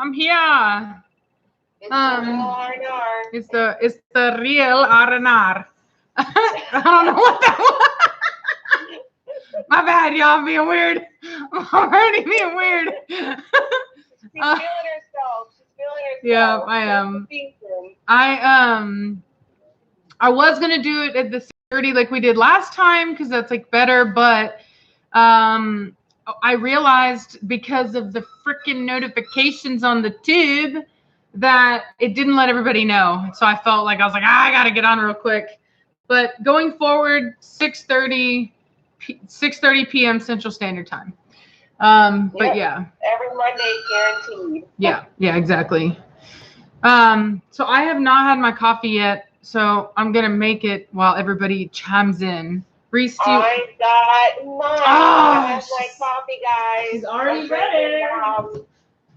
I'm here. It's the Real R&R. It's the Real R&R. I don't know what that was. My bad, y'all. I'm being weird. I'm already being weird. She's feeling herself. Yeah, I am. I was gonna do it at the 30 like we did last time because that's like better, but I realized because of the freaking notifications on the tube that it didn't let everybody know. So I felt like I was like, I gotta get on real quick. But going forward, 6:30 p.m. Central Standard Time. But yeah. Every Monday guaranteed. Yeah, exactly. So I have not had my coffee yet, so I'm gonna make it while everybody chimes in. Reese, I got mine. I have my coffee, guys. She's already ready.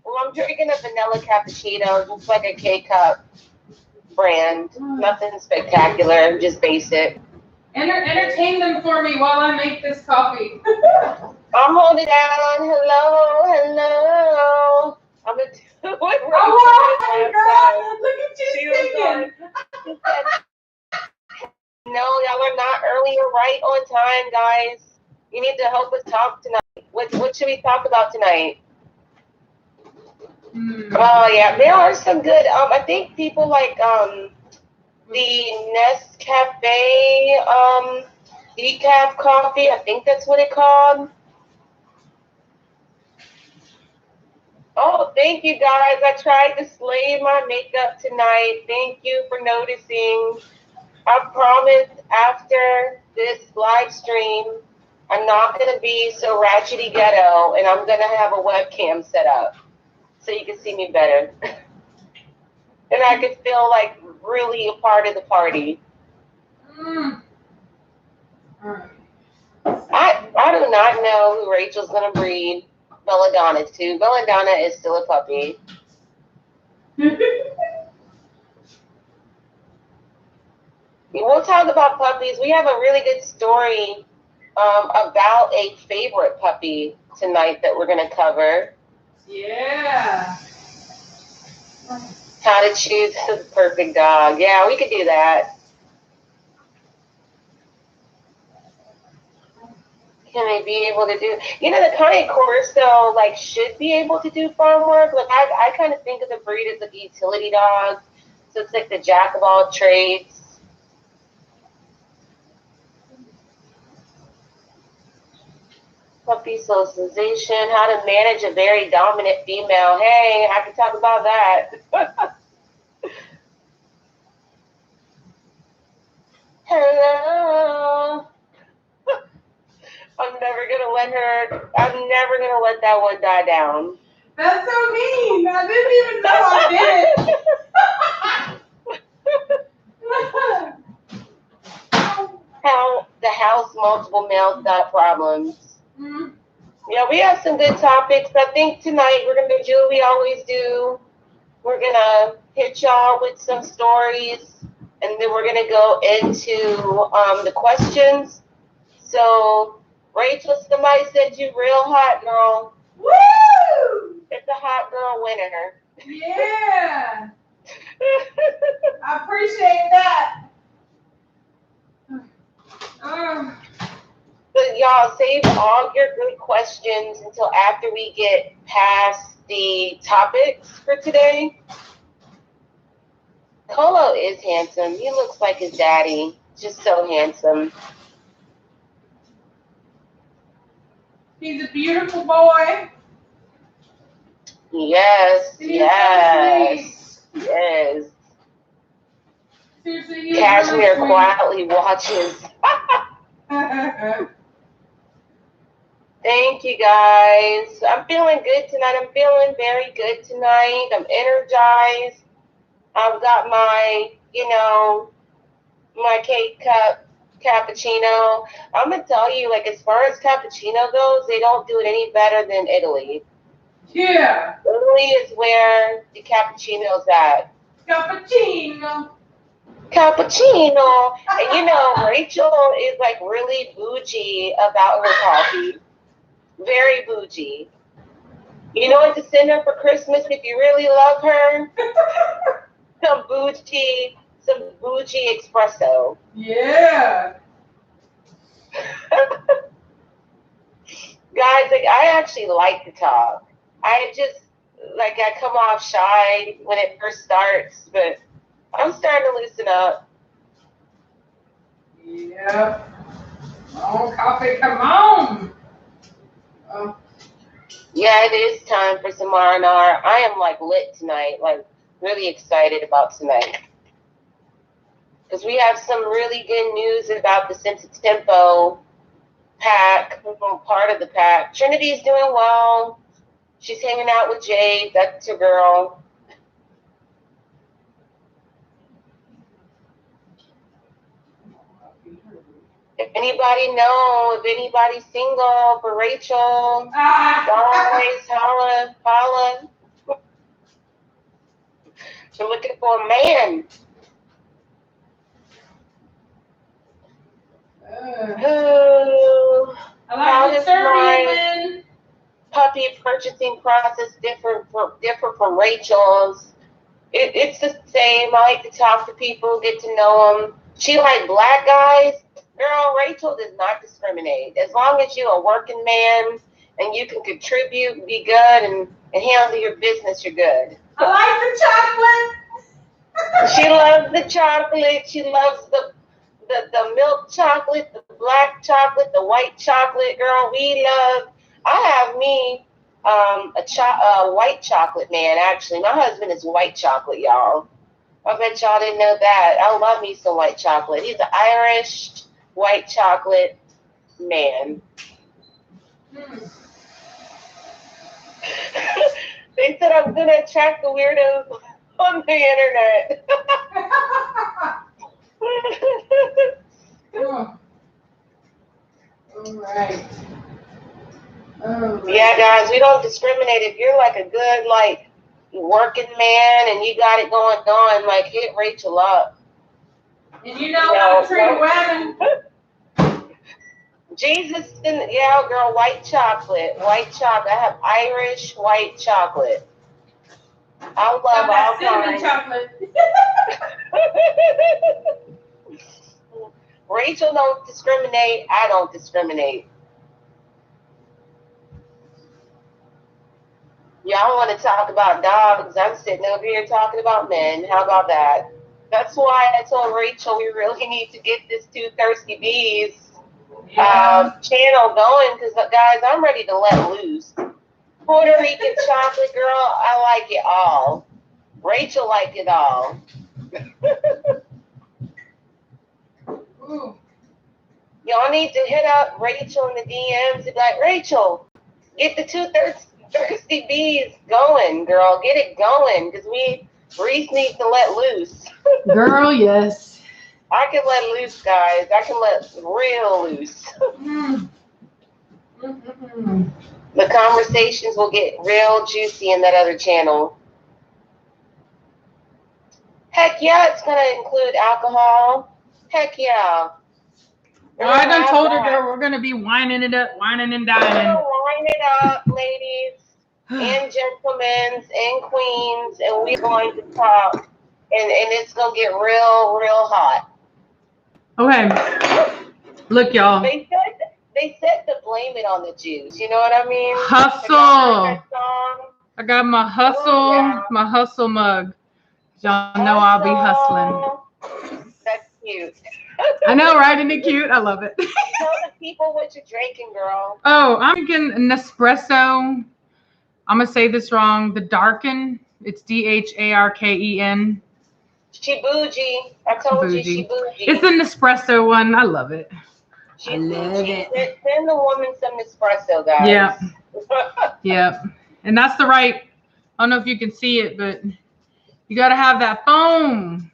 Well, I'm drinking a vanilla cappuccino, just like a K-Cup brand. Nothing spectacular, just basic. Entertain them for me while I make this coffee. I'm holding down. Hello. I'm gonna do it. Oh my God! Look at you singing. No, y'all are not early or right on time, guys. You need to help us talk tonight. What should we talk about tonight? Oh yeah, there are some good. I think people like the Nescafe decaf coffee. I think that's what it's called. Oh, thank you guys. I tried to slay my makeup tonight. Thank you for noticing. I promise after this live stream, I'm not going to be so ratchety ghetto, and I'm going to have a webcam set up so you can see me better. And I can feel like really a part of the party. I do not know who Rachel's going to breed Belladonna to. Belladonna is still a puppy. We'll talk about puppies. We have a really good story about a favorite puppy tonight that we're going to cover. Yeah. How to choose the perfect dog. Yeah, we could do that. Can they be able to do, the Cane Corso, should be able to do farm work. Like, I kind of think of the breed as like a utility dog. So it's like the jack of all trades. Puppy socialization, how to manage a very dominant female. Hey, I can talk about that. Hello. I'm never gonna let that one die down. That's so mean. I didn't even know I did it. How the house multiple males got problems. Mm-hmm. Yeah, we have some good topics. I think tonight we're gonna do what we always do. We're gonna hit y'all with some stories, and then we're gonna go into the questions. So, Rachel, somebody said you real hot, girl. Woo! It's a hot girl winner. Yeah. I appreciate that. But y'all, save all your good questions until after we get past the topics for today. Colo is handsome. He looks like his daddy. Just so handsome. He's a beautiful boy. Yes. Seriously, Cashmere really quietly watches. Thank you, guys. I'm feeling good tonight. I'm feeling very good tonight. I'm energized. I've got my, my K-Cup cappuccino. I'm going to tell you, as far as cappuccino goes, they don't do it any better than Italy. Yeah. Italy is where the cappuccino's at. Cappuccino. And Rachel is really bougie about her coffee. Very bougie. You know what to send her for Christmas if you really love her? Some bougie espresso. Yeah. Guys, like I actually like to talk. I just I come off shy when it first starts, but I'm starting to loosen up. Yeah. Oh, coffee, come on. Oh. Yeah, it is time for some R&R. I am like lit tonight, like really excited about tonight. Because we have some really good news about the Sense of Tempo pack, part of the pack. Trinity's doing well. She's hanging out with Jade. That's her girl. If anybody know, if anybody's single for Rachel, always holla. She's looking for a man. How does my puppy purchasing process differ from Rachel's? It's the same. I like to talk to people, get to know them. She like black guys. Girl, Rachel does not discriminate. As long as you're a working man and you can contribute, be good, and handle your business, you're good. I like the chocolate. She loves the chocolate. She loves the milk chocolate, the black chocolate, the white chocolate. Girl, I have me a white chocolate man. Actually, my husband is white chocolate, y'all. I bet y'all didn't know that. I love me some white chocolate. He's an Irish white chocolate man. They said I'm gonna attract the weirdos on the internet. All right. Yeah, guys, we don't discriminate. If you're like a good working man and you got it going on, hit Rachel up. And you know how to treat women. Jesus, yeah, girl, white chocolate. I have Irish white chocolate. I love all kinds. Chocolate. Rachel don't discriminate. I don't discriminate. Y'all want to talk about dogs? I'm sitting over here talking about men. How about that? That's why I told Rachel we really need to get this Two Thirsty Bees channel going because, guys, I'm ready to let loose. Puerto Rican chocolate, girl, I like it all. Rachel liked it all. Y'all need to hit up Rachel in the DMs and be like, Rachel, get the Two Thirsty Bees going, girl. Get it going because Reese needs to let loose. Girl, yes. I can let loose, guys. I can let real loose. The conversations will get real juicy in that other channel. Heck yeah, it's going to include alcohol. Heck yeah. Well, I done told her, girl, we're going to be whining it up, whining and dining. We're going to wine it up, ladies and gentlemen and queens, and we're going to talk, and it's going to get real, real hot. Okay. Look, y'all. They said to blame it on the Jews. You know what I mean? Hustle. I got my hustle mug. Y'all know I'll be hustling. That's cute. I know, right? Isn't it cute? I love it. Tell the people what you're drinking, girl. Oh, I'm drinking Nespresso. I'm going to say this wrong. The Darken. It's DHARKEN. She bougie. I told you she bougie. It's an Nespresso one. I love it. I love it. Send the woman some Nespresso, guys. Yeah. Yeah. And that's the right. I don't know if you can see it, but you got to have that foam.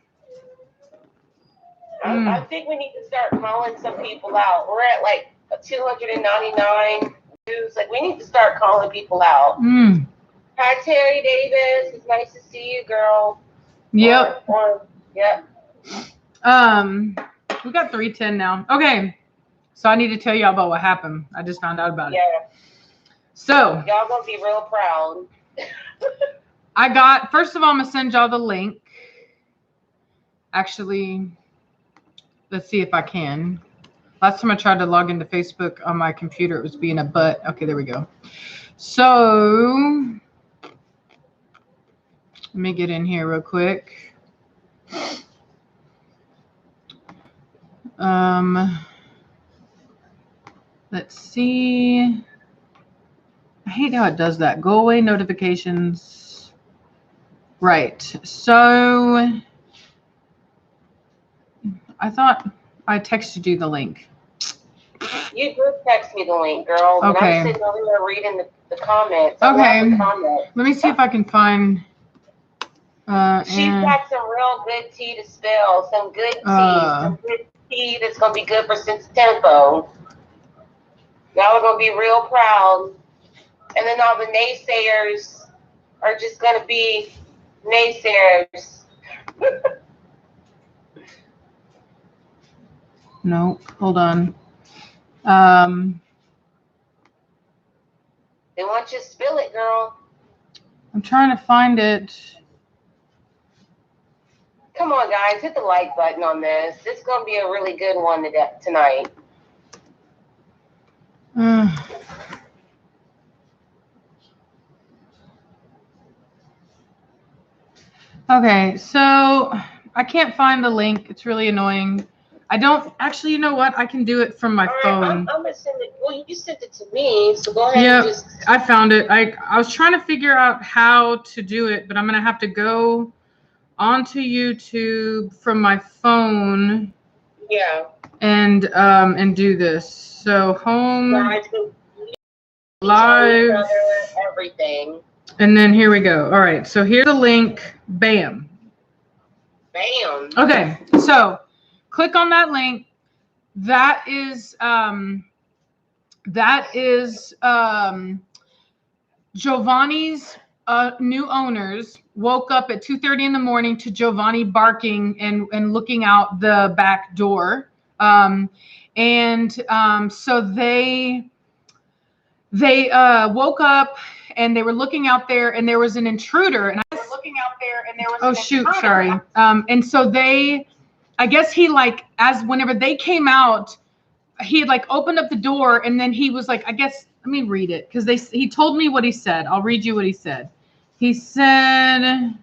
I think we need to start calling some people out. We're at 299 views. We need to start calling people out. Hi, Terry Davis. It's nice to see you, girl. Yep. Yep. We got 310 now. Okay. So I need to tell y'all about what happened. I just found out about it. So y'all gonna be real proud. First of all, I'm gonna send y'all the link. Actually, let's see if I can. Last time I tried to log into Facebook on my computer, it was being a butt. Okay, there we go. So let me get in here real quick. Let's see. I hate how it does that. Go away notifications. Right. So I thought I texted you the link. You did text me the link, girl. Okay. But I'm sitting over here reading the comments. Okay. The comments. Let me see if I can find. She's got some real good tea to spill. Some good tea. Some good tea that's going to be good for Sense Tempo. Y'all are going to be real proud. And then all the naysayers are just going to be naysayers. No, hold on. They want you to spill it, girl. I'm trying to find it. Come on, guys. Hit the like button on this. This is going to be a really good one tonight. Okay, so I can't find the link. It's really annoying. I don't actually. You know what? I can do it from my phone. I'm gonna send it. Well, you sent it to me, so go ahead and just. I found it. I was trying to figure out how to do it, but I'm gonna have to go onto YouTube from my phone. Yeah. And do this. So home, live, everything. And then here we go. All right. So here's the link. Bam. Bam. Okay. So click on that link. That is Jovanis' new owners woke up at 2:30 in the morning to Jovanni barking and looking out the back door. So they woke up and they were looking out there and there was an intruder and and so I guess he whenever they came out, he had opened up the door and then he was let me read it because he told me what he said. I'll read you what he said. He said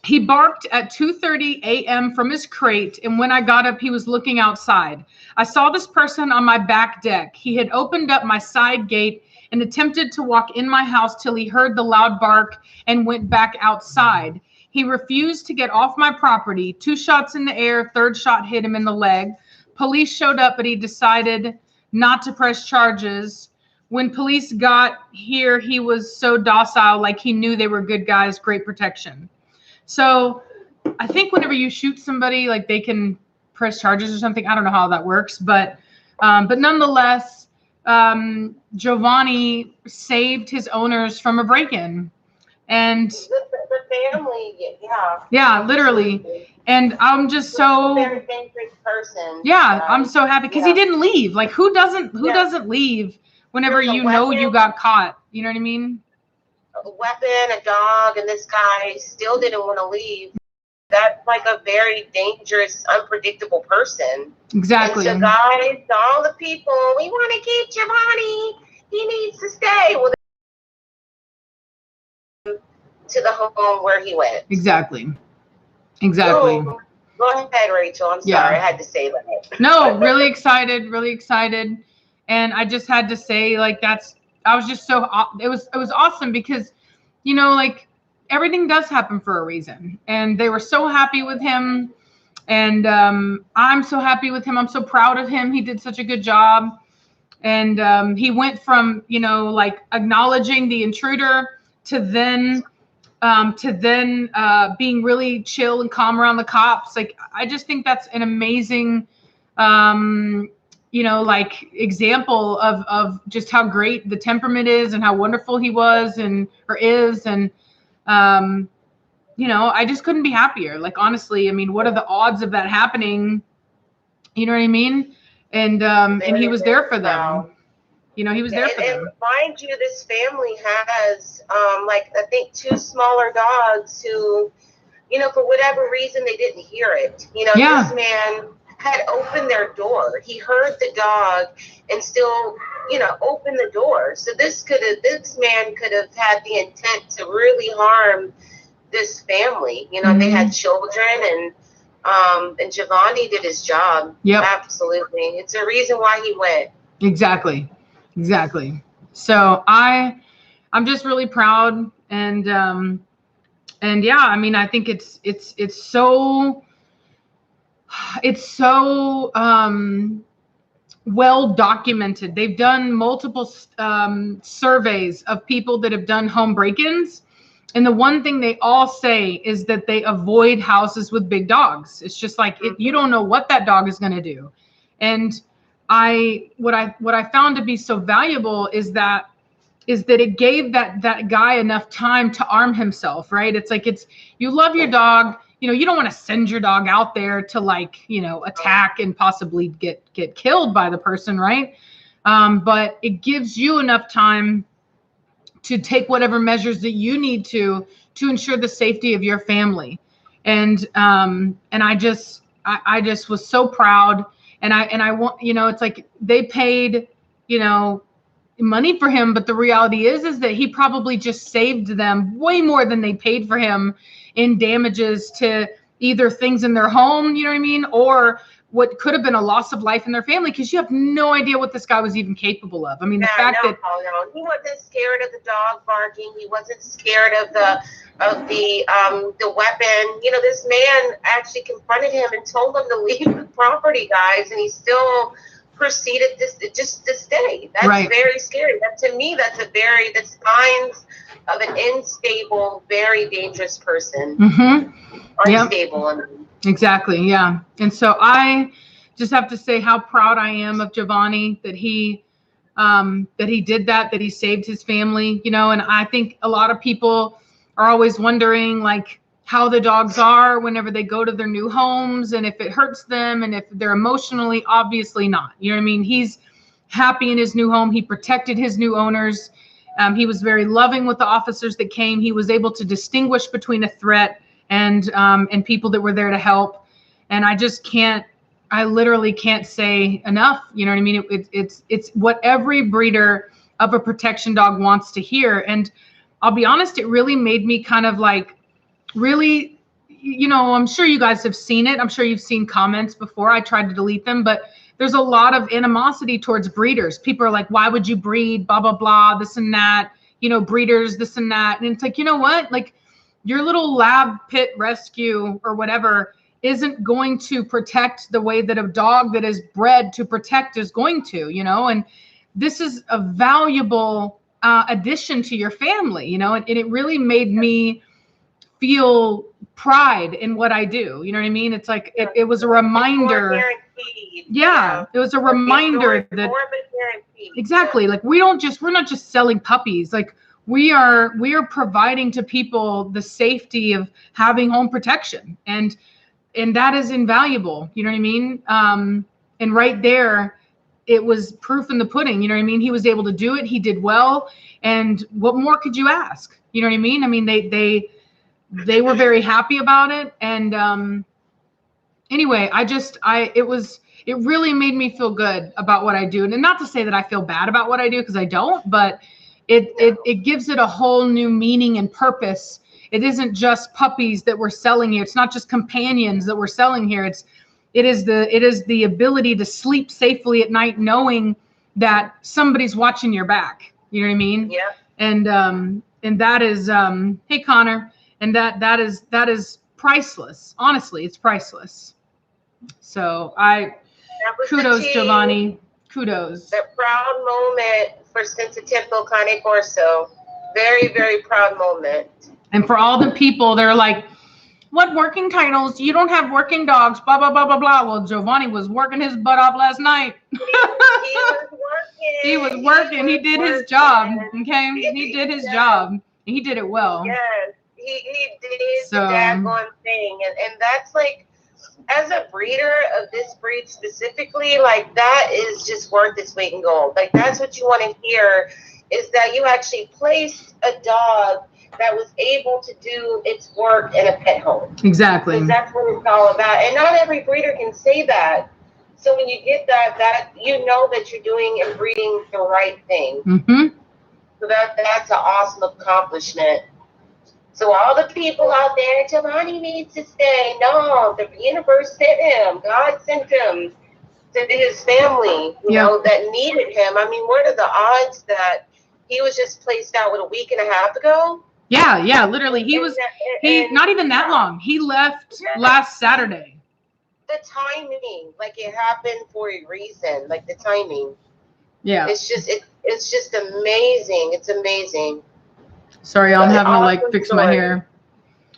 he barked at 2:30 a.m. from his crate, and when I got up, he was looking outside. I saw this person on my back deck. He had opened up my side gate and attempted to walk in my house till he heard the loud bark and went back outside. He refused to get off my property. 2 shots in the air, third shot hit him in the leg. Police showed up, but he decided not to press charges. When police got here, he was so docile, like he knew they were good guys, great protection. So I think whenever you shoot somebody, they can press charges or something. I don't know how that works, but nonetheless, Jovanni saved his owners from a break-in. And the family, yeah, literally. And I'm just so very dangerous person. Yeah, I'm so happy because he didn't leave. Who doesn't leave whenever you know you got caught? You know what I mean? A weapon, a dog, and this guy still didn't want to leave. That's a very dangerous, unpredictable person. Exactly. And so, guys, all the people, we want to keep Jovanni. He needs to stay. Well, to the home where he went. Exactly. Go ahead, Rachel. I'm sorry. I had to say that. No, really excited. And I just had to say, I was just so, it was awesome because, everything does happen for a reason. And they were so happy with him. And I'm so happy with him. I'm so proud of him. He did such a good job. And he went from, acknowledging the intruder to then being really chill and calm around the cops. I just think that's an amazing, example of just how great the temperament is and how wonderful he was or is. And, I just couldn't be happier. Honestly, I mean, what are the odds of that happening? You know what I mean? and he was there for them. You know, he was there for them. And mind you, this family has, like, I think 2 smaller dogs who, you know, for whatever reason, they didn't hear it. You know, this man had opened their door. He heard the dog and still, you know, opened the door. So this man could have had the intent to really harm this family. You know, they had children, and Jovanis did his job. Yep. Absolutely. It's a reason why he went. Exactly. So I'm just really proud, and yeah, I mean, I think it's so well documented. They've done multiple surveys of people that have done home break-ins, and the one thing they all say is that they avoid houses with big dogs. It's just like, you don't know what that dog is going to do. And what I found to be so valuable is that it gave that guy enough time to arm himself, right? It's like, you love your dog, you know, you don't want to send your dog out there to, like, you know, attack and possibly get killed by the person, right? But it gives you enough time to take whatever measures that you need to ensure the safety of your family. And I just was so proud. And I want, you know, it's like they paid, you know, money for him, but the reality is that he probably just saved them way more than they paid for him in damages to either things in their home, you know what I mean, or what could have been a loss of life in their family, because you have no idea what this guy was even capable of. I mean, the fact that he wasn't scared of the dog barking, he wasn't scared of the weapon. You know, this man actually confronted him and told him to leave the property, guys, and he still proceeded to stay. That's very scary. That, to me, that's signs of an unstable, very dangerous person. Unstable. Yep. Exactly. Yeah. And so I just have to say how proud I am of Jovanis that he did that he saved his family, you know. And I think a lot of people are always wondering, like, how the dogs are whenever they go to their new homes, and if it hurts them, and if they're emotionally, obviously not. You know what I mean? He's happy in his new home. He protected his new owners. He was very loving with the officers that came. He was able to distinguish between a threat and people that were there to help. And I literally can't say enough. You know what I mean? It's what every breeder of a protection dog wants to hear. And I'll be honest, it really made me kind of like, really, you know, I'm sure you guys have seen it. I'm sure you've seen comments before. I tried to delete them, but there's a lot of animosity towards breeders. People are like, why would you breed? Blah, blah, blah, this and that, you know, breeders, this and that. And it's like, you know what? Like, your little lab pit rescue or whatever isn't going to protect the way that a dog that is bred to protect is going to, you know. And this is a valuable addition to your family, you know, and it really made me feel pride in what I do. You know what I mean? It's like, it was a reminder. Yeah, it was a reminder that exactly, like, we're not just selling puppies. Like, we are providing to people the safety of having home protection, and that is invaluable. You know what I mean? And right there, it was proof in the pudding. You know what I mean? He was able to do it. He did well. And what more could you ask? You know what I mean? I mean, they were very happy about it. And anyway, it really made me feel good about what I do. And not to say that I feel bad about what I do, because I don't, but it gives it a whole new meaning and purpose. It isn't just puppies that we're selling here. It's not just companions that we're selling here. It is the ability to sleep safely at night, knowing that somebody's watching your back. You know what I mean? Yeah. And that is, hey Connor, and that is priceless. Honestly, it's priceless. So kudos, Jovanis. Kudos. The proud moment for Senzatempo Cane Corso. Very, very proud moment. And for all the people, they're like, what working titles? You don't have working dogs, blah, blah, blah, blah, blah. Well, Jovanis was working his butt off last night. He was working. He did his job. Okay? He did his job. He did it well. Yes. He did the daggone thing. And that's like, as a breeder of this breed specifically, like that is just worth its weight in gold. Like that's what you want to hear, is that you actually placed a dog that was able to do its work in a pet home. Exactly. Because that's what it's all about. And not every breeder can say that. So when you get that you know that you're doing and breeding the right thing. Mm-hmm. So that's an awesome accomplishment. So all the people out there, Jovanis needs to stay. No, the universe sent him. God sent him to his family, you know, that needed him. I mean, what are the odds that he was just placed out a week and a half ago? Yeah, literally. He not even that long. He left last Saturday. The timing, like it happened for a reason, like the timing. Yeah. It's just amazing. It's amazing. Sorry, I'm having to like fix my hair.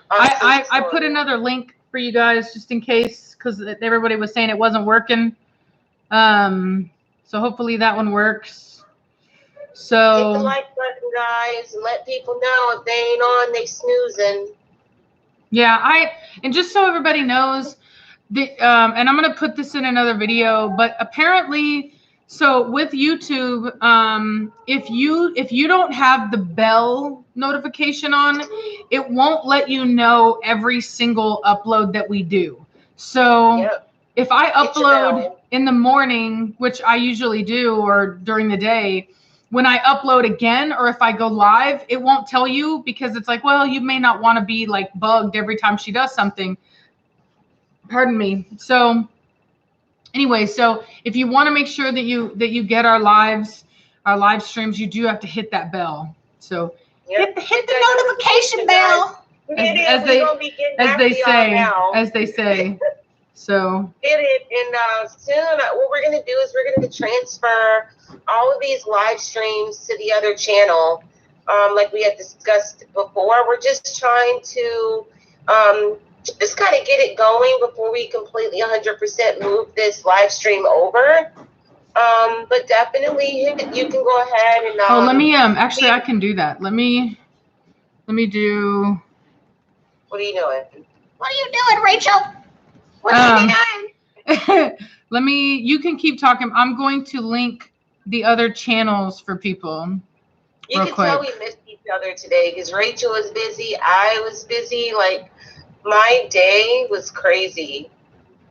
I put another link for you guys just in case, because everybody was saying it wasn't working. So hopefully that one works. So hit the like button, guys, and let people know if they ain't on, they snoozing. Yeah, and just so everybody knows, and I'm gonna put this in another video, but apparently, so with YouTube, if you don't have the bell notification on, it won't let you know every single upload that we do. So if I upload in the morning, which I usually do, or during the day, when I upload again, or if I go live, it won't tell you, because it's like, well, you may not want to be like bugged every time she does something. Pardon me. So anyway, so if you want to make sure that you get our live streams, you do have to hit that bell. So hit the notification bell, as they say. So get it, and soon what we're gonna do is we're gonna transfer all of these live streams to the other channel, like we had discussed before. We're just trying to just kind of get it going before we completely 100% move this live stream over. But definitely you can go ahead and let me actually I can do that. Let me do. What are you doing? What are you doing, Rachel? What are you doing? You can keep talking. I'm going to link the other channels for people. You can tell we missed each other today because Rachel was busy. I was busy. Like, my day was crazy.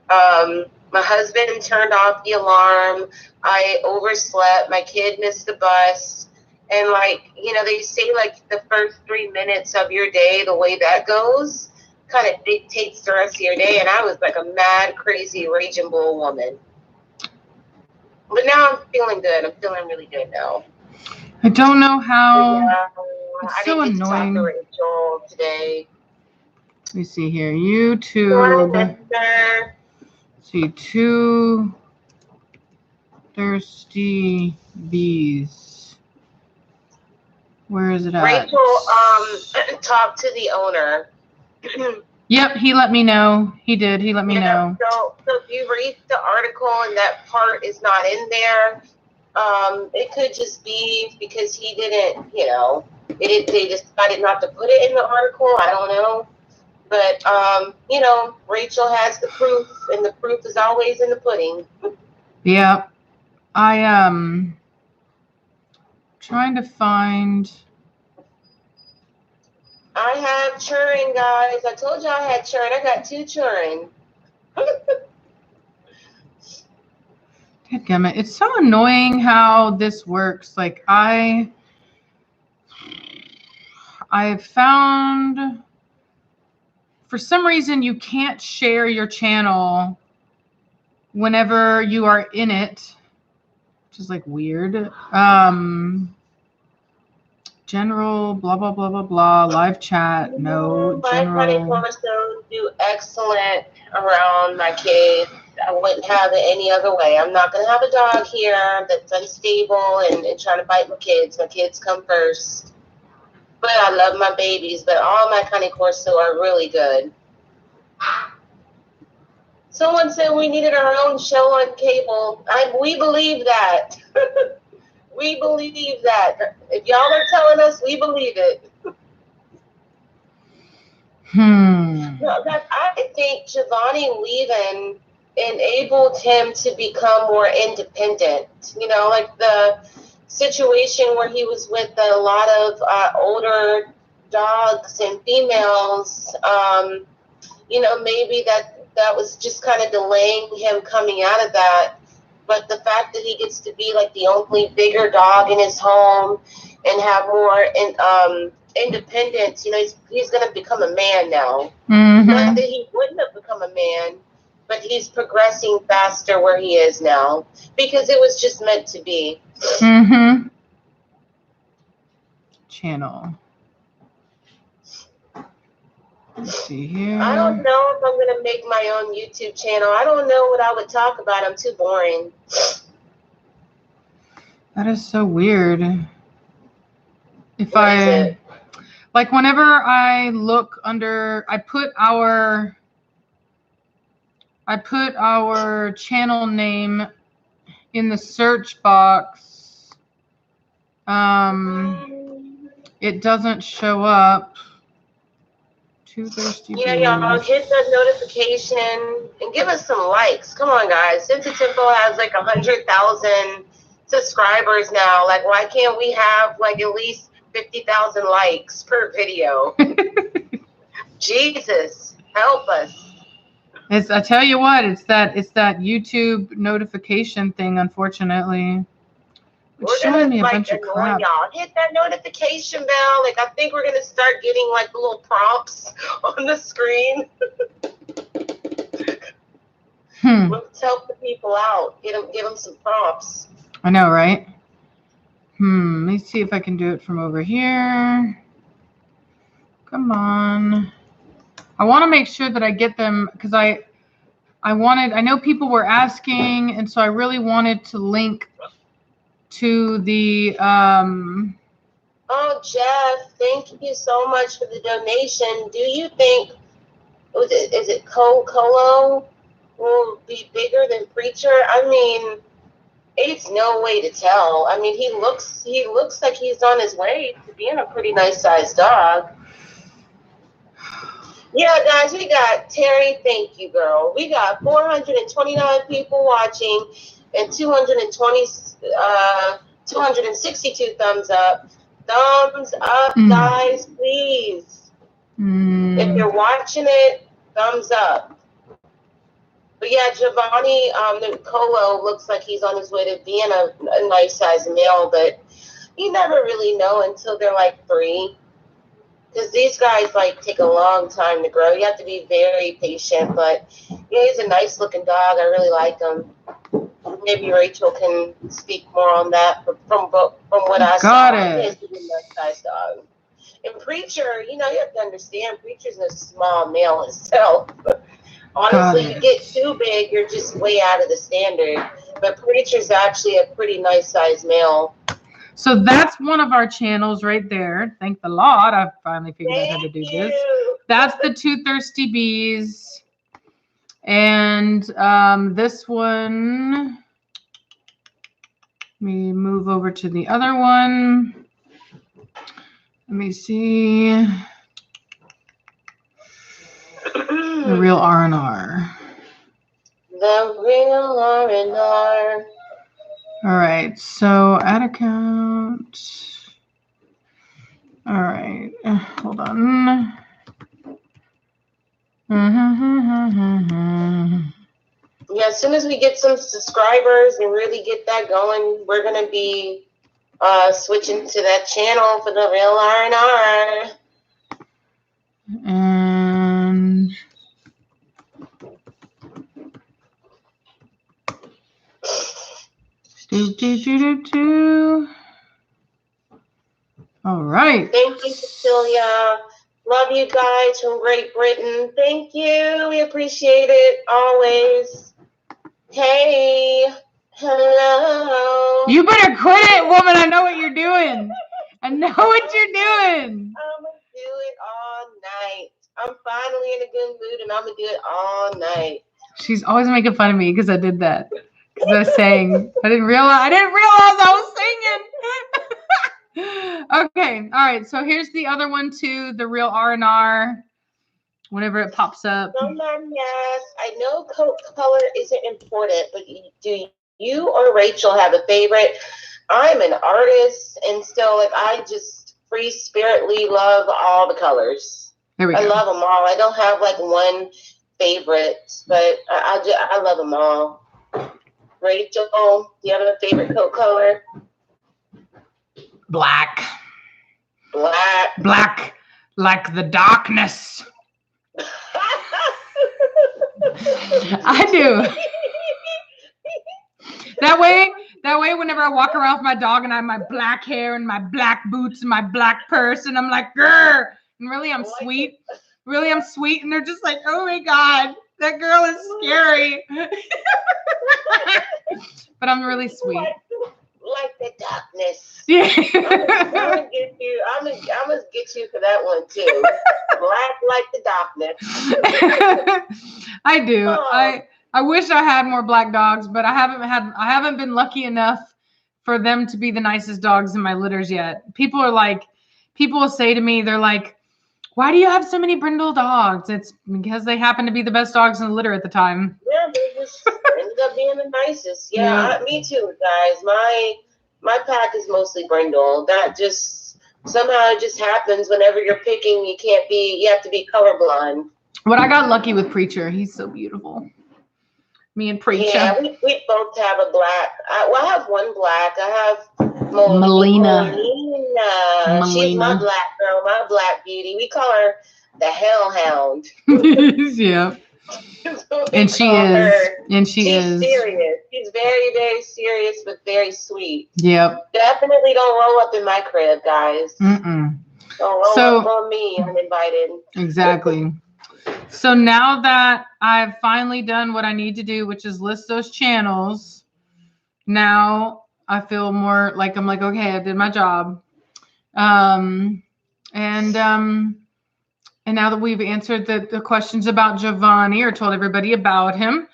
My husband turned off the alarm. I overslept. My kid missed the bus. And, like, you know, they say, like, the first 3 minutes of your day, the way that goes, kind of dictates the rest of your day. And I was like a mad, crazy, raging bull woman. But now I'm feeling good. I'm feeling really good now. I don't know how. Yeah, it's so annoying. I didn't get to talk to Rachel today. Let me see here. YouTube. See, 2 thirsty bees. Where is it at? Rachel talked to the owner. Yep, he let me know. He did. He let me know. So if you read the article and that part is not in there, it could just be because he didn't, you know, they decided not to put it in the article. I don't know. But, you know, Rachel has the proof, and the proof is always in the pudding. Yeah. I am trying to find. I have churn, guys. I told you I had churn. I got 2 churn. Dadgummit. It's so annoying how this works. Like, I found, for some reason, you can't share your channel whenever you are in it, which is like weird. General, blah, blah, blah, blah, blah, live chat, no, general. My honey cornerstones do excellent around my kids. I wouldn't have it any other way. I'm not going to have a dog here that's unstable and trying to bite my kids. My kids come first. But I love my babies, but all my honey corso are really good. Someone said we needed our own show on cable. We believe that. We believe that. If y'all are telling us, we believe it. No, that I think Jovanis leaving enabled him to become more independent. You know, like the situation where he was with a lot of older dogs and females. You know, maybe that was just kind of delaying him coming out of that. But the fact that he gets to be like the only bigger dog in his home and have more independence, you know, he's going to become a man now. Not that he wouldn't have become a man, but he's progressing faster where he is now because it was just meant to be. Channel. Let's see here. I don't know if I'm going to make my own YouTube channel. I don't know what I would talk about. I'm too boring. That is so weird. If What is it? Like whenever I look under, I put our channel name in the search box. It doesn't show up. Too thirsty. Yeah, y'all hit that notification and give us some likes. Come on, guys. Cincy Tempo has like 100,000 subscribers now. Like, why can't we have like at least 50,000 likes per video? Jesus, help us. I tell you what, it's that YouTube notification thing, unfortunately. We're gonna like annoy y'all. Hit that notification bell. Like I think we're gonna start getting like little prompts on the screen. Let's help the people out. Give them some prompts. I know, right? Let me see if I can do it from over here. Come on. I want to make sure that I get them because I know people were asking, and so I really wanted to link to the Oh, Jeff, thank you so much for the donation. Do you think is it Colo will be bigger than Preacher? I mean, it's no way to tell. I mean, he looks like he's on his way to being a pretty nice sized dog. Yeah, guys, we got Terry. Thank you, girl. We got 429 people watching and 262 thumbs up. Thumbs up, guys, please. If you're watching it, thumbs up. But yeah, Jovanis, Colo looks like he's on his way to being a nice size male, but you never really know until they're like 3. Because these guys like take a long time to grow. You have to be very patient, but yeah, he's a nice looking dog. I really like him. Maybe Rachel can speak more on that from what I saw. He's a nice size dog. And Preacher, you know, you have to understand, Preacher's a small male himself. Honestly, you get too big, you're just way out of the standard. But Preacher's actually a pretty nice size male. So that's one of our channels right there. Thank the Lord, I finally figured out how to do this. That's the Two Thirsty Bees. And this one, let me move over to the other one. Let me see. The Real R&R. The Real R&R. All right, so add account. All right, hold on. Yeah, as soon as we get some subscribers and really get that going, we're going to be switching to that channel for the Real R&R. And All right. Thank you, Cecilia. Love you guys from Great Britain. Thank you. We appreciate it always. Hey. Hello. You better quit it, woman. I know what you're doing. I know what you're doing. I'm going to do it all night. I'm finally in a good mood, and I'm going to do it all night. She's always making fun of me because I did that. Because I was saying, I didn't realize I was singing. Okay. All right. So here's the other one too, the Real R&R. whenever it pops up. Yes, I know coat color isn't important, but do you or Rachel have a favorite? I'm an artist, and still, like, I just free spiritly love all the colors. I love them all. I don't have like one favorite, but I love them all. Rachel, do you have a favorite coat color? Black. Black. Black, like the darkness. I do. That way, whenever I walk around with my dog and I have my black hair and my black boots and my black purse, and I'm like, grr, and really I'm sweet. Really I'm sweet, and they're just like, oh my God, that girl is scary. But I'm really sweet. Like the darkness. Yeah. I'm gonna get you. I'm gonna get you for that one too. Black like the darkness. I do. Oh. I wish I had more black dogs, but I haven't been lucky enough for them to be the nicest dogs in my litters yet. People will say to me, they're like, why do you have so many brindle dogs? It's because they happen to be the best dogs in the litter at the time. Yeah, they just ended up being the nicest. Yeah. Me too, guys. My pack is mostly brindle. That just somehow it just happens whenever you're picking. You have to be colorblind. But I got lucky with Preacher. He's so beautiful. Me and Preacher. Yeah, we both have a black. I have one black. I have Melina. She's my black girl, my black beauty. We call her the Hellhound. Yeah. And she is. She's serious. She's very, very serious, but very sweet. Yep. Definitely don't roll up in my crib, guys. Don't roll up on me uninvited. Exactly. So now that I've finally done what I need to do, which is list those channels, now I feel more like I'm like, okay, I did my job. And now that we've answered the questions about Jovanis or told everybody about him,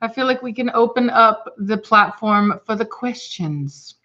I feel like we can open up the platform for the questions.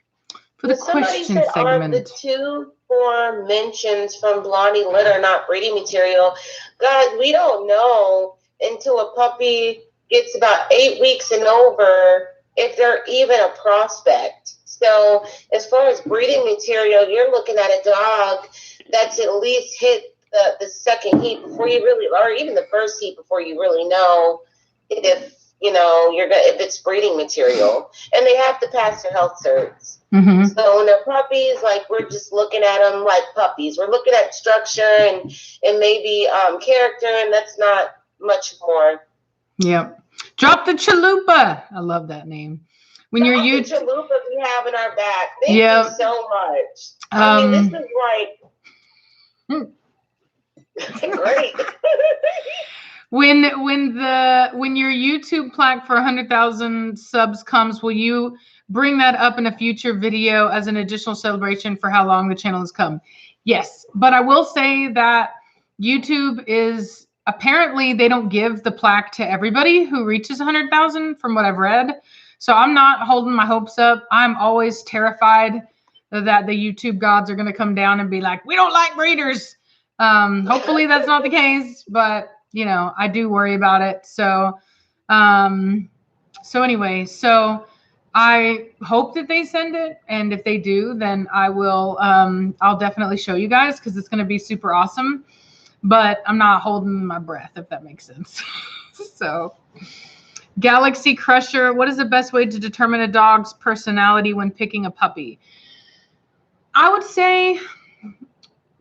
For the question segment. The 2-4 mentions from Blondie litter not breeding material. Guys, we don't know until a puppy gets about 8 weeks and over if they're even a prospect. So as far as breeding material, you're looking at a dog that's at least hit the second heat before you really, or even the first heat before you really know if if it's breeding material, and they have to pass their health certs. Mm-hmm. So when they're puppies, like, we're just looking at them like puppies. We're looking at structure and maybe character, and that's not much more. Yep. Drop the chalupa. I love that name. When Drop the chalupa we have in our back. Thank you so much. I mean, this is like great. When your YouTube plaque for 100,000 subs comes, will you bring that up in a future video as an additional celebration for how long the channel has come? Yes, but I will say that YouTube is apparently they don't give the plaque to everybody who reaches 100,000 from what I've read. So I'm not holding my hopes up. I'm always terrified that the YouTube gods are going to come down and be like, we don't like breeders. Hopefully that's not the case, but I do worry about it. So anyway, I hope that they send it. And if they do, then I will, I'll definitely show you guys because it's going to be super awesome, but I'm not holding my breath, if that makes sense. So Galaxy Crusher, what is the best way to determine a dog's personality when picking a puppy? I would say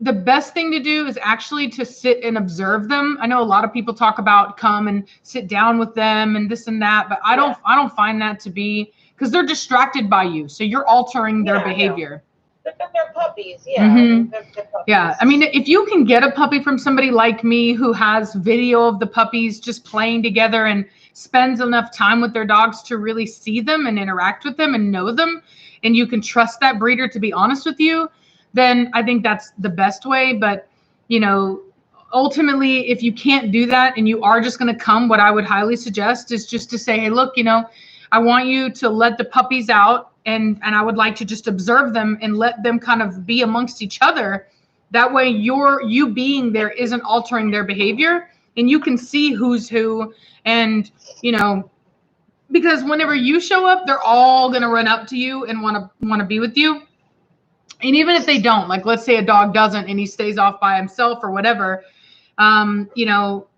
the best thing to do is actually to sit and observe them. I know a lot of people talk about come and sit down with them and this and that, but I don't find that to be, because they're distracted by you. So you're altering their behavior. They're puppies. Yeah. Mm-hmm. They're puppies. Yeah. I mean, if you can get a puppy from somebody like me who has video of the puppies just playing together and spends enough time with their dogs to really see them and interact with them and know them, and you can trust that breeder to be honest with you, then I think that's the best way. But, ultimately, if you can't do that and you are just going to come, what I would highly suggest is just to say, hey, look, I want you to let the puppies out and I would like to just observe them and let them kind of be amongst each other. That way you being there isn't altering their behavior. and you can see who's who. And, you know, because whenever you show up, they're all going to run up to you and want to be with you. And even if they don't, like, let's say a dog doesn't and he stays off by himself or whatever, you know,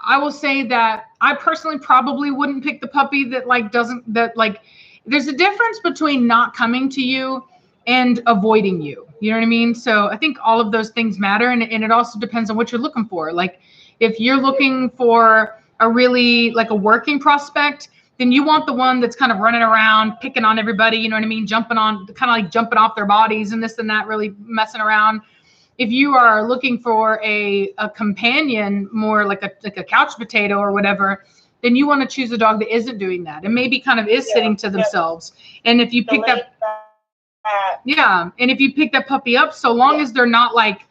I will say that I personally probably wouldn't pick the puppy that there's a difference between not coming to you and avoiding you. You know what I mean? So I think all of those things matter. And it also depends on what you're looking for. Like if you're looking for a really like a working prospect, then you want the one that's kind of running around, picking on everybody, you know what I mean? Jumping off their bodies and this and that, really messing around. If you are looking for a companion, more like a couch potato or whatever, then you want to choose a dog that isn't doing that and maybe kind of is sitting to themselves. And if you pick that, and if you pick that puppy up, so long as they're not like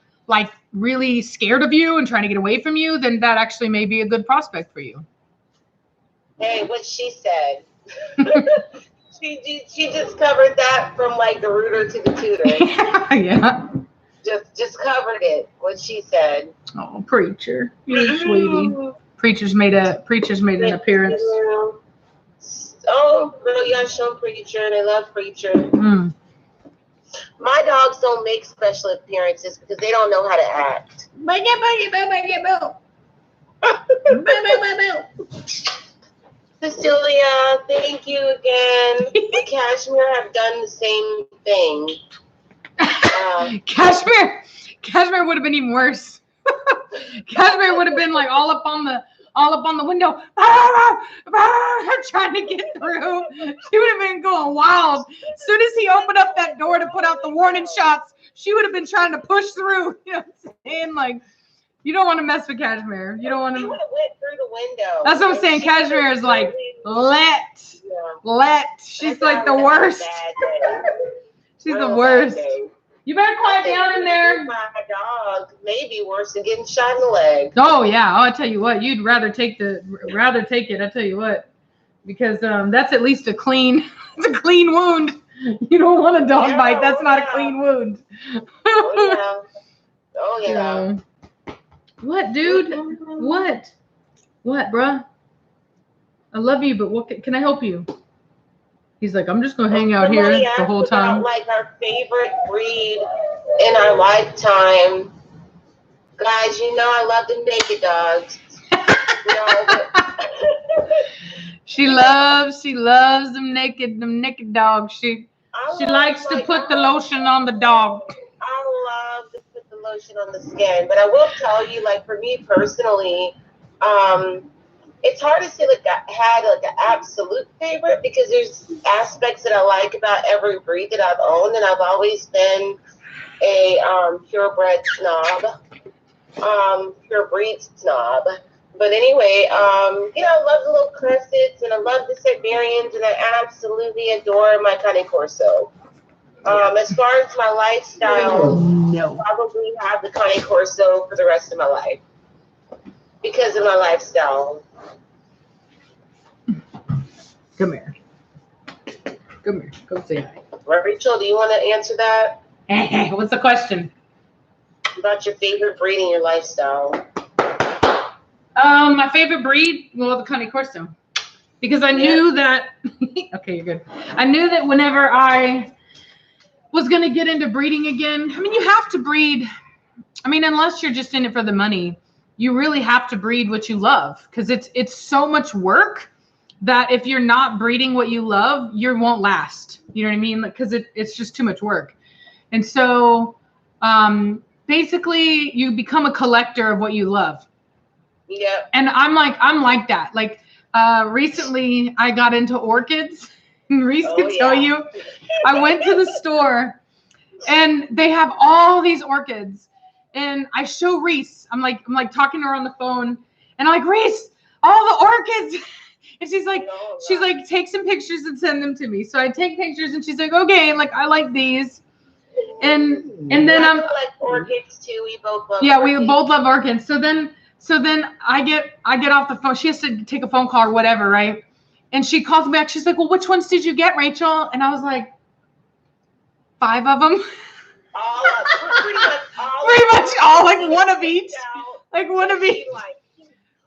really scared of you and trying to get away from you, then that actually may be a good prospect for you. Hey, what she said. she just covered that from like the rooter to the tutor. Yeah. Just covered it. What she said. Oh, Preacher, you're sweetie. Preacher's made an appearance. Oh, girl, you gotta show Preacher. They love Preacher. Mm. My dogs don't make special appearances because they don't know how to act. Cecilia, thank you again. Cashmere have done the same thing. Cashmere would have been even worse. Cashmere would have been like all up on the window, trying to get through. She would have been going wild. As soon as he opened up that door to put out the warning shots, she would have been trying to push through. You know what I'm saying? Like, you don't want to mess with Cashmere. You don't want to. She would have went through the window. That's what I'm saying. Cashmere is like, let. She's like the worst. She's the worst. You better quiet down in there. My dog may be worse than getting shot in the leg. Oh yeah. Oh, I tell you what, you'd rather take it. I tell you what, because that's at least a clean wound. You don't want a dog bite. That's not a clean wound. Oh yeah. What, dude? What, bruh? I love you, but what can I help you? He's like, I'm just gonna hang out here the whole time. Like our favorite breed in our lifetime, guys. You know I love the naked dogs. She loves them naked dogs. She likes to put the lotion on the dog. I love to put the lotion on the skin, but I will tell you, like for me personally, it's hard to say like I had like an absolute favorite because there's aspects that I like about every breed that I've owned, and I've always been a purebred snob, pure breed snob. But anyway, I love the little cressets and I love the Siberians, and I absolutely adore my Cane Corso. As far as my lifestyle, I'll probably have the Cane Corso for the rest of my life because of my lifestyle. Come here. Come say hi. Rachel, do you want to answer that? What's the question? About your favorite breed and your lifestyle. My favorite breed, well, the Cane Corso, because I knew that. Okay, you're good. I knew that whenever I was going to get into breeding again, I mean, you have to breed. I mean, unless you're just in it for the money, you really have to breed what you love, because it's so much work that if you're not breeding what you love, you won't last. You know what I mean? Because it's just too much work. And so basically you become a collector of what you love. Yeah. And I'm like that. Like recently I got into orchids, and Reese can tell you, I went to the store and they have all these orchids, and I show Reese, I'm like talking to her on the phone, and I'm like, Reese, all the orchids. And she's like, take some pictures and send them to me. So I take pictures, and she's like, okay, and like I like these. And then I'm like orchids too. We both love orchids. We both love orchids. So then I get off the phone. She has to take a phone call or whatever, right? And she calls me back. She's like, well, which ones did you get, Rachel? And I was like, 5 of them. Pretty much all, like one of each. Like one of each.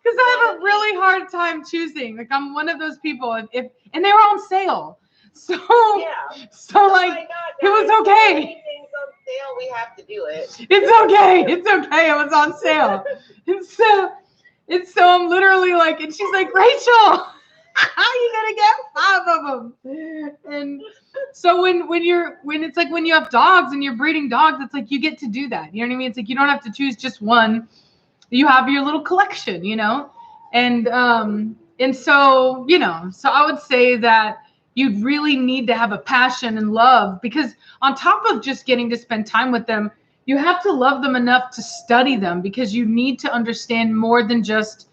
Because I have a really hard time choosing. Like I'm one of those people. And they were on sale, so Yeah. so like it was okay. Anything's on sale, we have to do it. It's okay. It's okay. It was on sale. And so I'm literally like, and she's like, Rachel, how are you gonna get 5 of them? And so when it's like when you have dogs and you're breeding dogs, it's like you get to do that. You know what I mean? It's like you don't have to choose just one. You have your little collection, you know? And so, you know, so I would say that you'd really need to have a passion and love, because on top of just getting to spend time with them, you have to love them enough to study them, because you need to understand more than just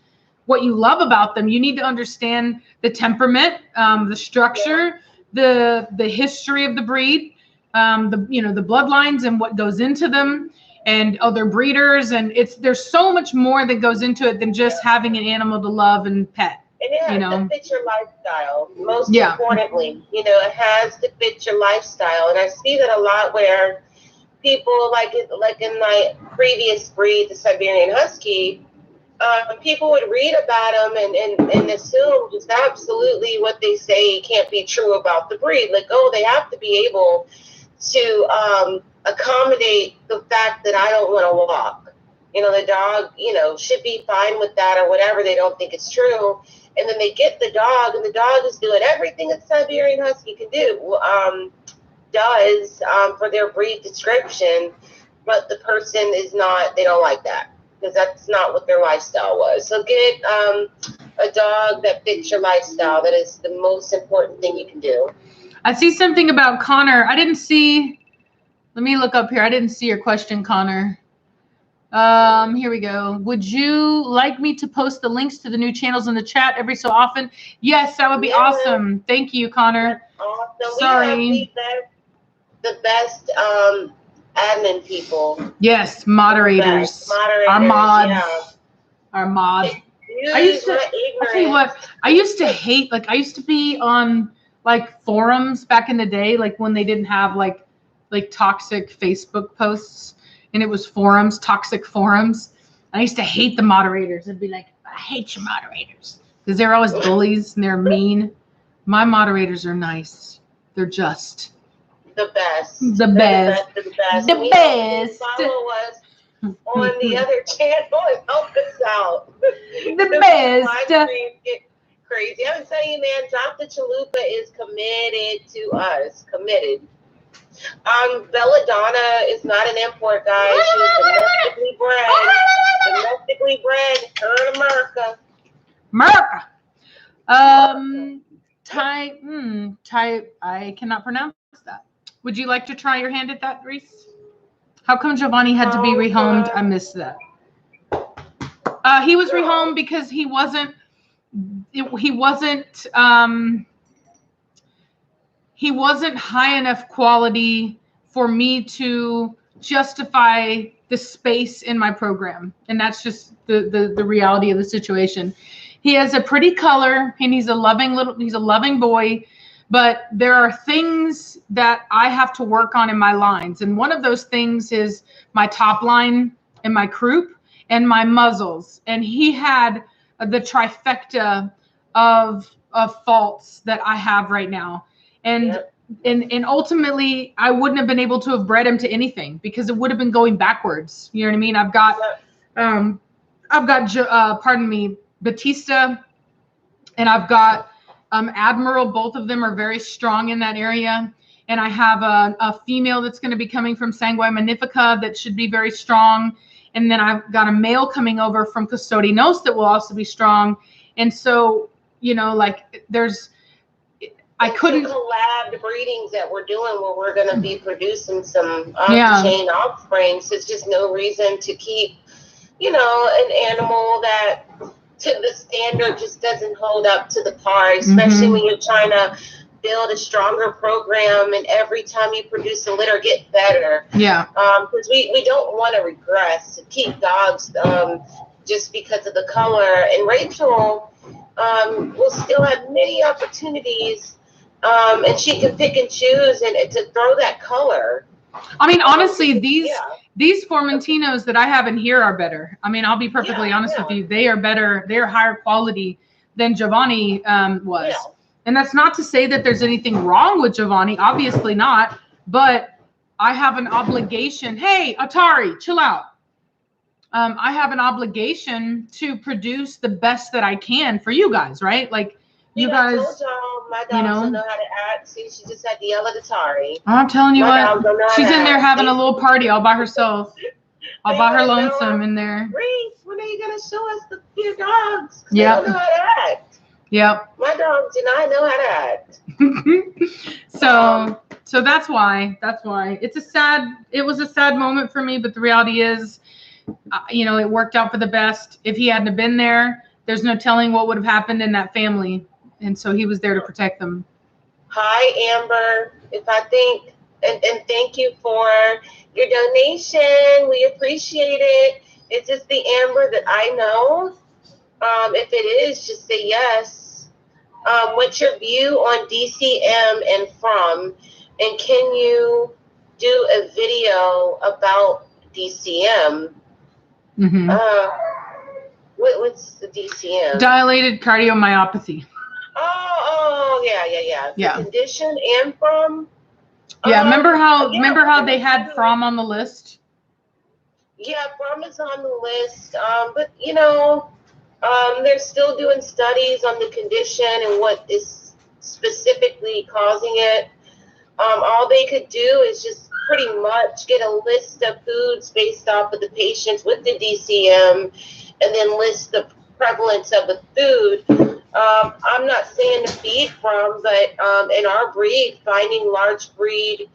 what you love about them. You need to understand the temperament, the structure, the history of the breed, the bloodlines and what goes into them, and other breeders. And there's so much more that goes into it than just having an animal to love and pet. And it has to fit your lifestyle, most importantly. You know, it has to fit your lifestyle. And I see that a lot where people, like in my previous breed, the Siberian Husky, people would read about them and assume just absolutely what they say can't be true about the breed. Like, oh, they have to be able to accommodate the fact that I don't want to walk. You know, the dog, you know, should be fine with that or whatever. They don't think it's true. And then they get the dog, and the dog is doing everything a Siberian Husky can do, for their breed description, but the person is not, they don't like that, because that's not what their lifestyle was. So get a dog that fits your lifestyle. That is the most important thing you can do. I see something about Connor. Let me look up here. I didn't see your question, Connor. Here we go. Would you like me to post the links to the new channels in the chat every so often? Yes, that would be awesome. Thank you, Connor. That's awesome. Sorry. We have the best admin people. Yes, moderators. Our mods. Yeah. Our mods. I'll tell you what, I used to hate, like I used to be on like forums back in the day, like when they didn't have like toxic Facebook posts, and it was forums, toxic forums. I used to hate the moderators. I'd be like, I hate your moderators, because they're always bullies and they're mean. My moderators are nice. They're just the best. The best. The best. Follow us on the other channel and help us out. The best. Live streams get crazy. I'm telling you, man, Dr. Chalupa is committed to us. Committed. Belladonna is not an import, guys. She's domestically bred here in America. I cannot pronounce that. Would you like to try your hand at that, Reese? How come Jovanis had to be rehomed? I missed that. He was rehomed because he wasn't high enough quality for me to justify the space in my program. And that's just the reality of the situation. He has a pretty color, and he's a loving boy, but there are things that I have to work on in my lines. And one of those things is my top line and my croup and my muzzles. And he had the trifecta of faults that I have right now. And ultimately, I wouldn't have been able to have bred him to anything, because it would have been going backwards. You know what I mean? I've got Batista, and I've got Admiral. Both of them are very strong in that area. And I have a female that's going to be coming from Sanguine Magnifica that should be very strong. And then I've got a male coming over from Custodinos that will also be strong. And so, you know, like I couldn't collab breedings that we're doing where we're going to be producing some off-the-chain offspring. So it's just no reason to keep, you know, an animal that to the standard just doesn't hold up to the par, especially when you're trying to build a stronger program and every time you produce a litter get better. Yeah. Because we don't want to regress to keep dogs just because of the color. And Rachel will still have many opportunities and she can pick and choose and to throw that color. I mean, honestly, these Formentinos that I have in here are better. I mean, I'll be perfectly honest with you. They are better. They're higher quality than Jovanis was. Yeah. And that's not to say that there's anything wrong with Jovanis. Obviously not. But I have an obligation. Hey, Atari, chill out. I have an obligation to produce the best that I can for you guys, right? Like, you guys, my dogs don't know how to act. See, she just had to yell at Atari. I'm telling you what, she's in there having a little party all by herself. All by her lonesome in there. Reese, when are you going to show us your dogs? Yeah. They don't know how to act. Yep. My dogs do not know how to act. So that's why. It was a sad moment for me, but the reality is, it worked out for the best. If he hadn't been there, there's no telling what would have happened in that family. And so he was there to protect them. Hi, Amber. And thank you for your donation. We appreciate it. Is this the Amber that I know? If it is, just say yes. What's your view on DCM and from? And can you do a video about DCM? Mm-hmm. What's the DCM? Dilated cardiomyopathy. Oh, yeah. Yeah. Condition and from. Yeah, remember how they had from on the list? Yeah, from is on the list. But they're still doing studies on the condition and what is specifically causing it. All they could do is just pretty much get a list of foods based off of the patients with the DCM, and then list the prevalence of the food. I'm not saying to feed from, but in our breed, finding large breed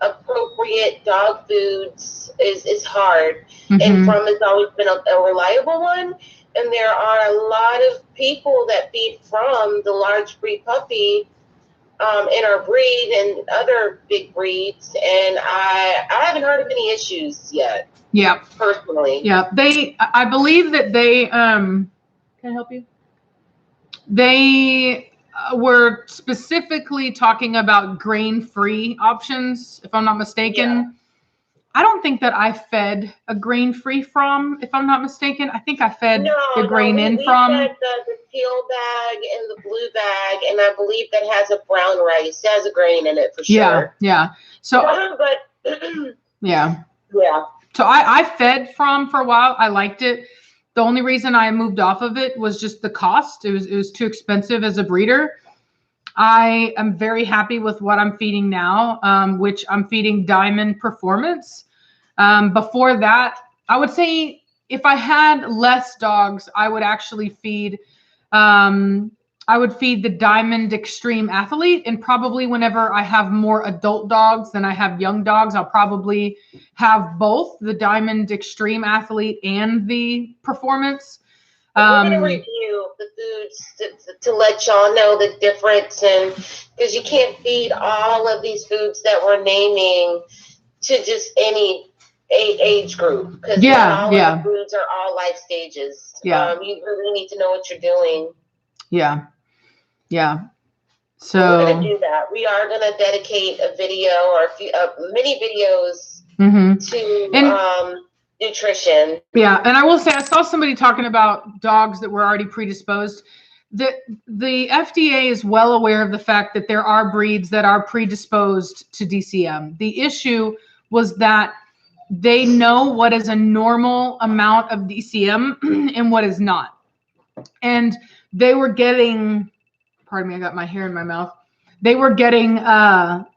appropriate dog foods is hard. Mm-hmm. And from has always been a reliable one. And there are a lot of people that feed from the large breed puppy in our breed and other big breeds. And I haven't heard of any issues yet. Yeah. Personally. Yeah. I believe that they, can I help you? They were specifically talking about grain-free options, if I'm not mistaken. Yeah. I don't think that I fed a grain-free from, if I'm not mistaken. I think I fed the grain in from. We fed the teal bag and the blue bag, and I believe that has a brown rice. It has a grain in it for sure. Yeah. So, yeah. So I fed from for a while. I liked it. The only reason I moved off of it was just the cost. It was too expensive as a breeder. I am very happy with what I'm feeding now, which I'm feeding Diamond Performance. Before that, I would say if I had less dogs, I would actually feed the Diamond Extreme Athlete. And probably whenever I have more adult dogs than I have young dogs, I'll probably have both the Diamond Extreme Athlete and the Performance. We're going to review the foods to let y'all know the difference, and because you can't feed all of these foods that we're naming to just any age group, because all of the foods are all life stages. You really need to know what you're doing. Yeah. So we're going to do that. We are going to dedicate a video or many videos to nutrition. Yeah, and I will say I saw somebody talking about dogs that were already predisposed. The FDA is well aware of the fact that there are breeds that are predisposed to DCM. The issue was that they know what is a normal amount of DCM and what is not. And they were getting, pardon me, I got my hair in my mouth. They were getting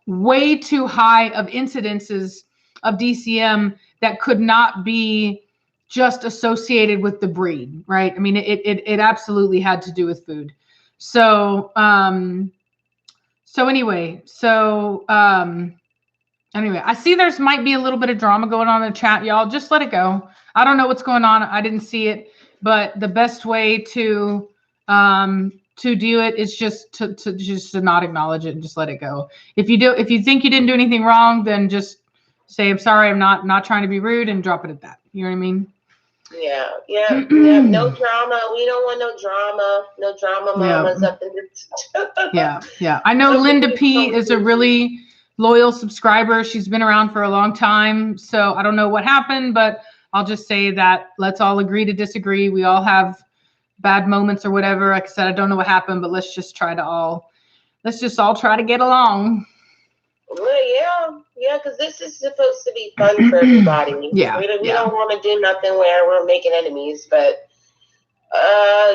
way too high of incidences of DCM that could not be just associated with the breed, right? I mean, it absolutely had to do with food. So anyway, I see there's might be a little bit of drama going on in the chat, y'all. Just let it go. I don't know what's going on. I didn't see it, but the best way to do it is just to not acknowledge it and just let it go. If you think you didn't do anything wrong, then just say, I'm sorry, I'm not trying to be rude, and drop it at that. You know what I mean? Yeah. No drama. We don't want no drama. No drama mamas up in the Yeah. I know Linda P is a really loyal subscriber. She's been around for a long time. So I don't know what happened, but I'll just say that let's all agree to disagree. We all have bad moments or whatever. Like I said, I don't know what happened, but let's just all try to get along. Well, yeah, because this is supposed to be fun for everybody. Yeah, we don't want to do nothing where we're making enemies, but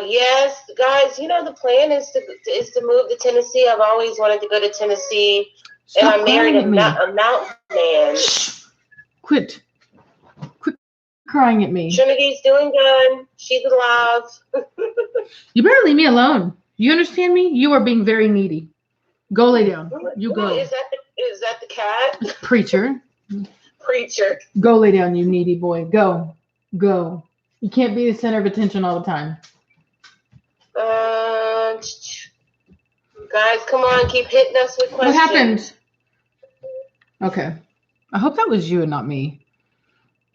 yes, guys, the plan is to move to Tennessee. I've always wanted to go to Tennessee. Stop, and I married a me. mountain man. Quit crying at me. Trinity's doing good. She's alive. You better leave me alone. You understand me? You are being very needy. Go lay down. You go. Is that the cat? Preacher. Go lay down, you needy boy. Go. You can't be the center of attention all the time. Guys, come on, keep hitting us with questions. What happened? Okay. I hope that was you and not me.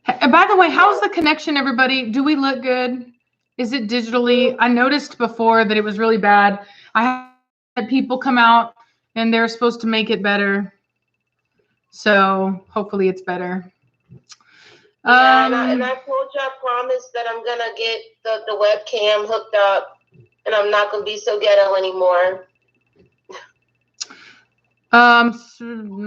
And by the way, how's the connection, everybody? Do we look good? Is it digitally? I noticed before that it was really bad. I had people come out and they're supposed to make it better. So hopefully it's better. Yeah, and I told you I promised that I'm going to get the webcam hooked up and I'm not going to be so ghetto anymore. No,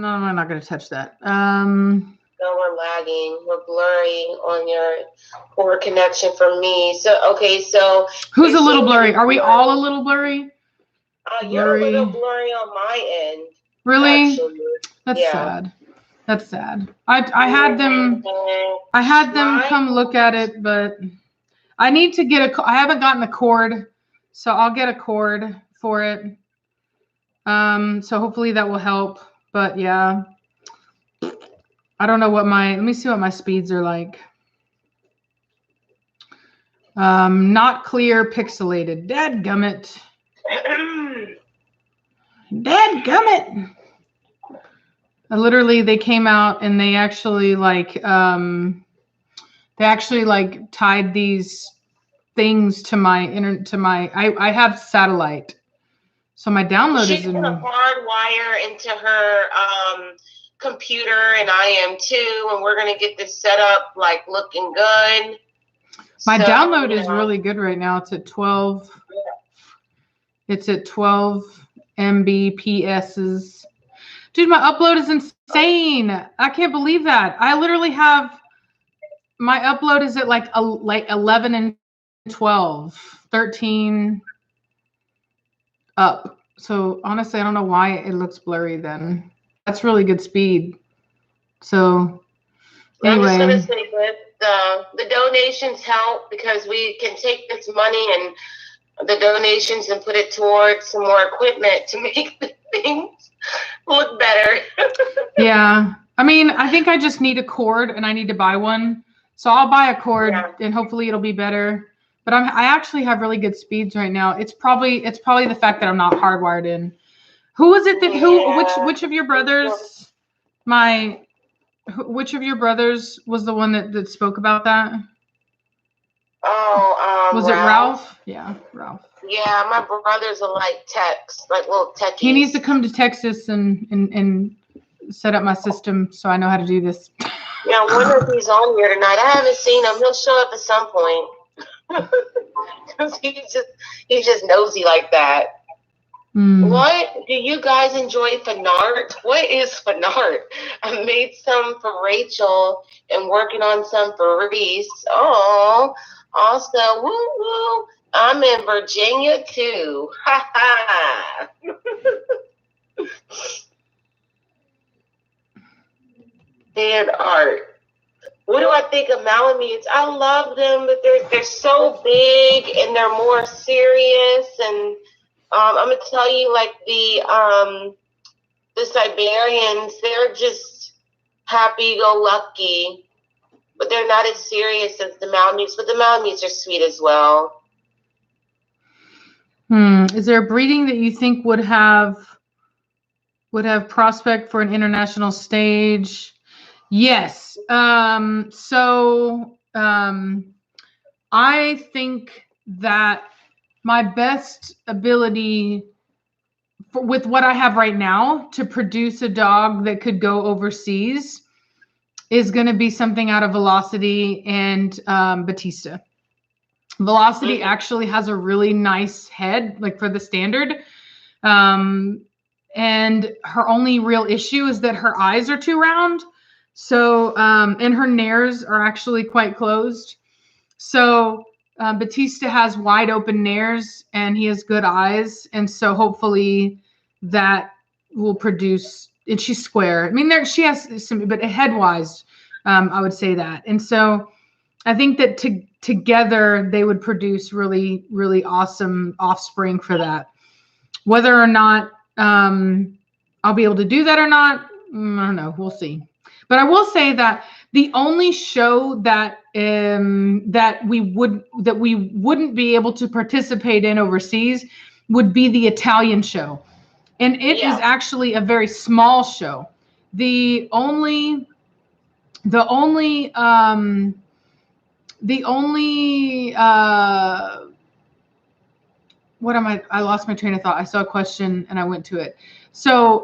I'm not going to touch that. No, we're lagging. We're blurry on your poor connection for me. So, okay, so. Who's a little blurry? Are we all a little blurry? You're a little blurry on my end. Really? Actually. That's sad. That's sad. I had them come look at it, but I need to get I haven't gotten a cord, so I'll get a cord for it. So hopefully that will help. But yeah. I don't know what let me see what my speeds are like. Not clear, pixelated. Dadgummit. Dadgummit. Literally, they came out and they actually tied these things to my I have satellite. So my download She's going to hardwire into her computer, and I am too, and we're going to get this set up looking good. My download is really good right now. It's at 12. It's at 12 Mbps. Dude, my upload is insane. I can't believe that. I literally have my upload is at like 11 and 12, 13 up. So honestly, I don't know why it looks blurry then. That's really good speed. So anyway. I'm just going to say that the donations help because we can take this money and the donations and put it towards some more equipment to make the things look better. Yeah. I mean, I think I just need a cord and I need to buy one. So I'll buy a cord and hopefully it'll be better. But I actually have really good speeds right now. It's probably the fact that I'm not hardwired in. Who is it that which of your brothers which of your brothers was the one that spoke about that? Oh, was it Ralph? Yeah, Ralph. Yeah, my brothers are like techs, like little techies. He needs to come to Texas and set up my system so I know how to do this. Yeah, I wonder if he's on here tonight. I haven't seen him. He'll show up at some point. Because he's just nosy like that. What do you guys enjoy fan art? What is fan art? I made some for Rachel and working on some for Reese. Oh, also, woo woo. I'm in Virginia too. Ha ha. Fan art. What do I think of Malamutes? I love them, but they're so big and they're more serious. And I'm gonna tell you, like the Siberians, they're just happy-go-lucky, but they're not as serious as the Malamutes. But the Malamutes are sweet as well. Is there a breeding that you think would have prospect for an international stage? Yes. I think that my best ability with what I have right now, to produce a dog that could go overseas is going to be something out of Velocity and Batista. Velocity actually has a really nice head, like for the standard. And her only real issue is that her eyes are too round. So, and her nares are actually quite closed. So Batista has wide open nares and he has good eyes. And so hopefully that will produce, and she's square. I mean, she has some, but head wise, I would say that. And so I think that together they would produce really, really awesome offspring for that. Whether or not I'll be able to do that or not, I don't know. We'll see. But I will say that the only show that we wouldn't be able to participate in overseas would be the Italian show, and it is actually a very small show. The only what am I lost my train of thought. I saw a question and I went to it. So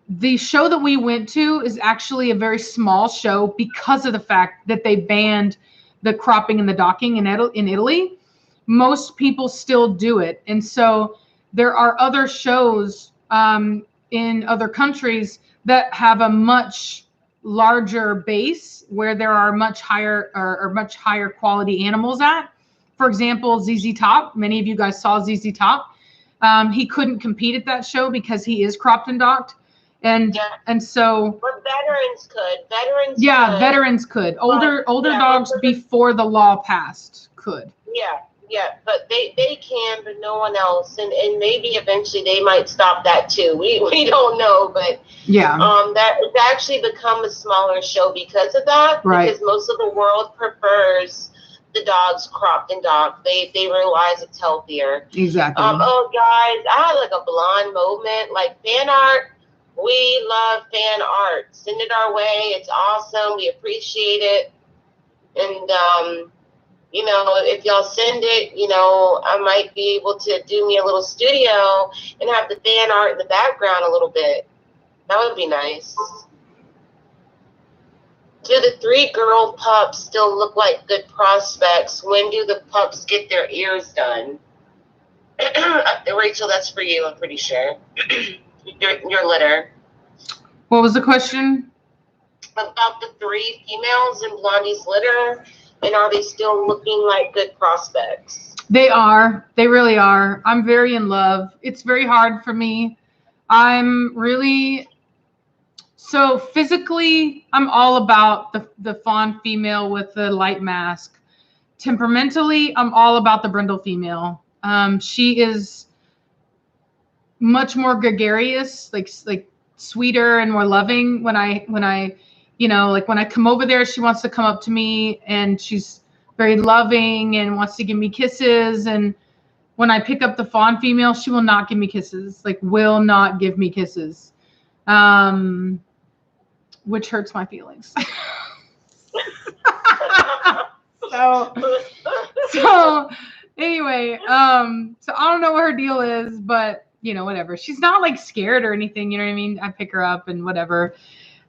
the show that we went to is actually a very small show because of the fact that they banned the cropping and the docking in Italy. Most people still do it. And so there are other shows in other countries that have a much larger base where there are much higher or much higher quality animals at. For example, ZZ Top. Many of you guys saw ZZ Top. He couldn't compete at that show because he is cropped and docked. And so, but veterans could. Veterans could. Older dogs before the law passed could. Yeah, but they can, but no one else. And maybe eventually they might stop that too. We don't know, but that it's actually become a smaller show because of that. Right. Because most of the world prefers the dogs cropped and docked. They realize it's healthier. Exactly. Oh guys, I had like a blonde moment, like fan art. We love fan art. Send it our way. It's awesome. We appreciate it. And if y'all send it, I might be able to do me a little studio and have the fan art in the background a little bit. That would be nice. Do the 3 girl pups still look like good prospects? When do the pups get their ears done? Rachel, that's for you, I'm pretty sure. Your litter. What was the question? About the 3 females in Blondie's litter, and are they still looking like good prospects? They are. They really are. I'm very in love. It's very hard for me. So physically, I'm all about the fawn female with the light mask. Temperamentally, I'm all about the brindle female. She is much more gregarious, like sweeter and more loving. When I come over there, she wants to come up to me and she's very loving and wants to give me kisses. And when I pick up the fawn female, she will not give me kisses, will not give me kisses, which hurts my feelings. So anyway, so I don't know what her deal is, but whatever. She's not scared or anything. You know what I mean? I pick her up and whatever.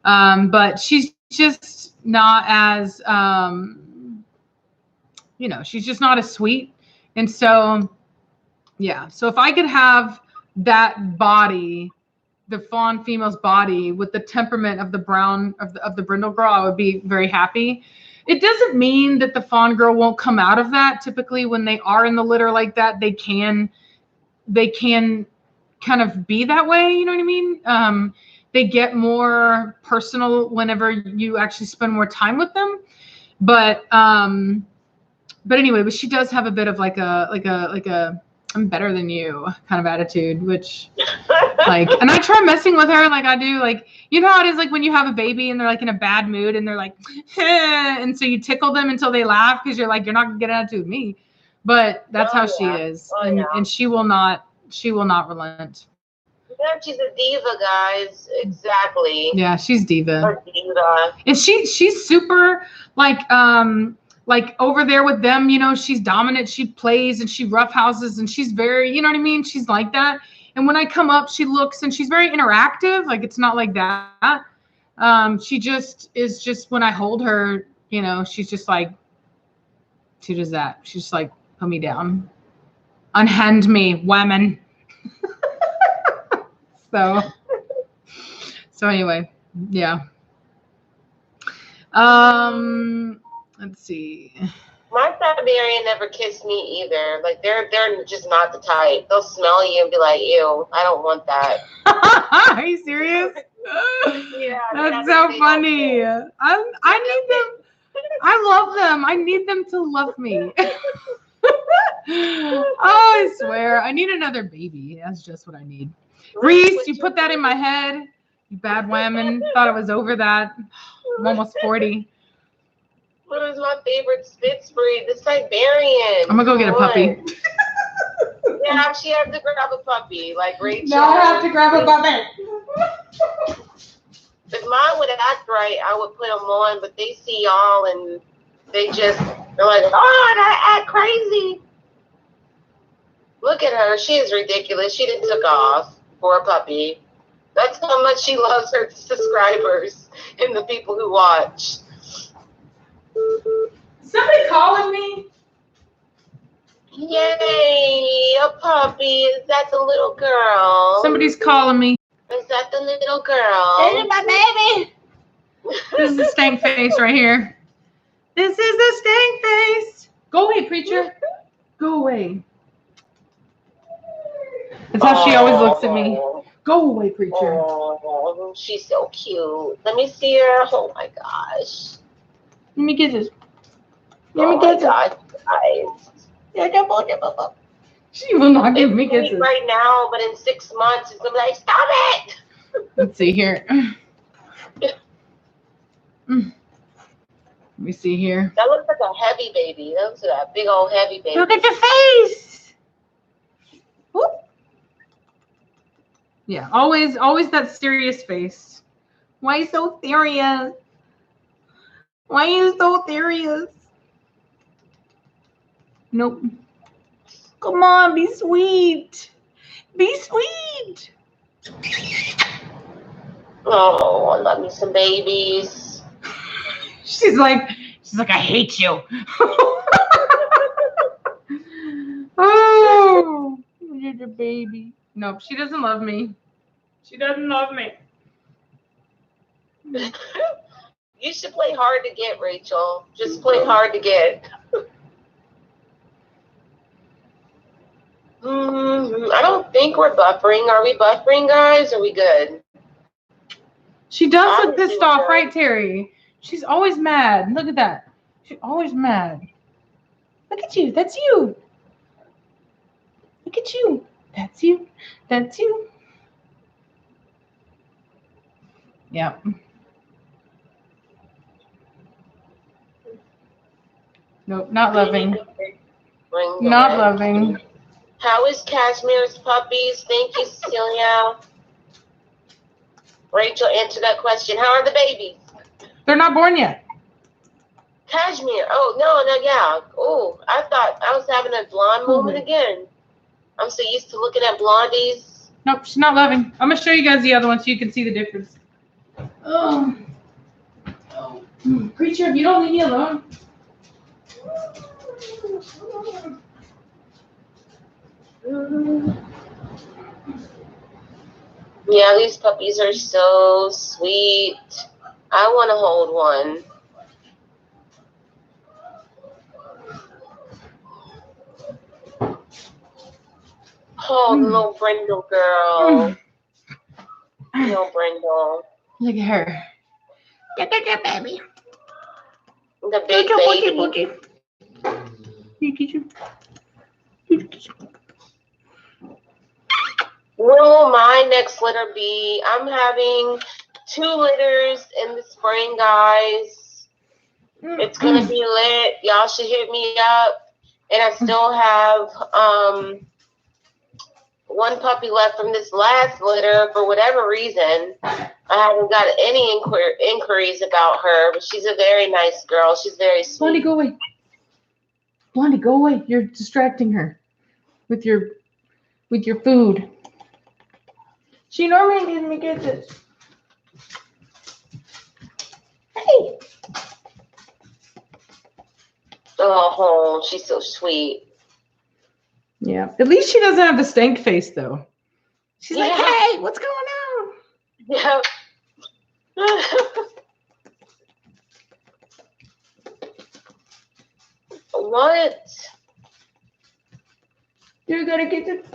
But she's just not as, she's just not as sweet. And so, so if I could have that body, the fawn female's body with the temperament of the brown of the brindle girl, I would be very happy. It doesn't mean that the fawn girl won't come out of that. Typically when they are in the litter like that, they can kind of be that way. You know what I mean? They get more personal whenever you actually spend more time with them. But anyway, but she does have a bit of like a I'm better than you kind of attitude, which and I try messing with her like I do, how it is when you have a baby and they're in a bad mood and they're and so you tickle them until they laugh because you're you're not gonna get an attitude with me. But that's how she is. And she will not relent. Yeah, she's a diva, guys. Exactly. Yeah, she's diva. A diva. And she's super over there with them, she's dominant, she plays and she roughhouses and she's very, you know what I mean? She's like that. And when I come up, she looks, and she's very interactive. Like, it's not like that. She just is just, when I hold her, you know, she's just like, she does that. She's just like, put me down. Unhand me, women. So anyway, yeah. Let's see. My Siberian never kissed me either. Like, they're just not the type. They'll smell you and be like, ew, I don't want that. Are you serious? Yeah, that's so funny. I need them. I love them. I need them to love me. Oh, I swear. I need another baby. That's just what I need. Reese, you put that in my head. You bad woman. Thought I was over that. I'm almost 40. What is my favorite Spitz breed? The Siberian. I'm going to go get a puppy. Yeah, she had to grab a puppy. Like Rachel. Now I have to grab a puppy. If mine would act right, I would put them on, but they see y'all and they're like, oh, I act crazy. Look at her. She is ridiculous. She didn't took off for a puppy. That's how much she loves her subscribers and the people who watch. Somebody calling me? Yay, a puppy. Is that the little girl? Somebody's calling me. Is that the little girl? This is my baby. This is the stank face right here. This is the stank face. Go away, preacher. Go away. That's how she always looks at me. Go away, preacher. Oh, she's so cute. Let me see her. Oh my gosh. Let me get this. Let me get this. Guys. She will not give me kisses right now, but in 6 months, it's gonna be like, stop it. Let's see here. Let me see here. That looks like a heavy baby. That looks like a big old heavy baby. Look at the face. Whoop. Yeah, always that serious face. Why are you so serious? Why are you so serious? Nope. Come on, be sweet. Be sweet. Oh, I love me some babies. She's like, I hate you. Oh, you're the baby. Nope, she doesn't love me. She doesn't love me. You should play hard to get, Rachel. Just play hard to get. I don't think we're buffering. Are we buffering, guys? Are we good? She does look pissed off, right, Terry? She's always mad. Look at that. She's always mad. Look at you. That's you. Look at you. That's you. That's you. Yeah. Nope, not loving. Not loving. How is Cashmere's puppies? Thank you, Cecilia. Rachel, answer that question. How are the babies? They're not born yet. Cashmere. Oh, no, yeah. Oh, I thought I was having a blonde moment again. I'm so used to looking at blondies. Nope, she's not loving. I'm going to show you guys the other one so you can see the difference. Oh. Creature, if you don't leave me alone. Yeah, these puppies are so sweet. I want to hold one. Oh, little Brindle girl. Little Brindle. Look at her. Look at that baby. The big baby. Look at you. Will my next litter be? I'm having 2 litters in the spring, guys. It's going to be lit. Y'all should hit me up. And I still have 1 puppy left from this last litter. For whatever reason, I haven't got any inquiries about her, but she's a very nice girl. She's very sweet. Blondie, go away. Blondie, go away. You're distracting her with your food. She normally gives me kisses. Hey. Oh, she's so sweet. Yeah. At least she doesn't have the stank face though. She's like, hey, what's going on? Yeah. What? You got a kiss?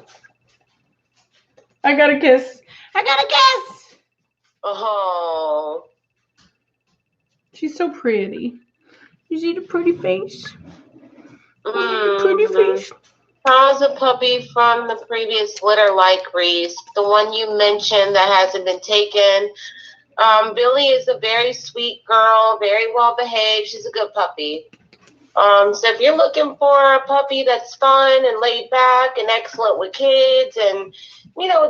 I got a kiss. I got a kiss. Oh. She's so pretty. You see the pretty face? Pretty face. How's a puppy from the previous litter like, Reese? The one you mentioned that hasn't been taken. Billy is a very sweet girl, very well behaved. She's a good puppy. So if you're looking for a puppy that's fun and laid back and excellent with kids and,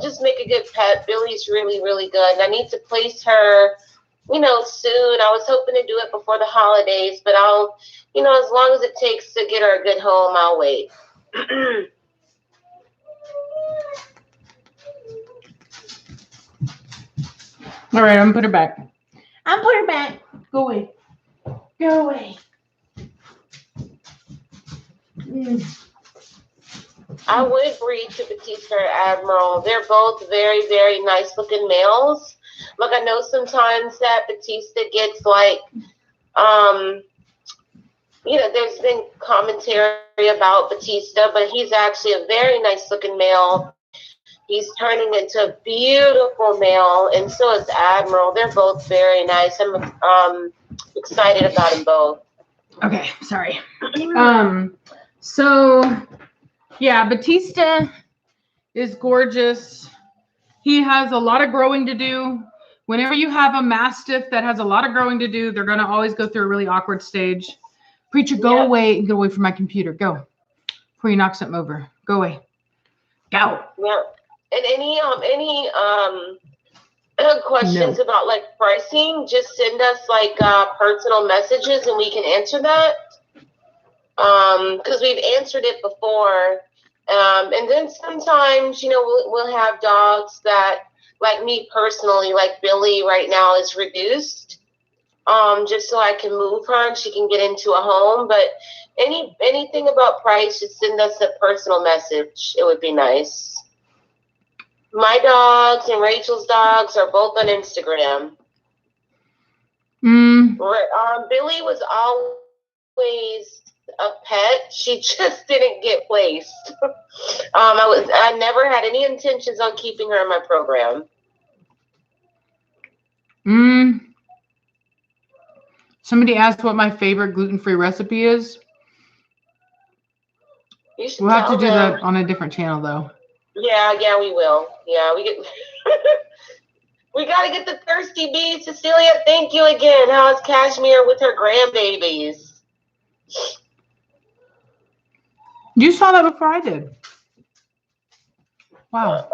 just make a good pet, Billy's really, really good. And I need to place her, soon. I was hoping to do it before the holidays, but I'll, as long as it takes to get her a good home, I'll wait. All right, I'm gonna put her back. I'm putting her back. Go away. Go away. I would breed to Batista or Admiral. They're both very, very nice looking males. Like I know sometimes that Batista gets there's been commentary about Batista, but he's actually a very nice looking male. He's turning into a beautiful male, and so is Admiral. They're both very nice. I'm excited about them both. Okay, sorry. So yeah, Batista is gorgeous. He has a lot of growing to do. Whenever you have a Mastiff that has a lot of growing to do, they're going to always go through a really awkward stage. Preacher, go away and get away from my computer. Go. Before you knock something over. Go away. Go. Yeah. And any questions about pricing, just send us personal messages and we can answer that. Because we've answered it before. And then sometimes, we'll have dogs that, like me personally, like Billy right now is reduced. Just so I can move her and she can get into a home. But anything about price, just send us a personal message. It would be nice. My dogs and Rachel's dogs are both on Instagram. Billy was always a pet. She just didn't get placed. I never had any intentions on keeping her in my program. Somebody asked what my favorite gluten-free recipe is. We'll have to do that on a different channel, though. Yeah, we will. Yeah, we got to get the thirsty bees. Cecilia, thank you again. How's Cashmere with her grandbabies? You saw that before I did. Wow.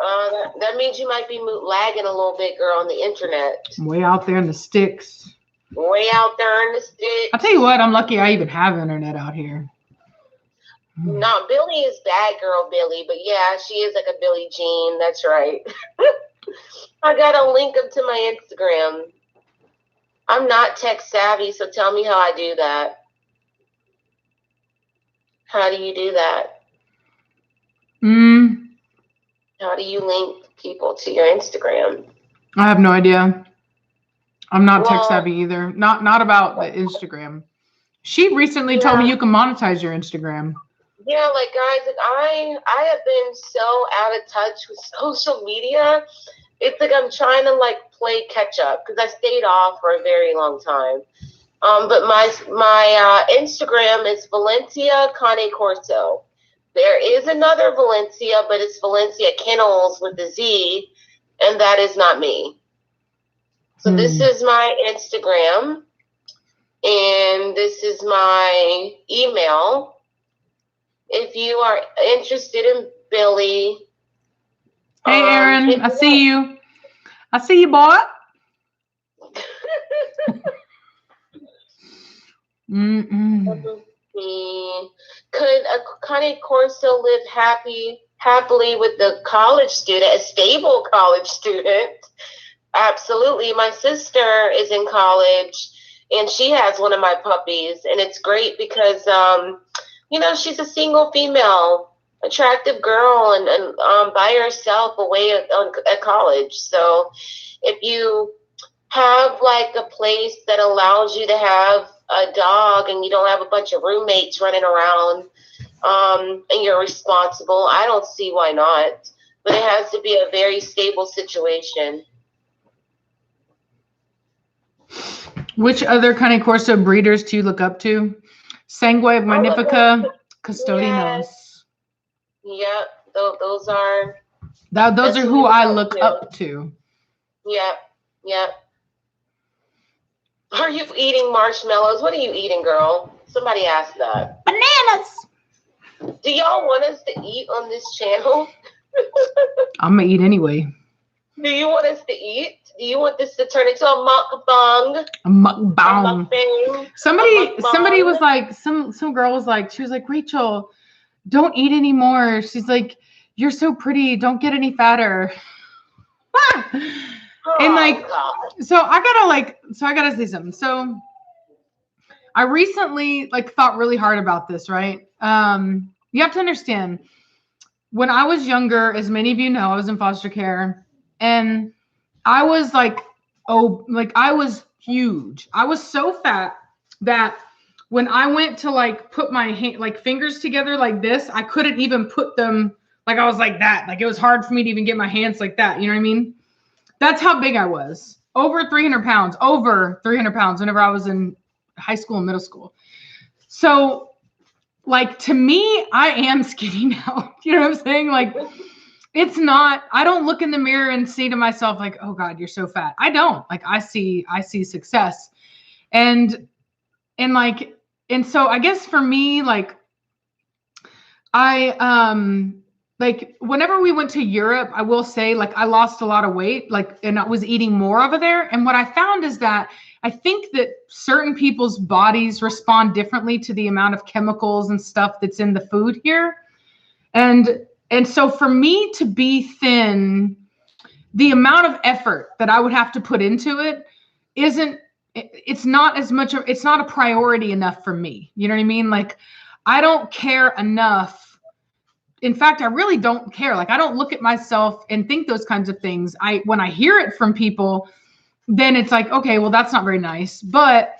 That means you might be lagging a little bit, girl, on the internet. Way out there in the sticks. Way out there in the sticks. I'll tell you what, I'm lucky I even have internet out here. No, Billy is bad girl Billy, but yeah, she is like a Billie Jean. That's right. I got to link up to my Instagram. I'm not tech savvy, so tell me how I do that. How do you do that? How do you link people to your Instagram? I have no idea. I'm not tech savvy either. Not about the Instagram. She recently told me you can monetize your Instagram. Yeah, guys, I have been so out of touch with social media. It's like I'm trying to play catch up because I stayed off for a very long time. But my Instagram is Valencia Cane Corso. There is another Valencia, but it's Valencia Kennels with a Z, and that is not me. So this is my Instagram, and this is my email. If you are interested in Billy. Hey, Aaron, I see you. I see you, boy. Could a Cane Corso live happily with the college student, a stable college student. Absolutely. My sister is in college and she has one of my puppies, and it's great because, you know, she's a single female, attractive girl, and by herself away at college. So if you have like a place that allows you to have a dog and you don't have a bunch of roommates running around, and you're responsible, I don't see why not. But it has to be a very stable situation. Which other kind of Corso breeders do you look up to? Sanguine Magnifica, Custodianos. Yep, those are. Those are who I look up to. Yep, yep. Are you eating marshmallows? What are you eating, girl? Somebody asked that. Bananas. Do y'all want us to eat on this channel? I'm gonna eat anyway. Do you want us to eat? Do you want this to turn into a mukbang? A mukbang. Somebody was like, some girl was like, she was like, Rachel, don't eat anymore. She's like, you're so pretty. Don't get any fatter. And like, so I gotta say something. So I recently like thought really hard about this, right? You have to understand, when I was younger, as many of you know, I was in foster care, and I was like, I was huge. I was so fat that when I went to like put my fingers together like this, I couldn't even put them, like I was like that. Like it was hard for me to even get my hands like that. You know what I mean? That's how big I was. Over 300 pounds whenever I was in high school and middle school. So like, to me, I am skinny now. You know what I'm saying? Like, it's not, I don't look in the mirror and say to myself like, oh God, you're so fat. I don't. Like, I see success. And so I guess for me, like, like whenever we went to Europe, I will say, like, I lost a lot of weight, like, and I was eating more over there. And what I found is that I think that certain people's bodies respond differently to the amount of chemicals and stuff that's in the food here. And so for me to be thin, the amount of effort that I would have to put into it it's not a priority enough for me. You know what I mean? Like, I don't care enough. In fact, I really don't care. Like, I don't look at myself and think those kinds of things. When I hear it from people, then it's like, okay, well, that's not very nice. But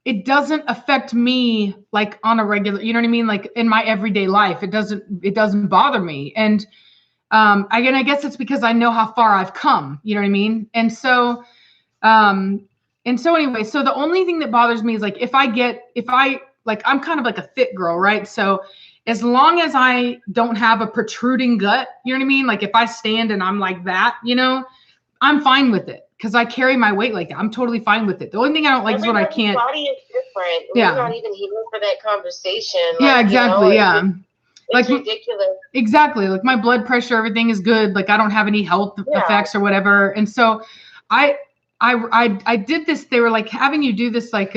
it doesn't affect me like on a regular, you know what I mean? Like in my everyday life, it doesn't bother me. And I guess it's because I know how far I've come, you know what I mean? And so anyway, so the only thing that bothers me is like, I'm kind of like a fit girl, right? So as long as I don't have a protruding gut, you know what I mean? Like if I stand and I'm like that, you know, I'm fine with it because I carry my weight like that. I'm totally fine with it. The only thing I don't like is when I can't. Body is different. Yeah. We're not even here for that conversation. Like, yeah, exactly. You know, It's like ridiculous. Exactly. Like my blood pressure, everything is good. Like I don't have any health effects or whatever. And so I did this. They were like having you do this like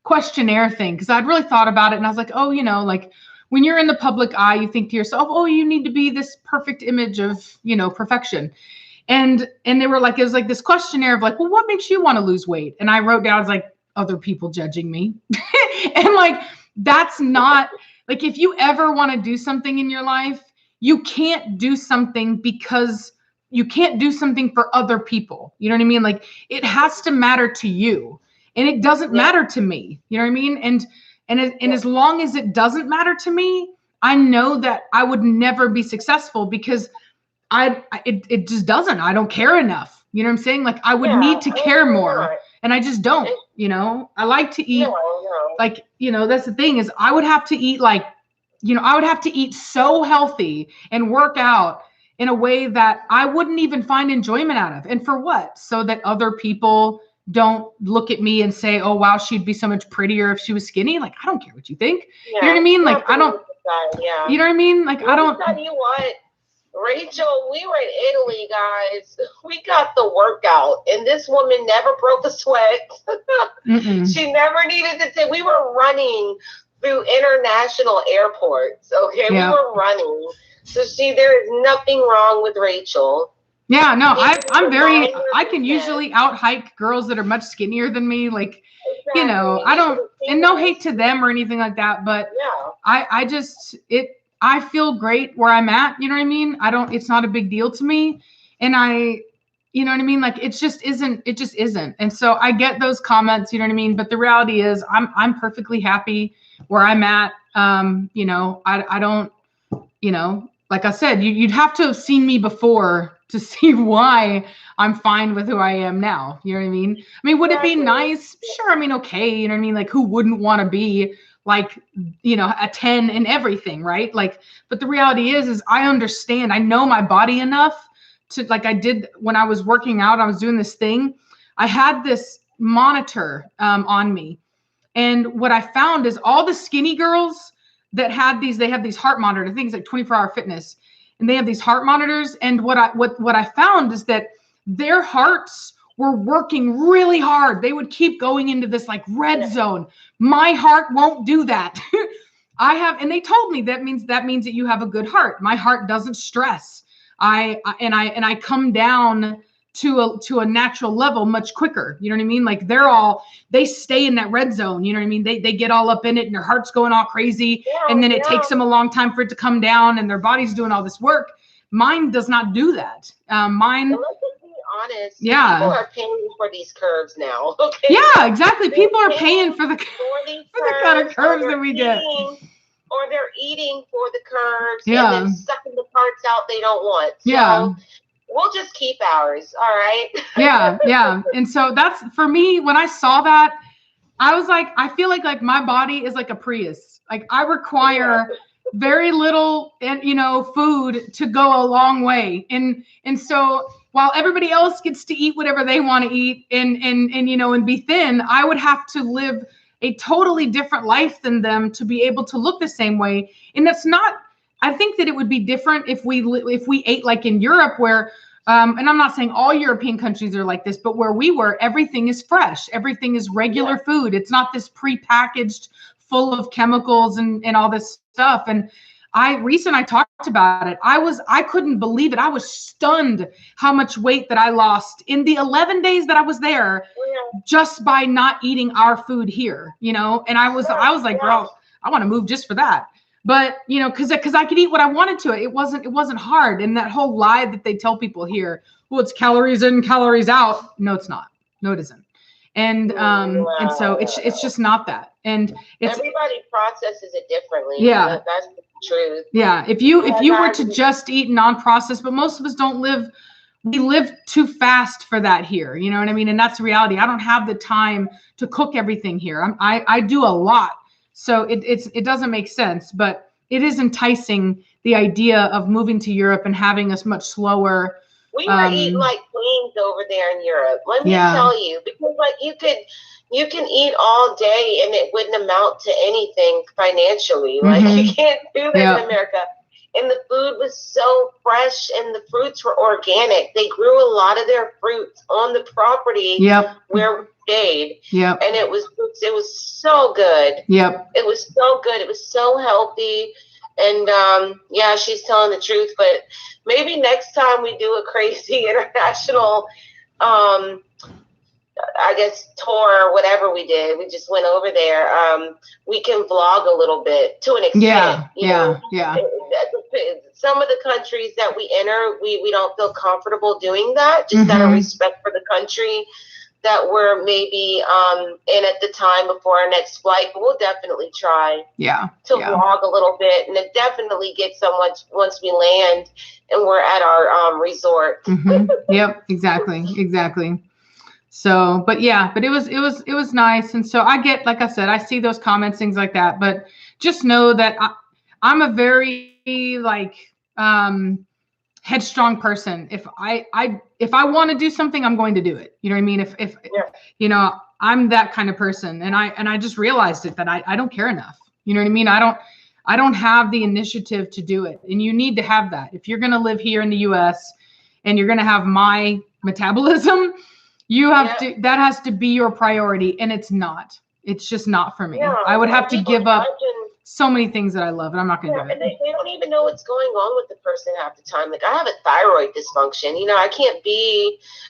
questionnaire thing because I'd really thought about it and I was like, oh, you know, like when you're in the public eye, you think to yourself, oh, you need to be this perfect image of, you know, perfection. And they were like, it was like this questionnaire of like, well, what makes you want to lose weight? And I wrote down, I was like, other people judging me. And like, that's not like, if you ever want to do something in your life, you can't do something because you can't do something for other people. You know what I mean? Like it has to matter to you and it doesn't matter to me. You know what I mean? And as long as it doesn't matter to me, I know that I would never be successful because it just doesn't. I don't care enough. You know what I'm saying? Like I would need to care more and I just don't, you know. I like to eat like, you know, that's the thing is I would have to eat like, you know, I would have to eat so healthy and work out in a way that I wouldn't even find enjoyment out of. And for what? So that other people don't look at me and say, oh, wow, she'd be so much prettier if she was skinny. Like, I don't care what you think. You know what I mean? Like, I don't, you know what I mean? Like, I don't. You what? Rachel, we were in Italy, guys. We got the workout, and this woman never broke a sweat. She never needed to say. We were running through international airports. Okay, Yeah. we were running. So see, there is nothing wrong with Rachel. Yeah, no, I'm very, reminder I of can the usually out hike girls that are much skinnier than me. Like, Exactly. you know, I don't, and no hate to them or anything like that, but Yeah. I feel great where I'm at. You know what I mean? It's not a big deal to me. And you know what I mean? Like, it just isn't. And so I get those comments, you know what I mean? But the reality is I'm perfectly happy where I'm at. You know, I don't, you know, like I said, you'd have to have seen me before to see why I'm fine with who I am now. You know what I mean? I mean, would it be nice? Sure. I mean, okay. You know what I mean? Like, who wouldn't want to be like, you know, a 10 in everything, right? Like, but the reality is I understand. I know my body enough to, like I did when I was working out, I was doing this thing. I had this monitor on me. And what I found is all the skinny girls that had these, they have these heart monitors. I think it's like 24-hour fitness. And they have these heart monitors. And what I found is that their hearts were working really hard. They would keep going into this like red zone. My heart won't do that. And they told me that means that you have a good heart. My heart doesn't stress. I come down to a natural level much quicker. You know what I mean? Like they stay in that red zone. You know what I mean? They get all up in it and their heart's going all crazy. And then it takes them a long time for it to come down and their body's doing all this work. Mine does not do that. Mine. Let's be honest. Yeah. People are paying for these curves now. Okay. Yeah, exactly. People are paying for the kind of curves that we get. Or they're eating for the curves and then sucking the parts out they don't want. So we'll just keep ours. All right. Yeah. And so that's for me, when I saw that, I was like, I feel like my body is like a Prius. Like I require very little and food to go a long way. And so while everybody else gets to eat whatever they want to eat and be thin, I would have to live a totally different life than them to be able to look the same way. And that's not, I think that it would be different if we ate like in Europe where, and I'm not saying all European countries are like this, but where we were, everything is fresh. Everything is regular food. It's not this prepackaged full of chemicals and all this stuff. And I talked about it. I couldn't believe it. I was stunned how much weight that I lost in the 11 days that I was there just by not eating our food here, and I was like, girl, I want to move just for that. But, cause I could eat what I wanted to. It wasn't hard. And that whole lie that they tell people here, well, it's calories in, calories out. No, it's not. No, it isn't. And so it's just not that. And everybody processes it differently. Yeah. That's the truth. Yeah. If you were to just eat non-processed, but most of us we live too fast for that here. You know what I mean? And that's the reality. I don't have the time to cook everything here. I do a lot. So it doesn't make sense, but it is enticing, the idea of moving to Europe and having us much slower. We were eating like queens over there in Europe. Let me tell you, because like you can eat all day and it wouldn't amount to anything financially. Like you can't do that in America. And the food was so fresh and the fruits were organic. They grew a lot of their fruits on the property where we stayed. Yep. And it was so good. Yep. It was so good. It was so healthy. And she's telling the truth. But maybe next time we do a crazy international I guess tour or whatever we did, we just went over there. We can vlog a little bit to an extent. Yeah. Some of the countries that we enter, we don't feel comfortable doing that, just out of respect for the country that we're maybe in at the time before our next flight. But we'll definitely try to vlog a little bit, and it definitely gets so much once we land and we're at our resort. Yep, exactly. So, but it was nice. And so I get, like I said, I see those comments, things like that, but just know that I'm a very headstrong person. If I want to do something, I'm going to do it. You know what I mean? If I'm that kind of person, and I just realized it, that I don't care enough. You know what I mean? I don't have the initiative to do it. And you need to have that. If you're going to live here in the US and you're going to have my metabolism, you have to, that has to be your priority. And it's not. It's just not for me. Yeah, I would have to give up judging. so many things that I love, and I'm not going to do it. And they don't even know what's going on with the person half the time. Like, I have a thyroid dysfunction. You know,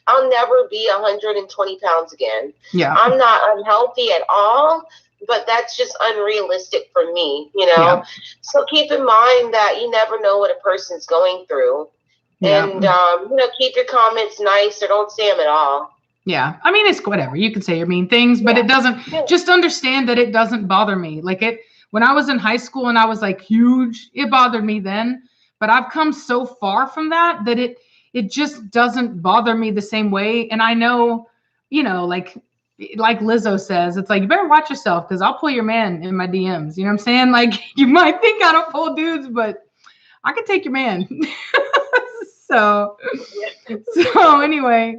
I'll never be 120 pounds again. Yeah. I'm not unhealthy at all, but that's just unrealistic for me, you know? Yeah. So keep in mind that you never know what a person's going through. Yeah. And, you know, keep your comments nice or don't say them at all. Yeah. I mean, it's whatever. You can say your mean things, but it doesn't, just understand that it doesn't bother me. Like when I was in high school and I was like huge, it bothered me then, but I've come so far from that it just doesn't bother me the same way. And I know, you know, like Lizzo says, it's like, you better watch yourself because I'll pull your man in my DMs. You know what I'm saying? Like, you might think I don't pull dudes, but I could take your man. So anyway,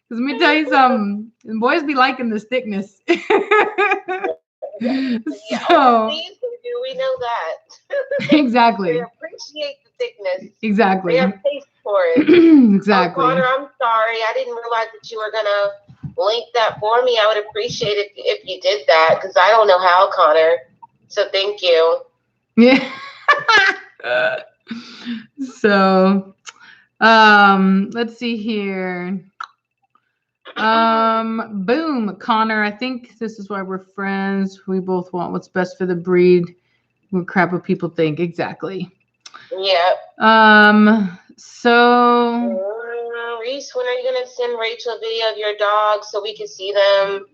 let me tell you something. Boys be liking this thickness. So we know that. Exactly. They appreciate the thickness. Exactly. They have taste for it. Exactly. Connor, I'm sorry. I didn't realize that you were gonna link that for me. I would appreciate it if you did that because I don't know how, Connor. So thank you. Yeah. So, let's see here. Boom, Connor. I think this is why we're friends. We both want what's best for the breed. What crap what people think. Exactly. Yep. So Reese, when are you gonna send Rachel a video of your dog so we can see them?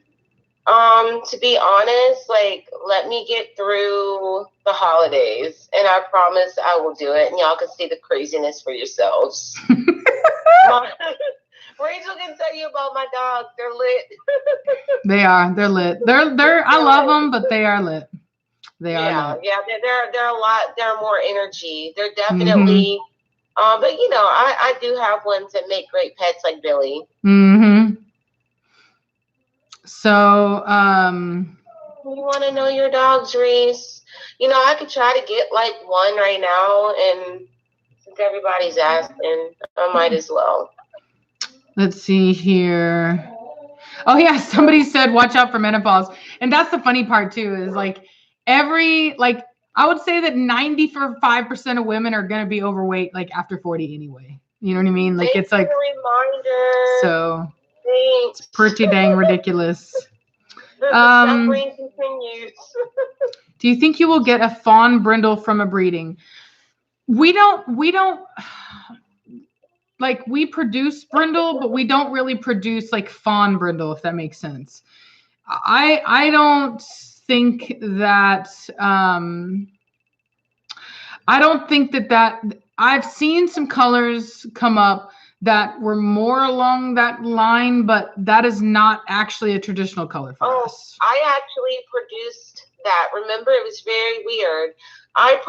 To be honest, like, let me get through the holidays and I promise I will do it and y'all can see the craziness for yourselves. Rachel can tell you about my dogs. They're lit. They are. They're lit. They're I love them, but they are lit. They are lit. Yeah. They're a lot. They're more energy. They're definitely. But you know, I do have ones that make great pets, like Billy. Mm-hmm. So, you want to know your dogs, Reese? You know, I could try to get like one right now, and since everybody's asking, I might as well. Let's see here. Oh yeah, somebody said watch out for menopause. And that's the funny part too, is like I would say that 95% of women are gonna be overweight like after 40 anyway. You know what I mean? Like it's like a reminder. So Thanks. It's pretty dang ridiculous. The suffering continues. Do you think you will get a fawn brindle from a breeding? We don't like, we produce brindle, but we don't really produce like fawn brindle, if that makes sense. I don't think that I've seen some colors come up that were more along that line, but that is not actually a traditional color for us. I actually produced that. Remember, it was very weird. What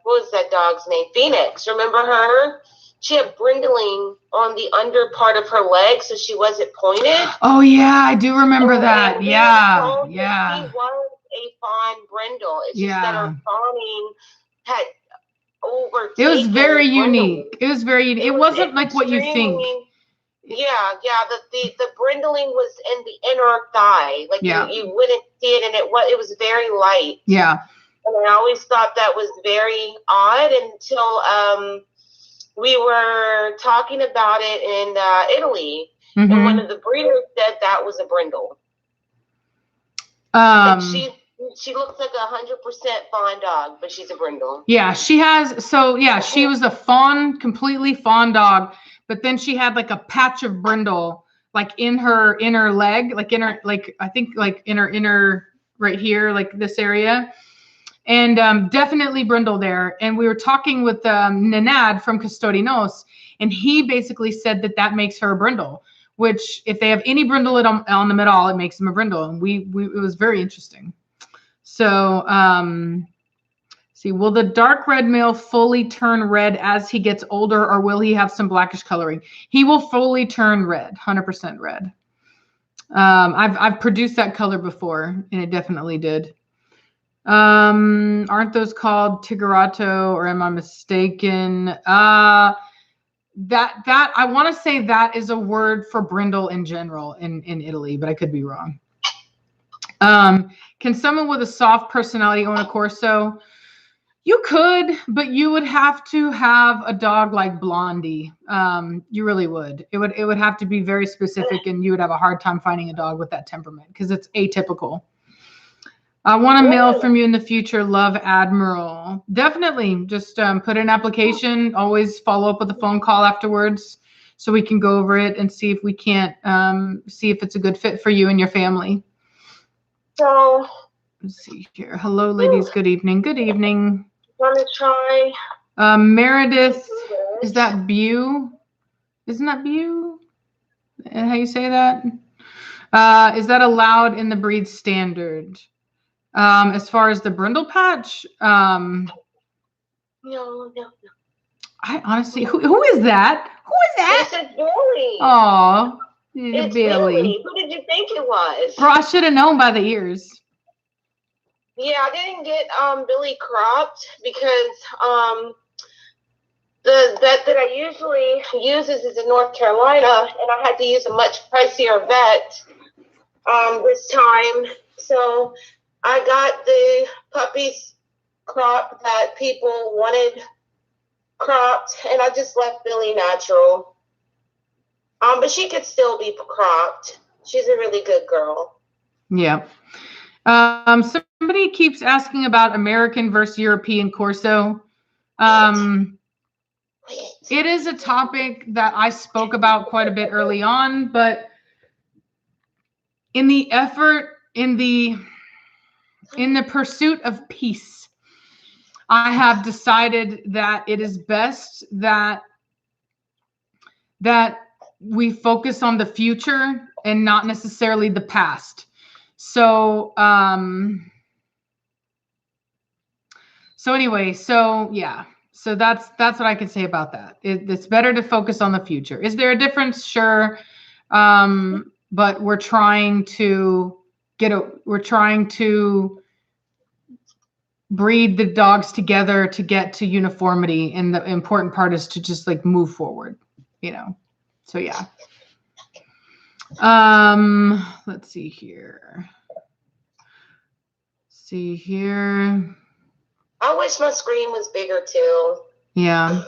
was that dog's name? Phoenix. Remember her? She had brindling on the under part of her leg, so she wasn't pointed. Oh yeah, I do remember that. Yeah. She was a fawn brindle. It's just that her fawning had overtaken. It was very unique. It was very unique. It wasn't like what you think. Yeah. The brindling was in the inner thigh. Like you wouldn't see it, and it was very light. Yeah. And I always thought that was very odd until we were talking about it in Italy, and one of the breeders said that was a brindle. She looks like 100% fawn dog, but she's a brindle. Yeah, she has. So yeah, she was a completely fawn dog, but then she had like a patch of brindle, like in her inner leg, like I think like in her inner right here, like this area. And definitely brindle there. And we were talking with Nanad from Custodinos, and he basically said that makes her a brindle, which if they have any brindle on them at all, it makes them a brindle. And it was very interesting. So, see, will the dark red male fully turn red as he gets older, or will he have some blackish coloring? He will fully turn red, 100% red. I've produced that color before, and it definitely did. Aren't those called Tigarato, or am I mistaken? that I want to say that is a word for brindle in general in Italy, but I could be wrong. Can someone with a soft personality own a Corso? You could, but you would have to have a dog like Blondie. You really would. It would have to be very specific, and you would have a hard time finding a dog with that temperament because it's atypical. I want a mail from you in the future. Love, Admiral. Definitely. Just put in an application. Always follow up with a phone call afterwards so we can go over it and see if we can't see if it's a good fit for you and your family. So let's see here. Hello, ladies. Good evening. Good evening. Want to try? Meredith, is that Bew? Isn't that Bew? How you say that? Is that allowed in the breed standard? As far as the brindle patch, No. I honestly, who is that? Who is that? This is Billy. Oh, it's Billy. Who did you think it was? Bro, I should have known by the ears. Yeah, I didn't get Billy cropped because the vet that I usually use is in North Carolina, and I had to use a much pricier vet this time. So I got the puppies cropped that people wanted cropped, and I just left Billy natural. But she could still be cropped. She's a really good girl. Yeah. Somebody keeps asking about American versus European Corso. It is a topic that I spoke about quite a bit early on, but in the effort, in the pursuit of peace, I have decided that it is best that we focus on the future and not necessarily the past. So, anyway, yeah. So that's what I can say about that. It's better to focus on the future. Is there a difference? Sure. But we're trying to breed the dogs together to get to uniformity. And the important part is to just like move forward, So yeah. Let's see here. I wish my screen was bigger too. Yeah.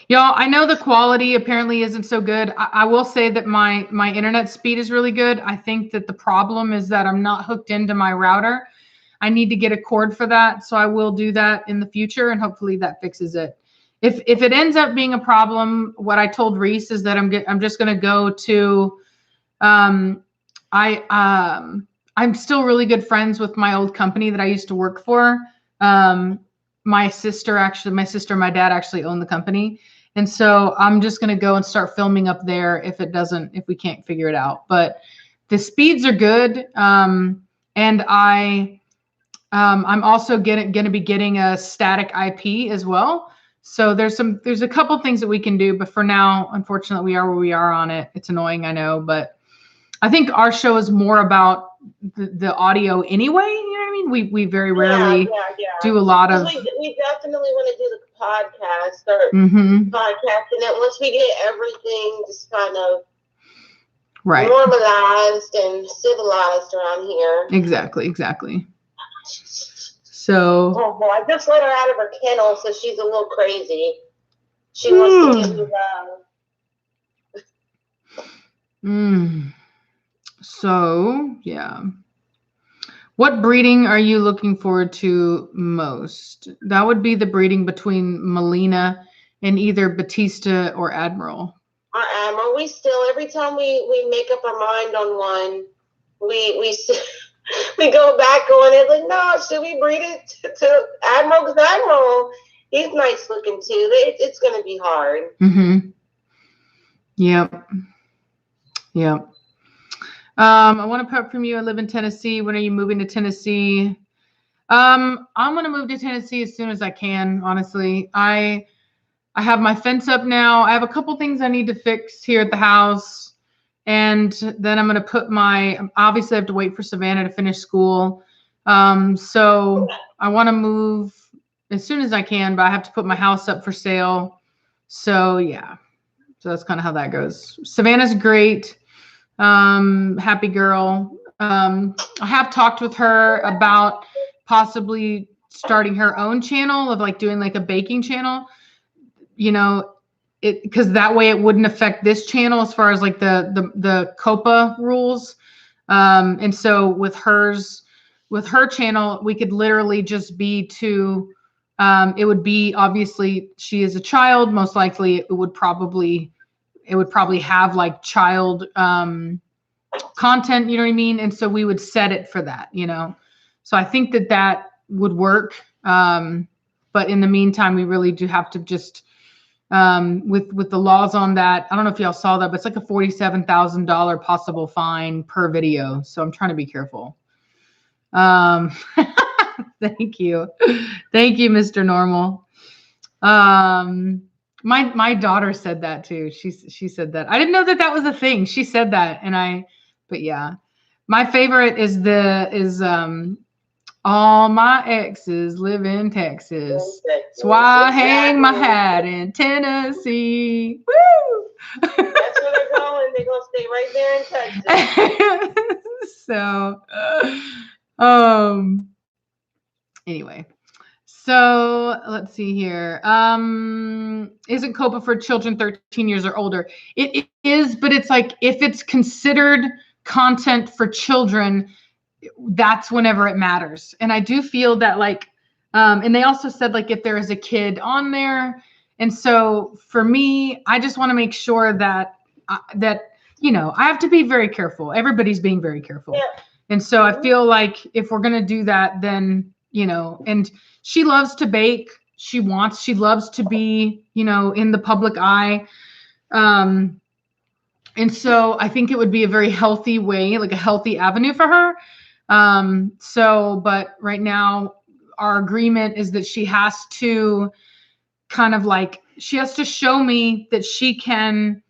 Y'all, I know the quality apparently isn't so good. I will say that my internet speed is really good. I think that the problem is that I'm not hooked into my router. I need to get a cord for that. So I will do that in the future, and hopefully that fixes it. If it ends up being a problem, what I told Reese is that I'm just going to go to, I'm still really good friends with my old company that I used to work for. My sister and my dad actually own the company. And so I'm just going to go and start filming up there if we can't figure it out. But the speeds are good. And I'm also going to be getting a static IP as well. So there's a couple things that we can do, but for now, unfortunately, we are where we are on it. It's annoying, I know, but I think our show is more about the audio anyway. You know what I mean? We very rarely do a lot of. We definitely want to do the podcast or podcast, and then once we get everything just kind of normalized and civilized around here. Exactly. So. Oh boy, I just let her out of her kennel, so she's a little crazy. She wants to give me love. So, yeah. What breeding are you looking forward to most? That would be the breeding between Melina and either Batista or Admiral. Our Admiral, we still, every time we make up our mind on one, we go back on it like, no, should we breed it to Admiral? Because Admiral, he's nice looking too. It's going to be hard. Yep. I want to pup from you. I live in Tennessee. When are you moving to Tennessee? I'm going to move to Tennessee as soon as I can, honestly. I have my fence up now. I have a couple things I need to fix here at the house. And then I'm going to obviously I have to wait for Savannah to finish school. So I want to move as soon as I can, but I have to put my house up for sale. So yeah. So that's kind of how that goes. Savannah's great. Happy girl. I have talked with her about possibly starting her own channel of like doing like a baking channel, you know, because that way it wouldn't affect this channel as far as like the COPA rules. And so with her channel, we could literally just be to, it would be obviously she is a child, most likely it would probably have like child content, you know what I mean? And so we would set it for that, you know? So I think that would work. But in the meantime, we really do have to just, with the laws on that, I don't know if y'all saw that, but it's like a $47,000 possible fine per video. So I'm trying to be careful. Thank you. Thank you, Mr. Normal. My daughter said that too. She said that. I didn't know that was a thing. She said that, but yeah. My favorite is all my exes live in Texas. That's why I hang my hat in Tennessee. Woo! That's where they're going. They're gonna stay right there in Texas. So, anyway. So let's see here. Isn't COPA for children 13 years or older? It is, but it's like if it's considered content for children, that's whenever it matters. And I do feel that like, and they also said like if there is a kid on there. And so for me, I just want to make sure that, you know, I have to be very careful. Everybody's being very careful. Yeah. And so I feel like if we're going to do that, then, you know, and she loves to bake. She loves to be, you know, in the public eye. And so I think it would be a very healthy way, like a healthy avenue for her. But right now our agreement is that she has to kind of like, she has to show me that she can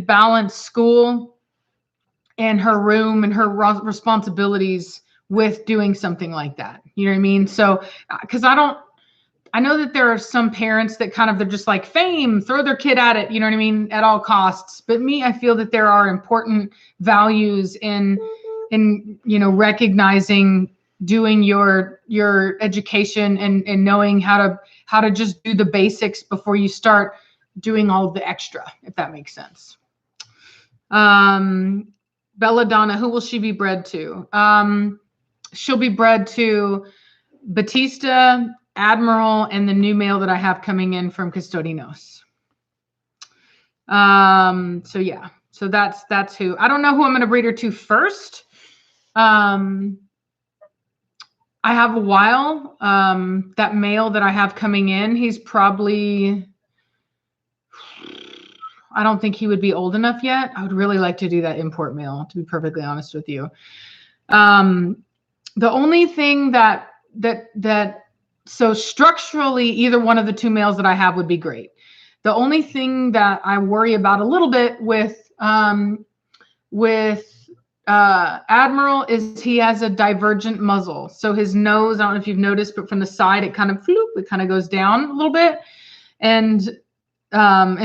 balance school and her room and her responsibilities with doing something like that. You know what I mean? So, cause I know that there are some parents that kind of, they're just like fame, throw their kid at it. You know what I mean? At all costs. But me, I feel that there are important values in, you know, recognizing, doing your education and knowing how to just do the basics before you start doing all of the extra, if that makes sense. Belladonna, who will she be bred to? She'll be bred to Batista, Admiral, and the new male that I have coming in from Custodinos. So yeah, so that's who. I don't know who I'm going to breed her to first. I have a while. That male that I have coming in, he's probably, I don't think he would be old enough yet. I would really like to do that import male, to be perfectly honest with you. The only thing so structurally, either one of the two males that I have would be great. The only thing that I worry about a little bit with Admiral is he has a divergent muzzle. So his nose, I don't know if you've noticed, but from the side, it kind of goes down a little bit. And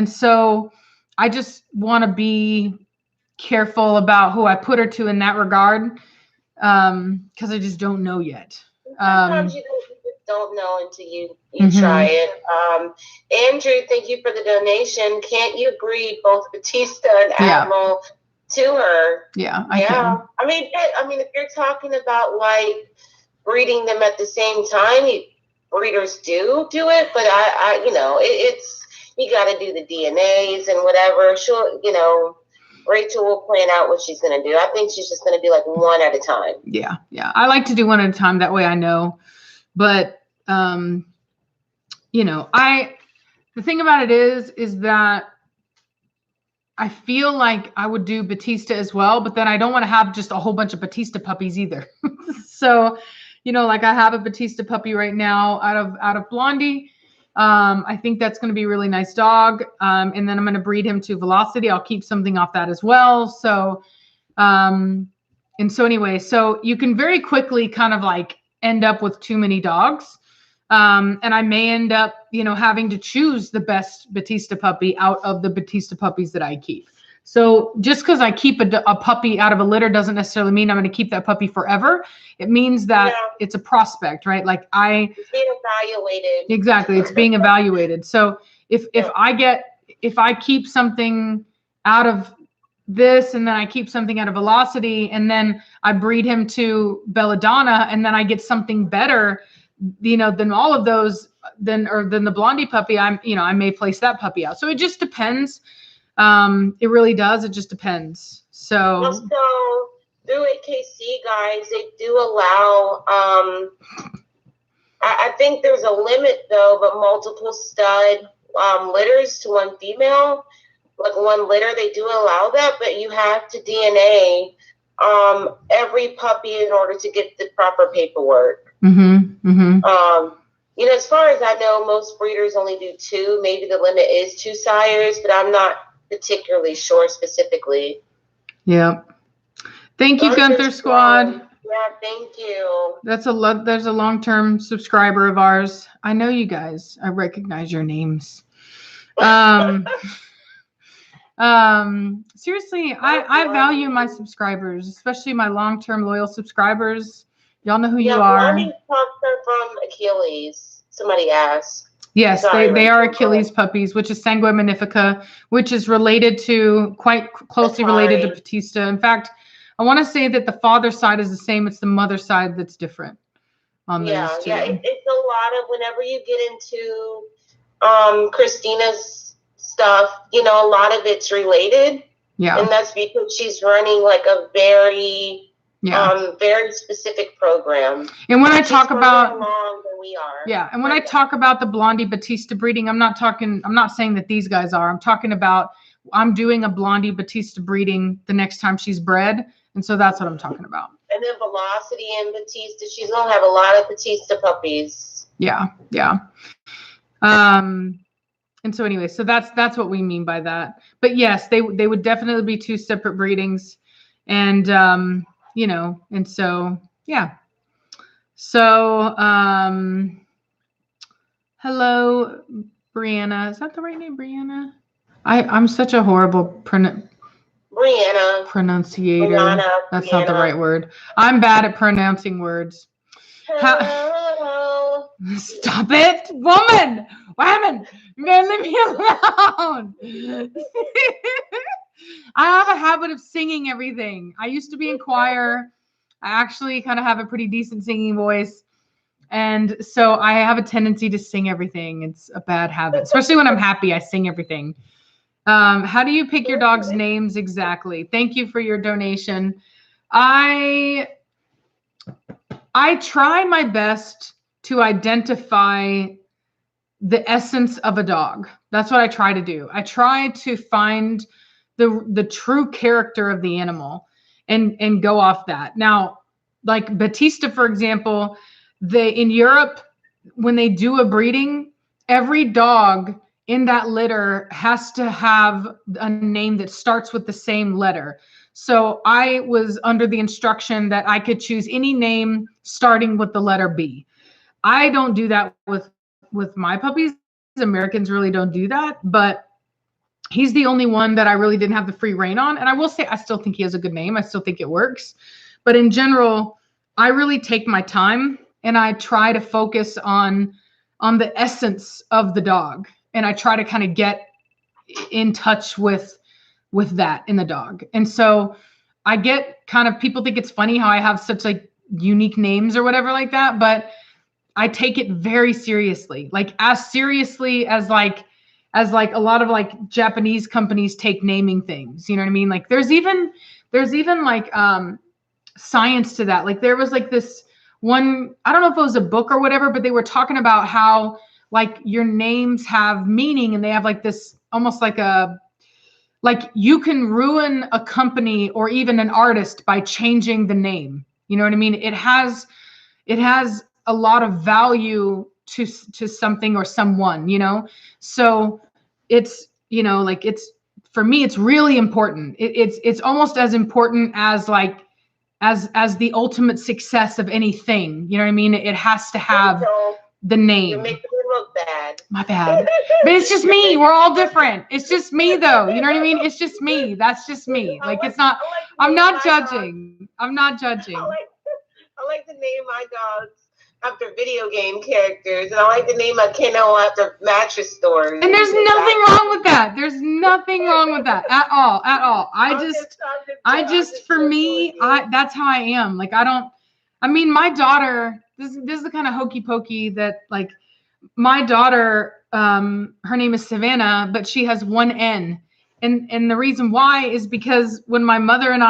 so I just want to be careful about who I put her to in that regard. Because I just don't know yet. Sometimes you don't know until you try it. Andrew, thank you for the donation. Can't you breed both Batista and Admiral to her? Yeah, I can. I mean, if you're talking about like breeding them at the same time, breeders do it, but I you know, it's you got to do the DNAs and whatever. She'll, you know, Rachel will plan out what she's going to do. I think she's just going to do like one at a time. Yeah. I like to do one at a time. That way I know. But, you know, the thing about it is that I feel like I would do Batista as well, but then I don't want to have just a whole bunch of Batista puppies either. So, you know, like I have a Batista puppy right now out of Blondie. I think that's going to be a really nice dog. And then I'm going to breed him to Velocity. I'll keep something off that as well. So, anyway, so you can very quickly kind of like end up with too many dogs. And I may end up, having to choose the best Batista puppy out of the Batista puppies that I keep. So just because I keep a puppy out of a litter doesn't necessarily mean I'm going to keep that puppy forever. It means that it's a prospect, right? Like it's being evaluated. Exactly. It's being evaluated. So if I keep something out of this, and then I keep something out of Velocity, and then I breed him to Belladonna, and then I get something better, than all of those, than the Blondie puppy, I may place that puppy out. So it just depends. It really does. It just depends. So through AKC, guys, they do allow, I think there's a limit though, but multiple stud litters to one female, like one litter, they do allow that, but you have to DNA every puppy in order to get the proper paperwork. As far as I know, most breeders only do 2. Maybe the limit is 2 sires, but I'm not particularly sure specifically. Yeah. Thank you, Gunther Squad. Yeah, thank you. There's a long-term subscriber of ours. I know you guys. I recognize your names. Seriously, I value my subscribers, especially my long-term loyal subscribers. Y'all know who you are. Blondie pups are from Achilles. Somebody asked. Yes, they are Achilles puppies, which is Sanguine Magnifica, which is quite closely related to Batista. In fact, I want to say that the father side is the same. It's the mother side that's different on those two. Yeah. It's a lot of, whenever you get into Christina's stuff, a lot of it's related. Yeah. And that's because she's running like a very specific program. And when I talk about along than we are. Yeah, and when I talk about the Blondie Batista breeding, I'm not saying that these guys are. I'm talking about I'm doing a Blondie Batista breeding the next time she's bred, and so that's what I'm talking about. And then Velocity and Batista, she's gonna have a lot of Batista puppies. Yeah. And so anyway, so that's what we mean by that. But yes, they would definitely be 2 separate breedings, and and so yeah. So hello, Brianna. Is that the right name, Brianna? I'm such a horrible pronunciator. That's not the right word. I'm bad at pronouncing words. Hello. Stop it, woman! You're gonna leave me alone. I have a habit of singing everything. I used to be in choir. I actually kind of have a pretty decent singing voice. And so I have a tendency to sing everything. It's a bad habit, especially when I'm happy. I sing everything. How do you pick your dog's names exactly? Thank you for your donation. I try my best to identify the essence of a dog. That's what I try to do. I try to find the true character of the animal and go off that. Now, like Batista, for example, in Europe, when they do a breeding, every dog in that litter has to have a name that starts with the same letter. So I was under the instruction that I could choose any name starting with the letter B. I don't do that with my puppies. Americans really don't do that, but he's the only one that I really didn't have the free reign on. And I will say, I still think he has a good name. I still think it works. But in general, I really take my time and I try to focus on the essence of the dog. And I try to kind of get in touch with that in the dog. And so I get kind of, people think it's funny how I have such like unique names or whatever like that, but I take it very seriously, like as seriously as like a lot of like Japanese companies take naming things. You know what I mean? Like there's even like science to that. Like there was like this one, I don't know if it was a book or whatever, but they were talking about how like your names have meaning and they have like this almost like you can ruin a company or even an artist by changing the name. You know what I mean? It has a lot of value to something or someone, you know? So it's, you know, like it's, for me, it's really important. It's almost as important as like, as the ultimate success of anything, you know what I mean? It has to have the name. You're making me look bad. My bad. But it's just me. We're all different. It's just me though. You know what I mean? It's just me. That's just me. Like it's not, I'm not judging. I'm not judging. I like to name my dogs after video game characters, and I like to name my kennel after mattress stores. And there's nothing wrong with that. There's nothing wrong with that at all. At all. For me, that's how I am. Like I mean, my daughter, this is the kind of hokey pokey that like my daughter, her name is Savannah, but she has one N. And the reason why is because when my mother and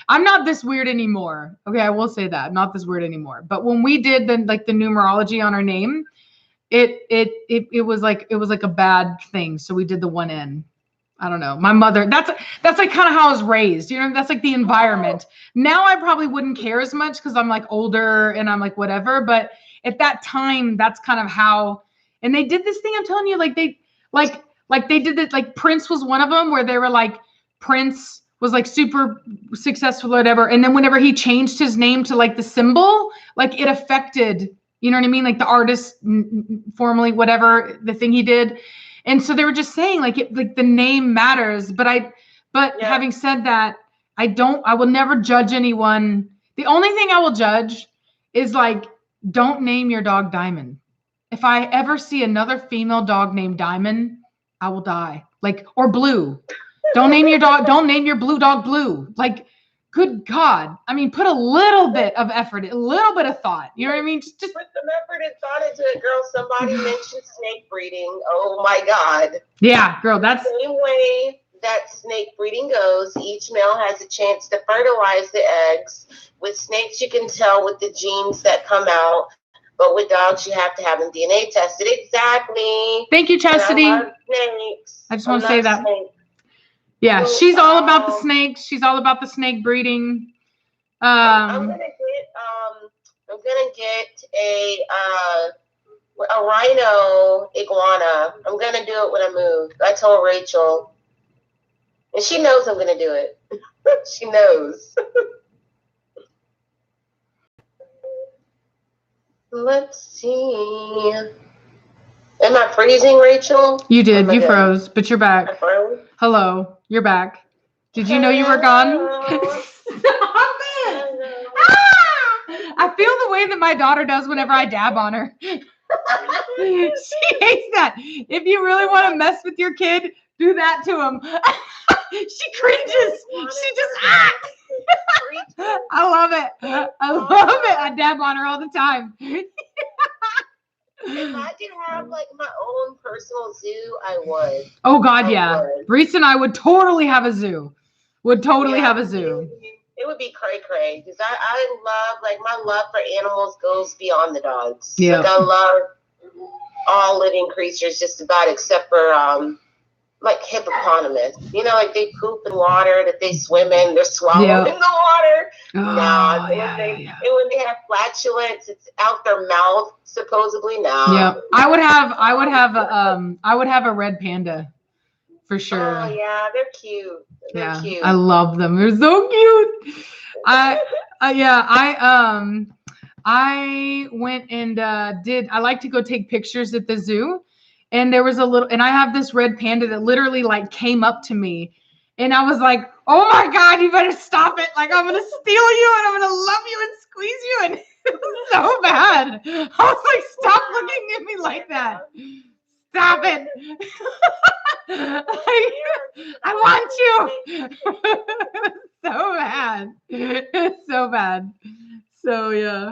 I'm not this weird anymore. Okay, I will say that. I'm not this weird anymore. But when we did the numerology on our name, it was like a bad thing. So we did the one N. I don't know. My mother, that's like kind of how I was raised. You know, that's like the environment. Now I probably wouldn't care as much because I'm like older and I'm like whatever. But at that time, that's kind of how. And they did this thing. I'm telling you, like they did it. Like Prince was one of them where they were like Prince was like super successful or whatever. And then whenever he changed his name to like the symbol, like it affected, you know what I mean? Like the artist formerly, whatever the thing he did. And so they were just saying like the name matters. But having said that, I will never judge anyone. The only thing I will judge is like, don't name your dog Diamond. If I ever see another female dog named Diamond, I will die. Like, or Blue. Don't name your blue dog Blue. Like, good God. I mean, put a little bit of effort, a little bit of thought. You know what I mean? Just put some effort and thought into it, girl. Somebody mentioned snake breeding. Oh my God. Yeah, girl, that's the same way that snake breeding goes. Each male has a chance to fertilize the eggs. With snakes, you can tell with the genes that come out. But with dogs, you have to have them DNA tested. Exactly. Thank you, Chastity. I love snakes. I just want to say that. Snakes. Yeah, she's all about the snakes. She's all about the snake breeding. I'm gonna get a rhino iguana. I'm gonna do it when I move. I told Rachel, and she knows I'm gonna do it. She knows. Let's see. Am I freezing, Rachel? You did. You froze, but you're back. I froze? Hello. You're back. Did you know you were gone? Stop it. Ah! I feel the way that my daughter does whenever I dab on her. She hates that. If you really want to mess with your kid, do that to him. She cringes. She just I love it. I love it. I dab on her all the time. If I could have like my own personal zoo, I would. Oh God, yeah. Reese and I would totally have a zoo. Have a zoo. It would be cray because I love, like, my love for animals goes beyond the dogs. Yeah. Like I love all living creatures just about, except for like hippopotamus. You know, like they poop in water that they swim in. They're swallowed in the water. Oh, when they have flatulence, it's out their mouth. Supposedly, no. Yeah, I would have a red panda, for sure. Oh yeah, they're cute. They're cute. I love them. They're so cute. I went and I like to go take pictures at the zoo. And there was and I have this red panda that literally like came up to me and I was like, oh my God, you better stop it. Like, I'm going to steal you and I'm going to love you and squeeze you. And it was so bad. I was like, stop looking at me like that. Stop it. I want you. So bad. It's so bad. So, yeah.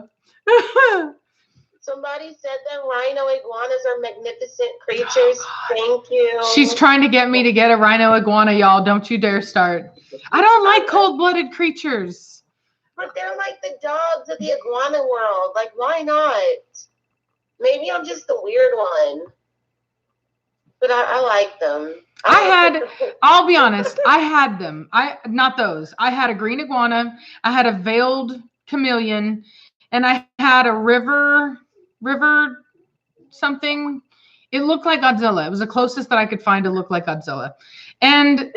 Somebody said that rhino iguanas are magnificent creatures. Thank you. She's trying to get me to get a rhino iguana, y'all. Don't you dare start. I don't like cold-blooded creatures. But they're like the dogs of the iguana world. Like, why not? Maybe I'm just the weird one. But I like them. I'll be honest, I had them. Not those. I had a green iguana. I had a veiled chameleon. And I had a river something. It looked like Godzilla. It was the closest that I could find to look like Godzilla. And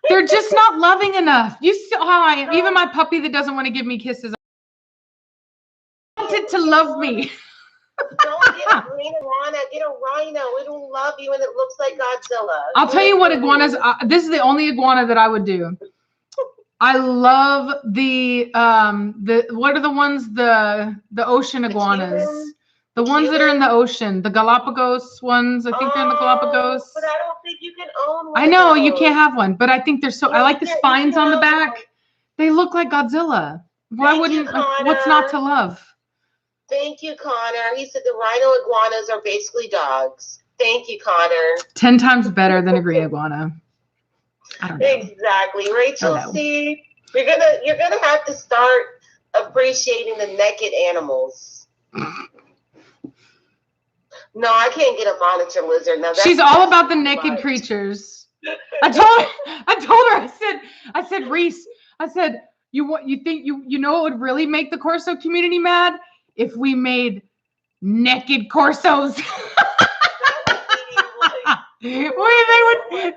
they're just not loving enough. You see how I am. Even my puppy that doesn't want to give me kisses. I wanted to love me. Don't get a green iguana. Get a rhino. It'll love you, and it looks like Godzilla. I'll tell you what iguanas. This is the only iguana that I would do. I love the what are the ones, the ocean iguanas, the ones that are in the ocean, the Galapagos ones. I think they're in the Galapagos. But I don't think you can own one. I know you can't have one, but I think they're so. I like the spines on the back. They look like Godzilla. Why wouldn't? What's not to love? Thank you, Connor. He said the rhino iguanas are basically dogs. Thank you, Connor. 10 times better than a green iguana. I don't know. Exactly, Rachel. See, you're gonna have to start appreciating the naked animals. No, I can't get a monitor lizard. Now she's all about the naked creatures. I told her. I said, Reese. I said, you think you know what would really make the Corso community mad? If we made naked Corsos. They would get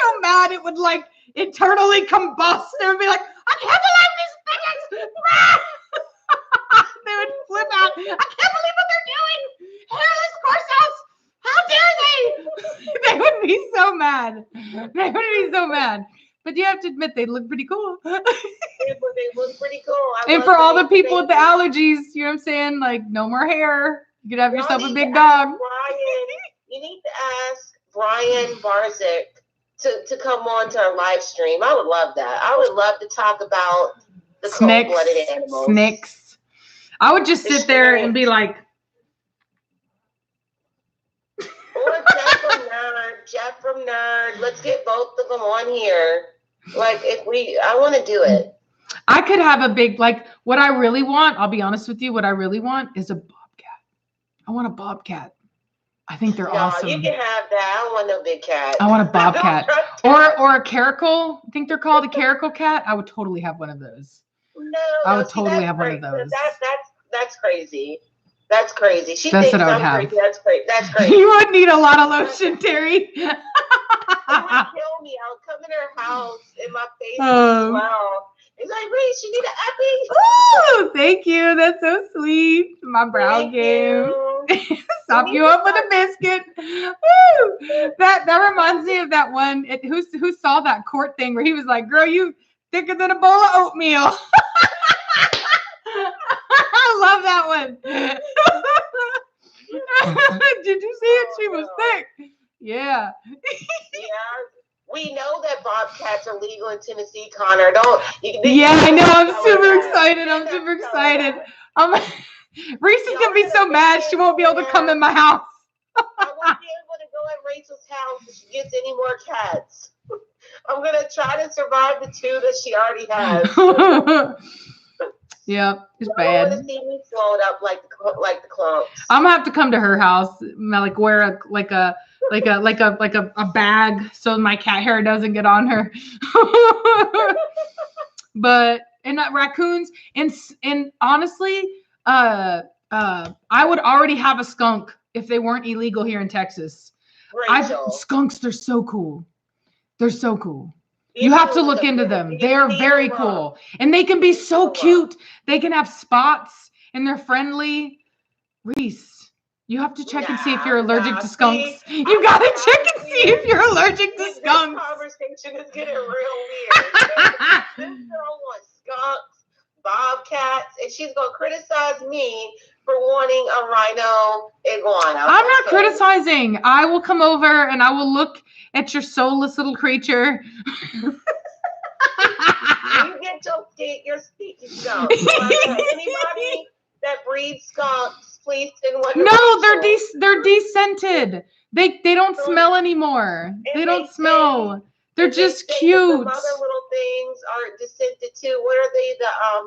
so mad it would like internally combust. They would be like, I can't believe these things. They would flip out. I can't believe what they're doing. Hairless Corsos. How dare they? They would be so mad. They would be so mad. But you have to admit, they look pretty cool. They look pretty cool. And for all the people with the allergies, you know what I'm saying? Like, no more hair. You could have yourself a big dog. You need to ask Brian Barzik to come on to our live stream. I would love that. I would love to talk about the cold-blooded animals. Snakes. I would just sit there and be like. Or Jeff from Nerd. Let's get both of them on here. Like, I want to do it. I could have a big, like, what I really want, I'll be honest with you, what I really want is a bobcat. I want a bobcat. I think they're awesome. You can have that. I don't want no big cat. I want a bobcat. or a caracal. I think they're called a caracal cat. I would totally have one of those. No, I would totally have one of those. That's crazy. That's crazy. She That's thinks what I would I'm have. crazy. That's crazy. That's crazy. You would need a lot of lotion, Terry. It would kill me. I'll come in her house and my face will swell. It's like, Reese, you need an epi. Oh, thank you. That's so sweet. My brow game. Stop you up with a biscuit. Woo! That reminds me of that one. Who saw that court thing where he was like, "Girl, you thicker than a bowl of oatmeal." I love that one. Did you see it? She was thick. Yeah. Yeah. We know that bobcats are legal in Tennessee, Connor. I know. I'm super excited. Reese is going to be so mad she won't be able to come in my house. I won't be able to go at Rachel's house if she gets any more cats. I'm going to try to survive the 2 that she already has. Yeah, it's bad. I want to see me float up like the clumps. I'm gonna have to come to her house, like wear a bag so my cat hair doesn't get on her. But raccoons and honestly, I would already have a skunk if they weren't illegal here in Texas. Skunks, they're so cool. They're so cool. You have to look into them. They are very cool. And they can be so cute. They can have spots and they're friendly. Reese, you have to check and see if you're allergic to skunks. You got to check and see if you're allergic to skunks. This conversation is getting real weird. This girl wants skunks, bobcats, and she's going to criticize me for wanting a rhino iguana. I'm not criticizing. I will come over and I will look at your soulless little creature. You get your speaking skunk. Anybody that breeds skunks, please send one. No, they're descented. They don't smell anymore. They don't smell. They're just cute. Some other little things are descented too. What are they?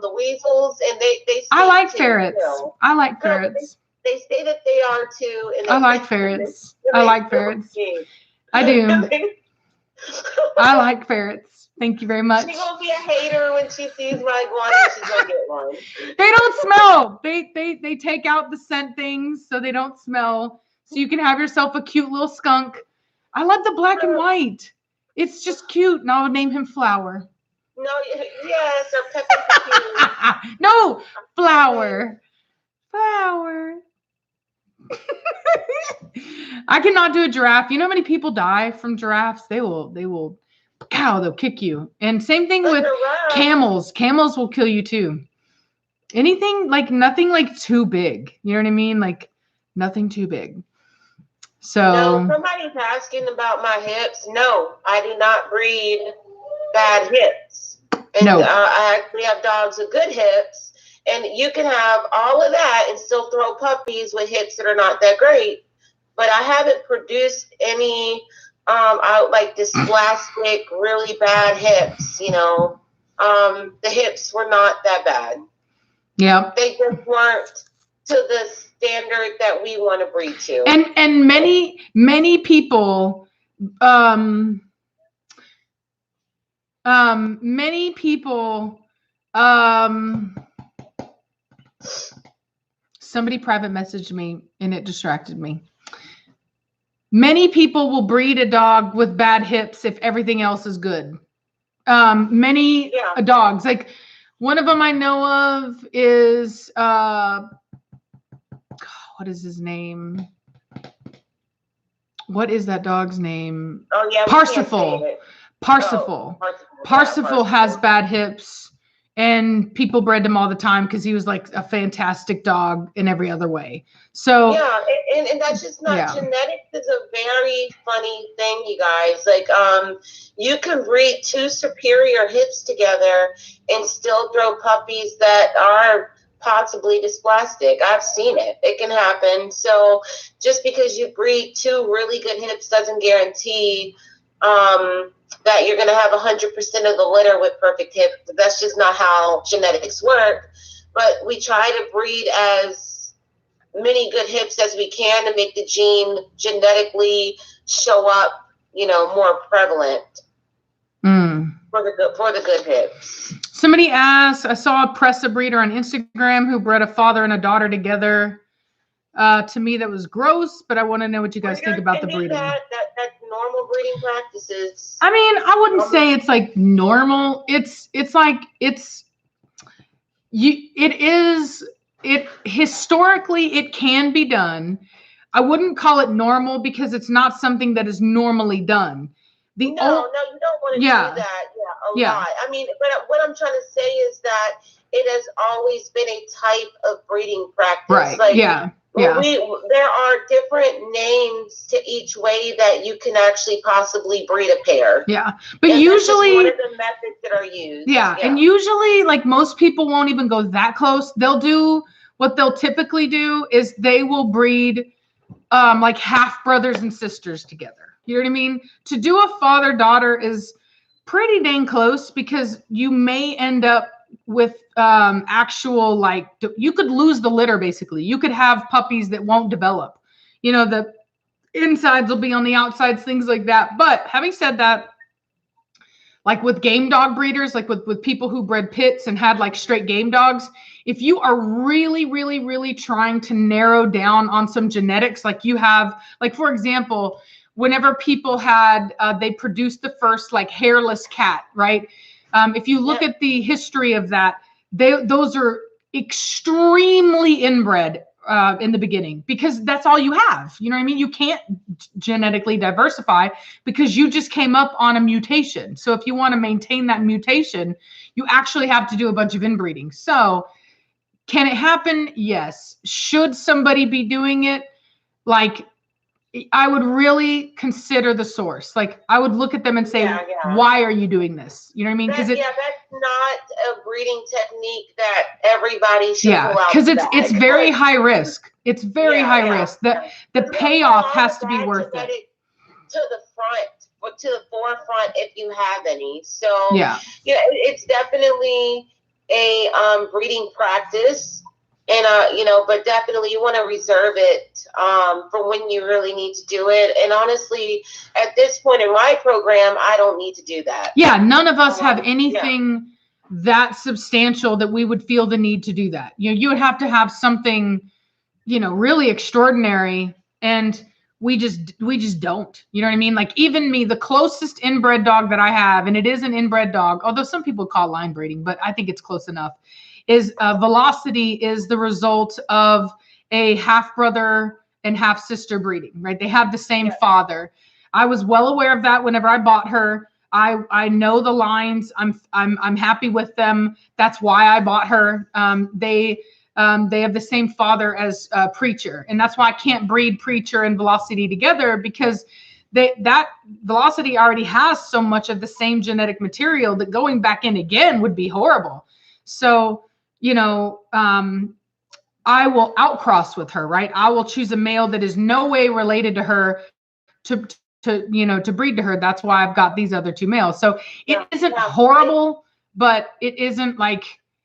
The weasels, and they I like ferrets. I like ferrets. They say that they are too. And I like ferrets. I like ferrets. I do. I like ferrets. Thank you very much. She's gonna be a hater when she sees my iguana. She's gonna get one. They don't smell. They take out the scent things so they don't smell. So you can have yourself a cute little skunk. I love the black and white. It's just cute, and I'll name him Flower. No, yes, or Peppy. No, Flower. Flower. I cannot do a giraffe. You know how many people die from giraffes? They'll kick you. And same thing with camels. Camels will kill you too. Anything like nothing like too big. You know what I mean? Like nothing too big. So no, somebody's asking about my hips. No, I do not breed bad hips. And no. I actually have dogs with good hips. And you can have all of that and still throw puppies with hips that are not that great. But I haven't produced any like dysplastic, really bad hips, you know. The hips were not that bad. Yeah. They just weren't to the standard that we want to breed to. And many people somebody private messaged me and it distracted me. Many people will breed a dog with bad hips if everything else is good. Many dogs, like one of them I know of is what is his name? What is that dog's name? Oh yeah, Parsifal. Parsifal. Parsifal has bad hips, and people bred him all the time because he was like a fantastic dog in every other way. So yeah, and that's just not genetics is a very funny thing, you guys. Like you can breed two superior hips together and still throw puppies that are possibly dysplastic. I've seen it. It can happen. So just because you breed two really good hips doesn't guarantee that you're going to have 100% of the litter with perfect hips. That's just not how genetics work. But we try to breed as many good hips as we can to make the gene genetically show up, you know, more prevalent for the good hips. Somebody asked, I saw a Pressa breeder on Instagram who bred a father and a daughter together. To me, that was gross, but I want to know what you guys think about the breeding. That's normal breeding practices. I mean, I wouldn't say it's like normal. Historically, it can be done. I wouldn't call it normal because it's not something that is normally done. No, you don't want to do that. Lot. I mean, but what I'm trying to say is that it has always been a type of breeding practice. Right. Like, yeah. There are different names to each way that you can actually possibly breed a pair. Yeah. But usually that's just one of the methods that are used. Yeah. And usually like most people won't even go that close. What they'll typically do is they will breed like half brothers and sisters together. You know what I mean? To do a father-daughter is pretty dang close because you may end up with actual, like, you could lose the litter basically. You could have puppies that won't develop. You know, the insides will be on the outsides, things like that. But having said that, like with game dog breeders, like with people who bred pits and had like straight game dogs, if you are really, really, really trying to narrow down on some genetics, like you have, like, for example, whenever people had, they produced the first like hairless cat, right? If you look at the history of that, those are extremely inbred in the beginning because that's all you have. You know what I mean? You can't genetically diversify because you just came up on a mutation. So if you want to maintain that mutation, you actually have to do a bunch of inbreeding. So can it happen? Yes. Should somebody be doing it? Like, I would really consider the source. Like, I would look at them and say, why are you doing this? You know what I mean? Because that's not a breeding technique that everybody should pull out. Because it's very high risk. It's very high risk. The payoff has to be worth it. To the front, to the forefront, if you have any. So it's definitely a breeding practice. And, but definitely you want to reserve it for when you really need to do it. And honestly, at this point in my program, I don't need to do that. Yeah, none of us have anything that substantial that we would feel the need to do that. You know, you would have to have something, really extraordinary. And we just don't. You know what I mean? Like even me, the closest inbred dog that I have, and it is an inbred dog, although some people call line breeding, but I think it's close enough, is Velocity is the result of a half brother and half sister breeding, right? They have the same father. I was well aware of that whenever I bought her. I know the lines. I'm happy with them. That's why I bought her. They have the same father as Preacher, and that's why I can't breed Preacher and Velocity together, because that Velocity already has so much of the same genetic material that going back in again would be horrible. So, you know, I will outcross with her, right? I will choose a male that is no way related to her to breed to her. That's why I've got these other two males. So it isn't horrible, but it isn't like,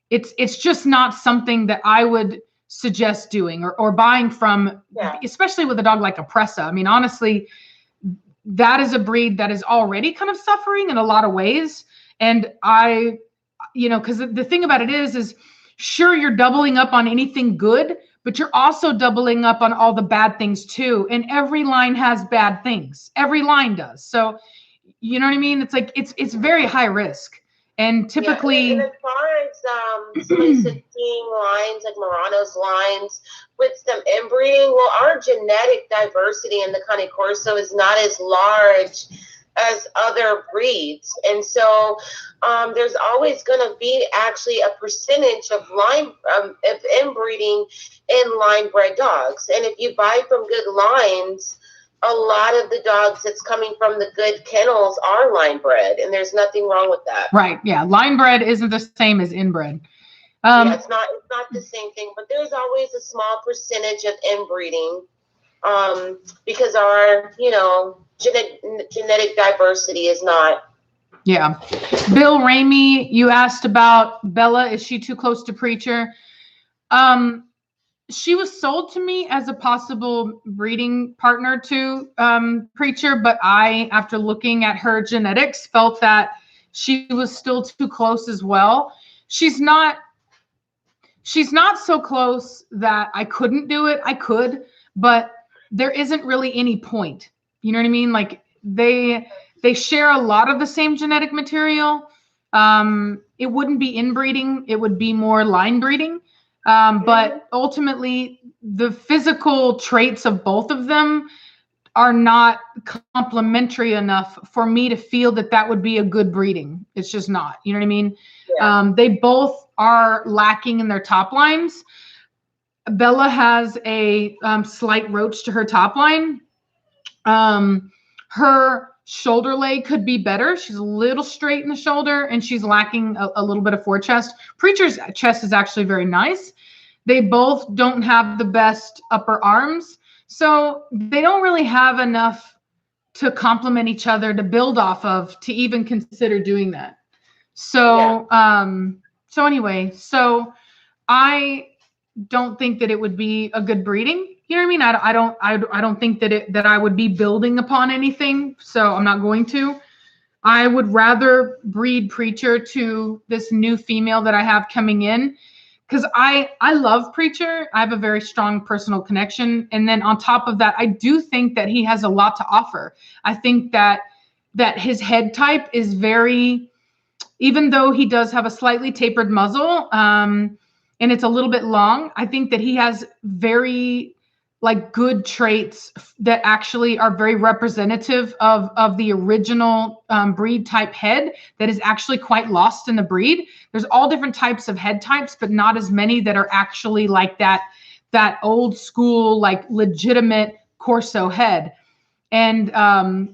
it's just not something that I would suggest doing or buying from, especially with a dog like a Pressa. I mean, honestly, that is a breed that is already kind of suffering in a lot of ways. And because the thing about it is sure, you're doubling up on anything good, but you're also doubling up on all the bad things too. And every line has bad things. Every line does. So, you know what I mean? It's like, it's very high risk. And typically, and as far as somebody seeing lines like Murano's lines with some inbreeding, well, our genetic diversity in the Cane Corso is not as large as other breeds, and so there's always going to be actually a percentage of of inbreeding in line bred dogs. And if you buy from good lines, a lot of the dogs that's coming from the good kennels are line bred, and there's nothing wrong with that. Right? Yeah, line bred isn't the same as inbred. It's not the same thing, but there's always a small percentage of inbreeding because our genetic diversity is not. Yeah. Bill Ramey, you asked about Bella. Is she too close to Preacher? She was sold to me as a possible breeding partner to Preacher, but I, after looking at her genetics, felt that she was still too close as well. She's not so close that I couldn't do it. I could, but there isn't really any point. You know what I mean? Like they share a lot of the same genetic material. It wouldn't be inbreeding. It would be more line breeding. But ultimately, the physical traits of both of them are not complementary enough for me to feel that would be a good breeding. It's just not. You know what I mean? Yeah. They both are lacking in their top lines. Bella has a slight roach to her top line. Her shoulder leg could be better. She's a little straight in the shoulder, and she's lacking a little bit of forechest. Preacher's chest is actually very nice. They both don't have the best upper arms, so they don't really have enough to complement each other to build off of to even consider doing that. So, anyway, I don't think that it would be a good breeding. You know what I mean? I don't think that I would be building upon anything. So I'm not going to. I would rather breed Preacher to this new female that I have coming in, because I love Preacher. I have a very strong personal connection. And then on top of that, I do think that he has a lot to offer. I think that his head type is very, even though he does have a slightly tapered muzzle, and it's a little bit long, I think that he has very good traits that actually are very representative of the original breed type head that is actually quite lost in the breed. There's all different types of head types, but not as many that are actually like that old school, legitimate Corso head. And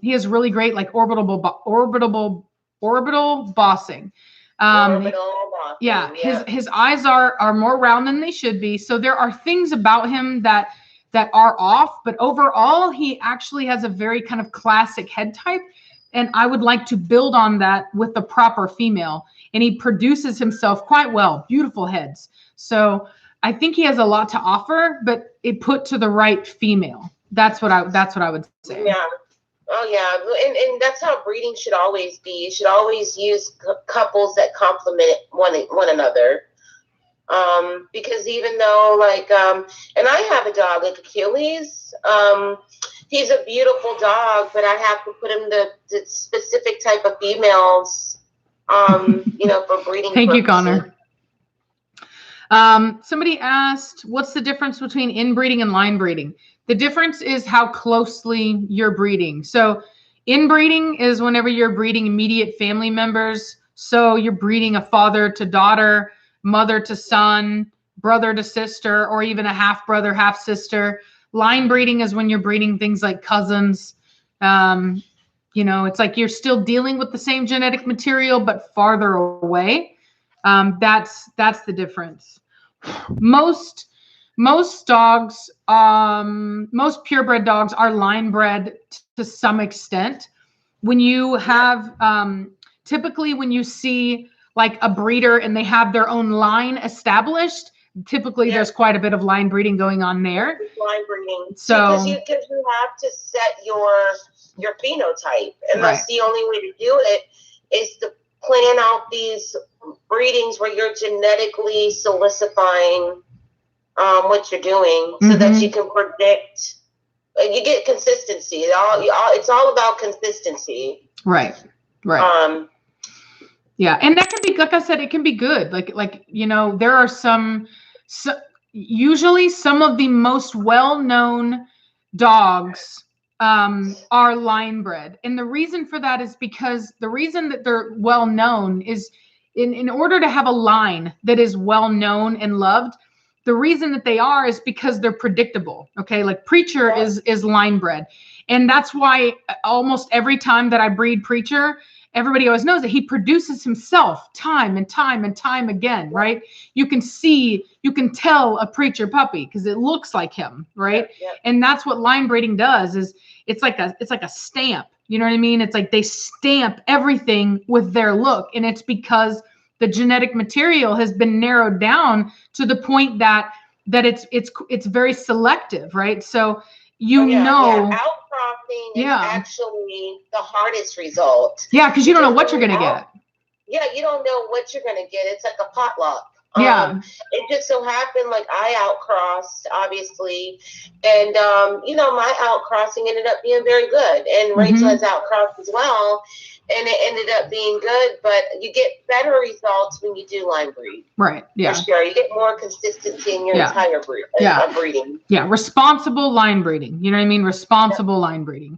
he has really great orbital bossing. His eyes are more round than they should be. So there are things about him that are off, but overall he actually has a very kind of classic head type, and I would like to build on that with the proper female. And he produces himself quite well, beautiful heads. So I think he has a lot to offer, but it put to the right female. That's what I would say. Yeah. Oh yeah, and that's how breeding should always be. You should always use couples that complement one another. Because even though and I have a dog like Achilles, he's a beautiful dog, but I have to put him the specific type of females, for breeding. Thank you, Connor. Somebody asked, what's the difference between inbreeding and line breeding? The difference is how closely you're breeding. So inbreeding is whenever you're breeding immediate family members. So you're breeding a father to daughter, mother to son, brother to sister, or even a half brother, half sister. Line breeding is when you're breeding things like cousins. It's like you're still dealing with the same genetic material, but farther away. That's the difference. Most dogs, most purebred dogs are line bred to some extent. When you have, typically when you see like a breeder and they have their own line established, typically there's quite a bit of line breeding going on there. Line breeding. So because you have to set your phenotype, and that's the only way to do it is to plan out these breedings where you're genetically solidifying what you're doing, so that you can predict. You get consistency. It's all about consistency. Right. Yeah, and that can be, like I said, it can be good. Like there are usually some of the most well-known dogs are line bred, and the reason for that is because the reason that they're well known is in order to have a line that is well known and loved. The reason that they are is because they're predictable. Okay, like Preacher is line bred, and that's why almost every time that I breed Preacher, everybody always knows that he produces himself time and time and time again, right? You can tell a Preacher puppy because it looks like him, right? And that's what line breeding does. Is it's like a stamp. You know what I mean? It's like they stamp everything with their look, and it's because the genetic material has been narrowed down to the point that it's very selective, right? So outcrossing is actually the hardest result. Yeah, because you don't know what you're gonna get. Yeah, you don't know what you're gonna get. It's like a potluck. It just so happened like I outcrossed, obviously, and my outcrossing ended up being very good, and Rachel has outcrossed as well, and it ended up being good. But you get better results when you do line breed, right? Yeah, for sure. You get more consistency in your entire breeding. Yeah, responsible line breeding. You know what I mean? Responsible line breeding.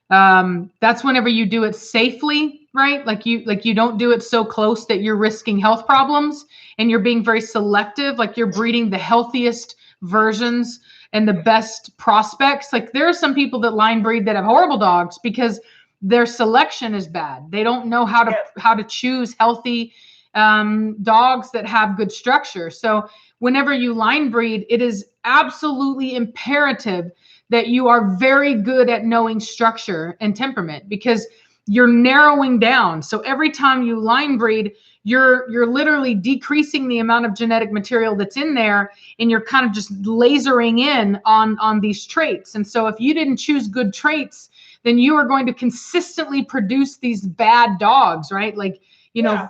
That's whenever you do it safely, right? Like you don't do it so close that you're risking health problems, and you're being very selective. Like you're breeding the healthiest versions and the best prospects. Like there are some people that line breed that have horrible dogs because their selection is bad. They don't know how to choose healthy dogs that have good structure. So whenever you line breed, it is absolutely imperative that you are very good at knowing structure and temperament, because you're narrowing down. So every time you line breed, you're literally decreasing the amount of genetic material that's in there, and you're kind of just lasering in on these traits. And so if you didn't choose good traits, then you are going to consistently produce these bad dogs, right? Like,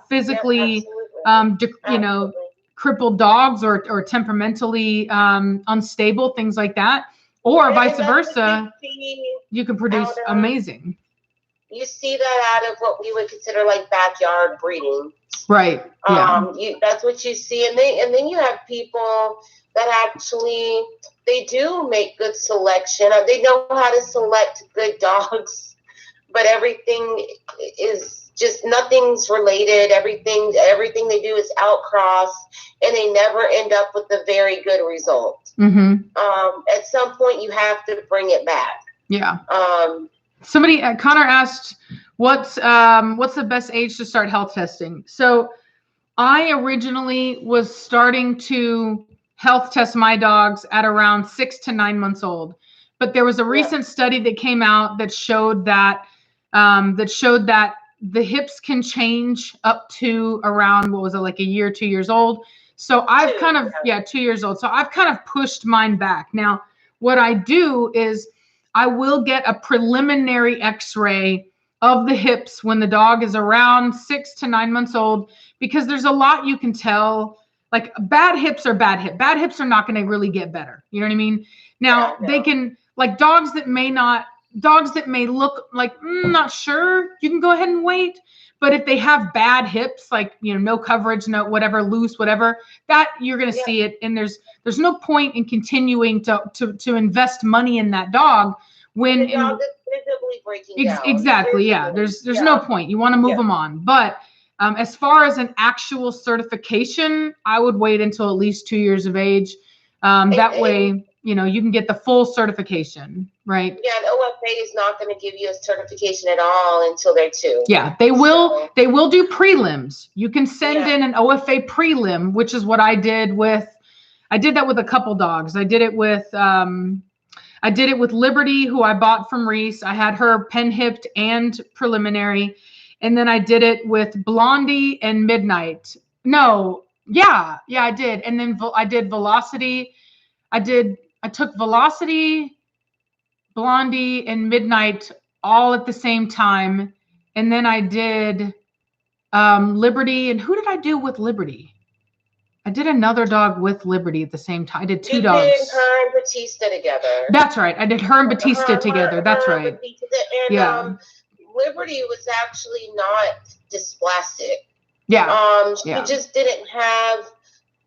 physically, crippled dogs or temperamentally unstable, things like that. Or vice versa, you can produce amazing. You see that out of what we would consider like backyard breeding. Right. Yeah. That's what you see. And then you have people that actually, they do make good selection. They know how to select good dogs, but everything is just, nothing's related. Everything they do is outcross, and they never end up with a very good result. At some point you have to bring it back. Yeah. Somebody, Connor asked, what's the best age to start health testing? So I originally was starting to health test my dogs at around 6 to 9 months old, but there was a recent study that came out that showed that the hips can change up to around, what was it, like a year, 2 years old. So I've 2 years old. So I've kind of pushed mine back. Now, what I do is I will get a preliminary x-ray of the hips when the dog is around 6 to 9 months old, because there's a lot you can tell. Like bad hips are bad hips. Bad hips are not going to really get better. You know what I mean? Now they can, like dogs that may look like, not sure, you can go ahead and wait. But if they have bad hips, like, you know, no coverage, no whatever, loose, whatever, that you're going to see it. And there's no point in continuing to invest money in that dog when the dog is visibly breaking down. Exactly. Yeah. There's no point. You want to move them on. But as far as an actual certification, I would wait until at least 2 years of age. That way, you know, you can get the full certification, right? Yeah, an OFA is not going to give you a certification at all until they're 2. Yeah, they will do prelims. You can send in an OFA prelim, which is what I did that with a couple dogs. I did it with Liberty, who I bought from Reese. I had her pen hipped and preliminary. And then I did it with Blondie and Midnight. No, yeah, I did. And then I did Velocity. I took Velocity, Blondie, and Midnight all at the same time. And then I did Liberty. And who did I do with Liberty? I did another dog with Liberty at the same time. I did 2 dogs. You did her and Batista together. That's right. I did her and Batista together. That's right. And Liberty was actually not dysplastic. Yeah. She just didn't have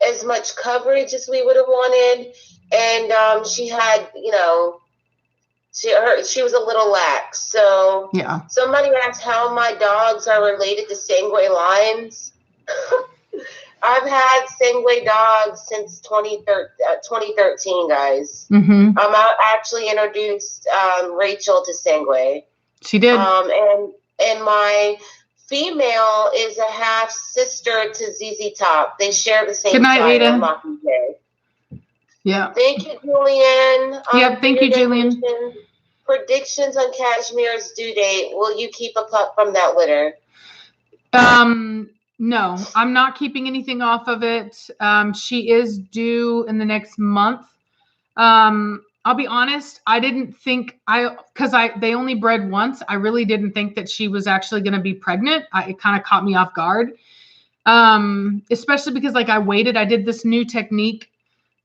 as much coverage as we would have wanted. And she had, you know, she was a little lax. So somebody asked how my dogs are related to Sanguay lines. I've had Sanguay dogs since 2013, guys. Mm-hmm. I actually introduced Rachel to Sanguay. She did. And my female is a half sister to ZZ Top. They share the same. Good night, Ada. Yeah. Thank you, Julian. Yep. Thank you, Julian. Predictions on Cashmere's due date. Will you keep a pup from that litter? No, I'm not keeping anything off of it. She is due in the next month. I'll be honest, I didn't think they only bred once. I really didn't think that she was actually going to be pregnant. It kind of caught me off guard. Especially because like I waited, I did this new technique,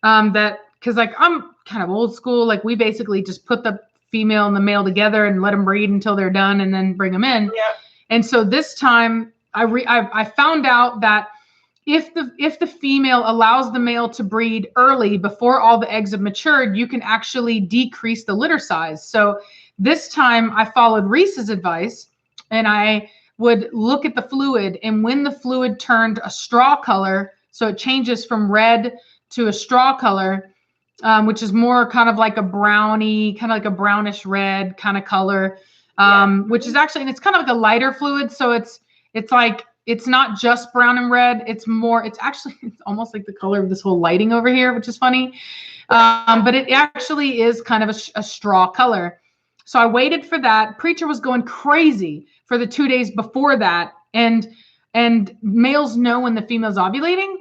cause like I'm kind of old school. Like we basically just put the female and the male together and let them breed until they're done and then bring them in. Yeah. And so this time I found out that if the female allows the male to breed early before all the eggs have matured, you can actually decrease the litter size. So this time I followed Reese's advice and I would look at the fluid, and when the fluid turned a straw color, so it changes from red to a straw color, which is more kind of like a brownie, kind of like a brownish red kind of color, which is actually, and it's kind of like a lighter fluid. So it's like, it's not just brown and red. It's almost like the color of this whole lighting over here, which is funny. But it actually is kind of a straw color. So I waited for that. Preacher was going crazy for the 2 days before that. And males know when the female's ovulating.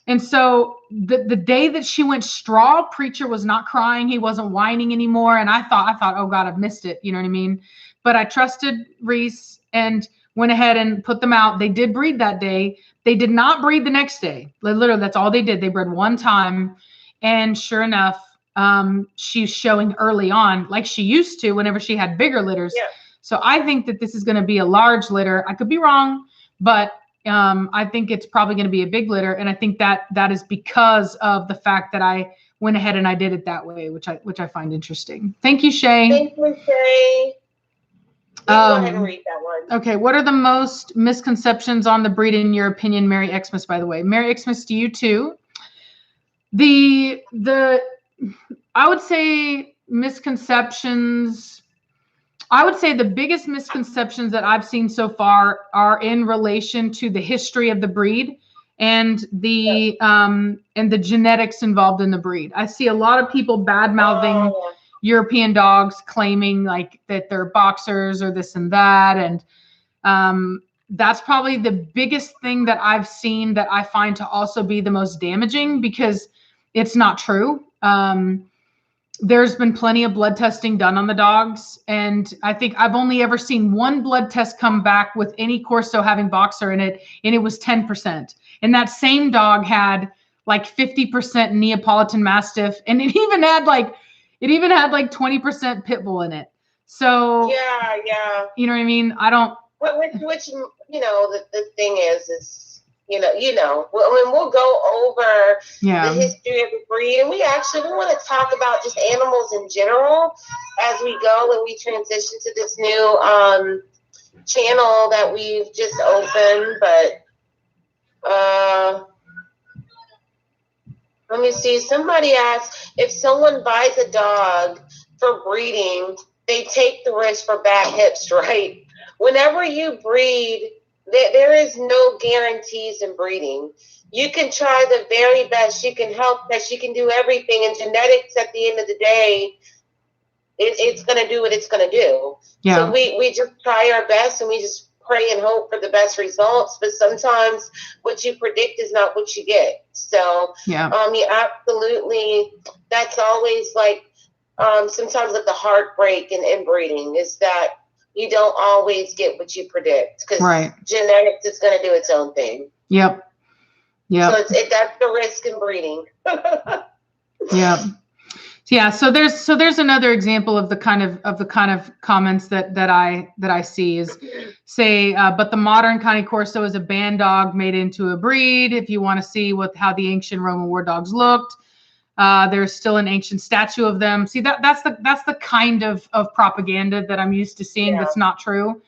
And so the day that she went straw, Preacher was not crying. He wasn't whining anymore. And I thought, oh God, I've missed it. You know what I mean? But I trusted Reese and went ahead and put them out. They did breed that day. They did not breed the next day. Literally, that's all they did. They bred one time. And sure enough, she's showing early on like she used to whenever she had bigger litters. Yeah. So I think that this is going to be a large litter. I could be wrong, but I think it's probably going to be a big litter. And I think that is because of the fact that I went ahead and I did it that way, which I find interesting. Thank you, Shay. Thank you, Shay. Go ahead and read that one. Okay. What are the most misconceptions on the breed in your opinion? Merry Xmas, by the way. Merry Xmas to you too. I would say misconceptions. I would say the biggest misconceptions that I've seen so far are in relation to the history of the breed and the genetics involved in the breed. I see a lot of people bad-mouthing European dogs, claiming like that they're boxers or this and that. And that's probably the biggest thing that I've seen that I find to also be the most damaging, because it's not true. There's been plenty of blood testing done on the dogs. And I think I've only ever seen one blood test come back with any Corso having boxer in it, and it was 10%. And that same dog had like 50% Neapolitan Mastiff, and it even had like 20% pit bull in it. So yeah, you know what I mean? I don't. Which the thing is, we'll go over the history of the breed, and we want to talk about just animals in general as we go when we transition to this new channel that we've just opened. But let me see. Somebody asked, if someone buys a dog for breeding, they take the risk for bad hips, right? Whenever you breed, there is no guarantees in breeding. You can try the very best. You can help best. You can do everything. And genetics, at the end of the day, it's going to do what it's going to do. Yeah. So we just try our best, and we just pray and hope for the best results. But sometimes what you predict is not what you get. So you absolutely, that's always like sometimes like the heartbreak in breeding is that you don't always get what you predict, because genetics is going to do its own thing. Yep. So that's the risk in breeding. Yeah. So there's another example of the kind of comments that I see is say, but the modern Cane Corso is a band dog made into a breed. If you want to see how the ancient Roman war dogs looked, there's still an ancient statue of them. See, that's the kind of propaganda that I'm used to seeing. That's not true.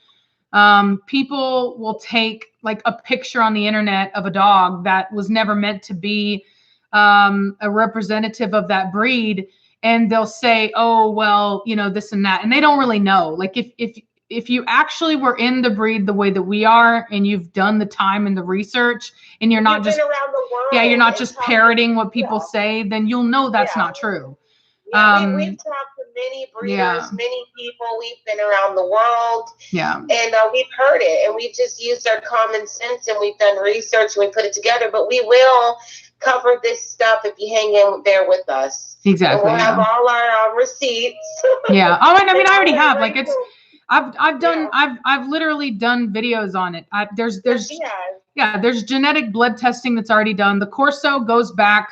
People will take like a picture on the internet of a dog that was never meant to be a representative of that breed, and they'll say, oh, well, this and that. And they don't really know. Like if you actually were in the breed the way that we are, and you've done the time and the research, and you're not just around the world, you're not just parroting what people say, then you'll know that's not true. Yeah, we've talked to many breeders, many people. We've been around the world. Yeah. And we've heard it, and we've just used our common sense, and we've done research, and we put it together. But we will cover this stuff if you hang in there with us. Exactly. And we'll have all our receipts. Yeah. Oh, I mean, I already have. Like I've literally done videos on it. There's genetic blood testing that's already done. The Corso goes back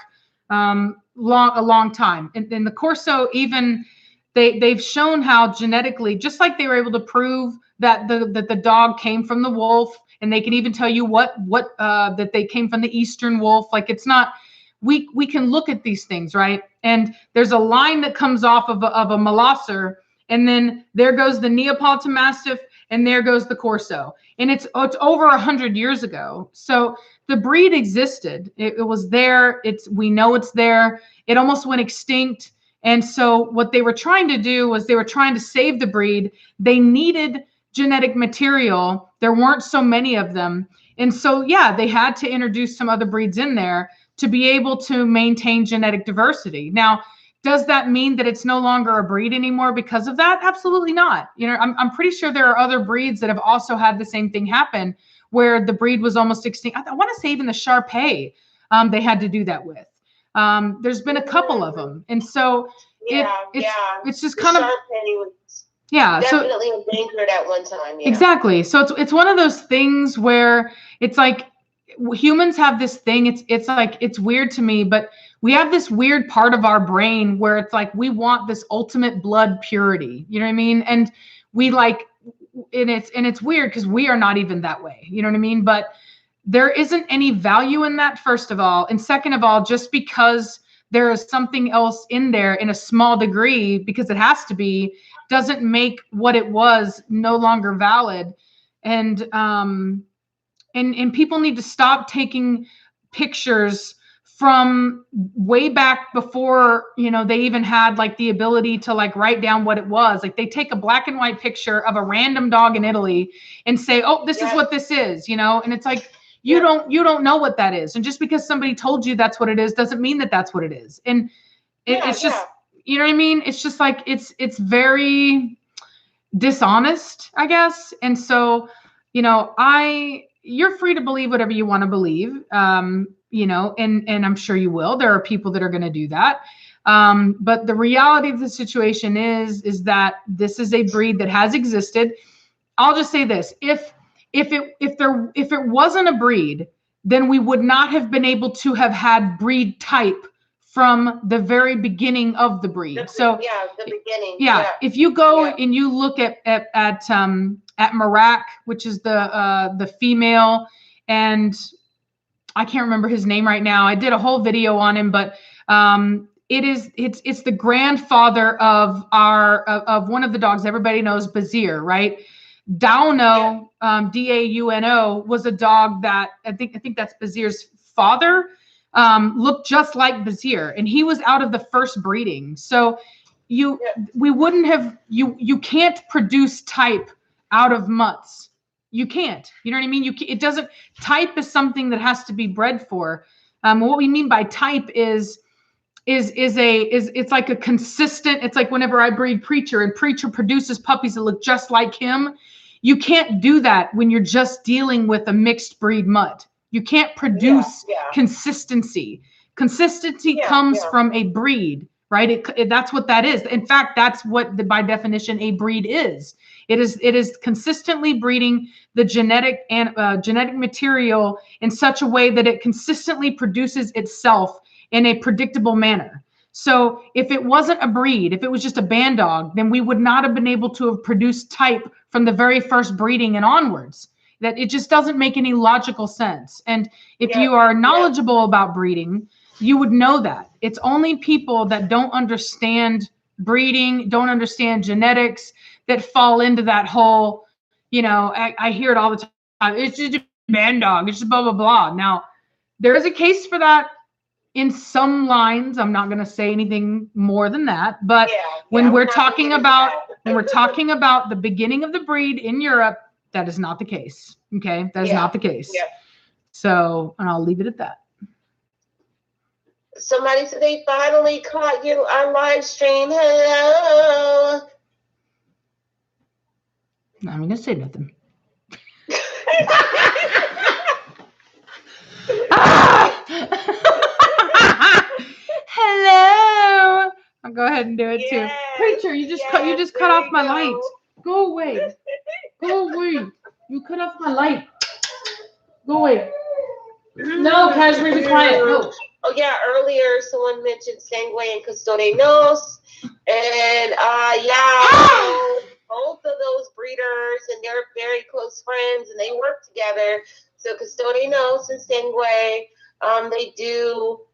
a long time, and the Corso, even they've shown how genetically, just like they were able to prove that the dog came from the wolf, and they can even tell you what that they came from the Eastern wolf. Like, it's not, we can look at these things, right? And there's a line that comes off of a Molosser, and then there goes the Neapolitan Mastiff, and there goes the Corso. And it's over 100 years ago. So the breed existed. It was there. We know it's there. It almost went extinct. And so what they were trying to do was they were trying to save the breed. They needed genetic material. There weren't so many of them. And so, they had to introduce some other breeds in there to be able to maintain genetic diversity. Now, does that mean that it's no longer a breed anymore because of that? Absolutely not. I'm pretty sure there are other breeds that have also had the same thing happen, where the breed was almost extinct. I want to say even the Shar Pei, they had to do that with. There's been a couple of them. And so it's just kind of, definitely endangered at one time. Yeah. Exactly. So it's one of those things where it's like humans have this thing. It's like, it's weird to me, but we have this weird part of our brain where it's like, we want this ultimate blood purity. You know what I mean? And we like, and it's weird because we are not even that way. You know what I mean? But there isn't any value in that, first of all. And second of all, just because there is something else in there in a small degree, because it has to be, doesn't make what it was no longer valid. And people need to stop taking pictures from way back before, they even had like the ability to like write down what it was. Like, they take a black and white picture of a random dog in Italy and say, oh, this is what this is, and it's like, you don't know what that is. And just because somebody told you that's what it is, doesn't mean that that's what it is. And it's just, you know what I mean? It's just like, it's very dishonest, I guess. And so, you're free to believe whatever you want to believe, and I'm sure you will. There are people that are going to do that. But the reality of the situation is that this is a breed that has existed. I'll just say this. If it wasn't a breed, then we would not have been able to have had breed type from the very beginning of the breed. The beginning. Yeah, if you go and you look at Marak, which is the female, and I can't remember his name right now. I did a whole video on him, but it's the grandfather of one of the dogs everybody knows, Bazir, right? Dauno, Dauno, was a dog that I think that's Bazir's father. Looked just like Bazir, and he was out of the first breeding. So we wouldn't have, you can't produce type out of mutts. You can't, you know what I mean? It doesn't, type is something that has to be bred for. What we mean by type is it's like a consistent, it's like whenever I breed Preacher and Preacher produces puppies that look just like him. You can't do that when you're just dealing with a mixed breed mutt. You can't produce consistency. Consistency comes from a breed, right? That's what that is. In fact, that's what by definition a breed is. It is consistently breeding the genetic material in such a way that it consistently produces itself in a predictable manner. So if it wasn't a breed, if it was just a band dog, then we would not have been able to have produced type from the very first breeding and onwards. That it just doesn't make any logical sense. And if you are knowledgeable about breeding, you would know that. It's only people that don't understand breeding, don't understand genetics, that fall into that whole, I hear it all the time. It's just a band dog. It's just blah, blah, blah. Now, there is a case for that in some lines. I'm not going to say anything more than that. But when we're talking about the beginning of the breed in Europe, that is not the case. Okay, that is not the case. Yeah. So, and I'll leave it at that. Somebody said they finally caught you on live stream. Hello. I'm gonna say nothing. Hello. I'll go ahead and do it too. Preacher, you just cut off my light. Go away. Go away. You cut off my light. Go away. No, Cashmere, be quiet. No. Oh yeah, earlier someone mentioned Sangue and Custodianos, and both of those breeders, and they're very close friends, and they work together. So Custodianos and Sangue, they do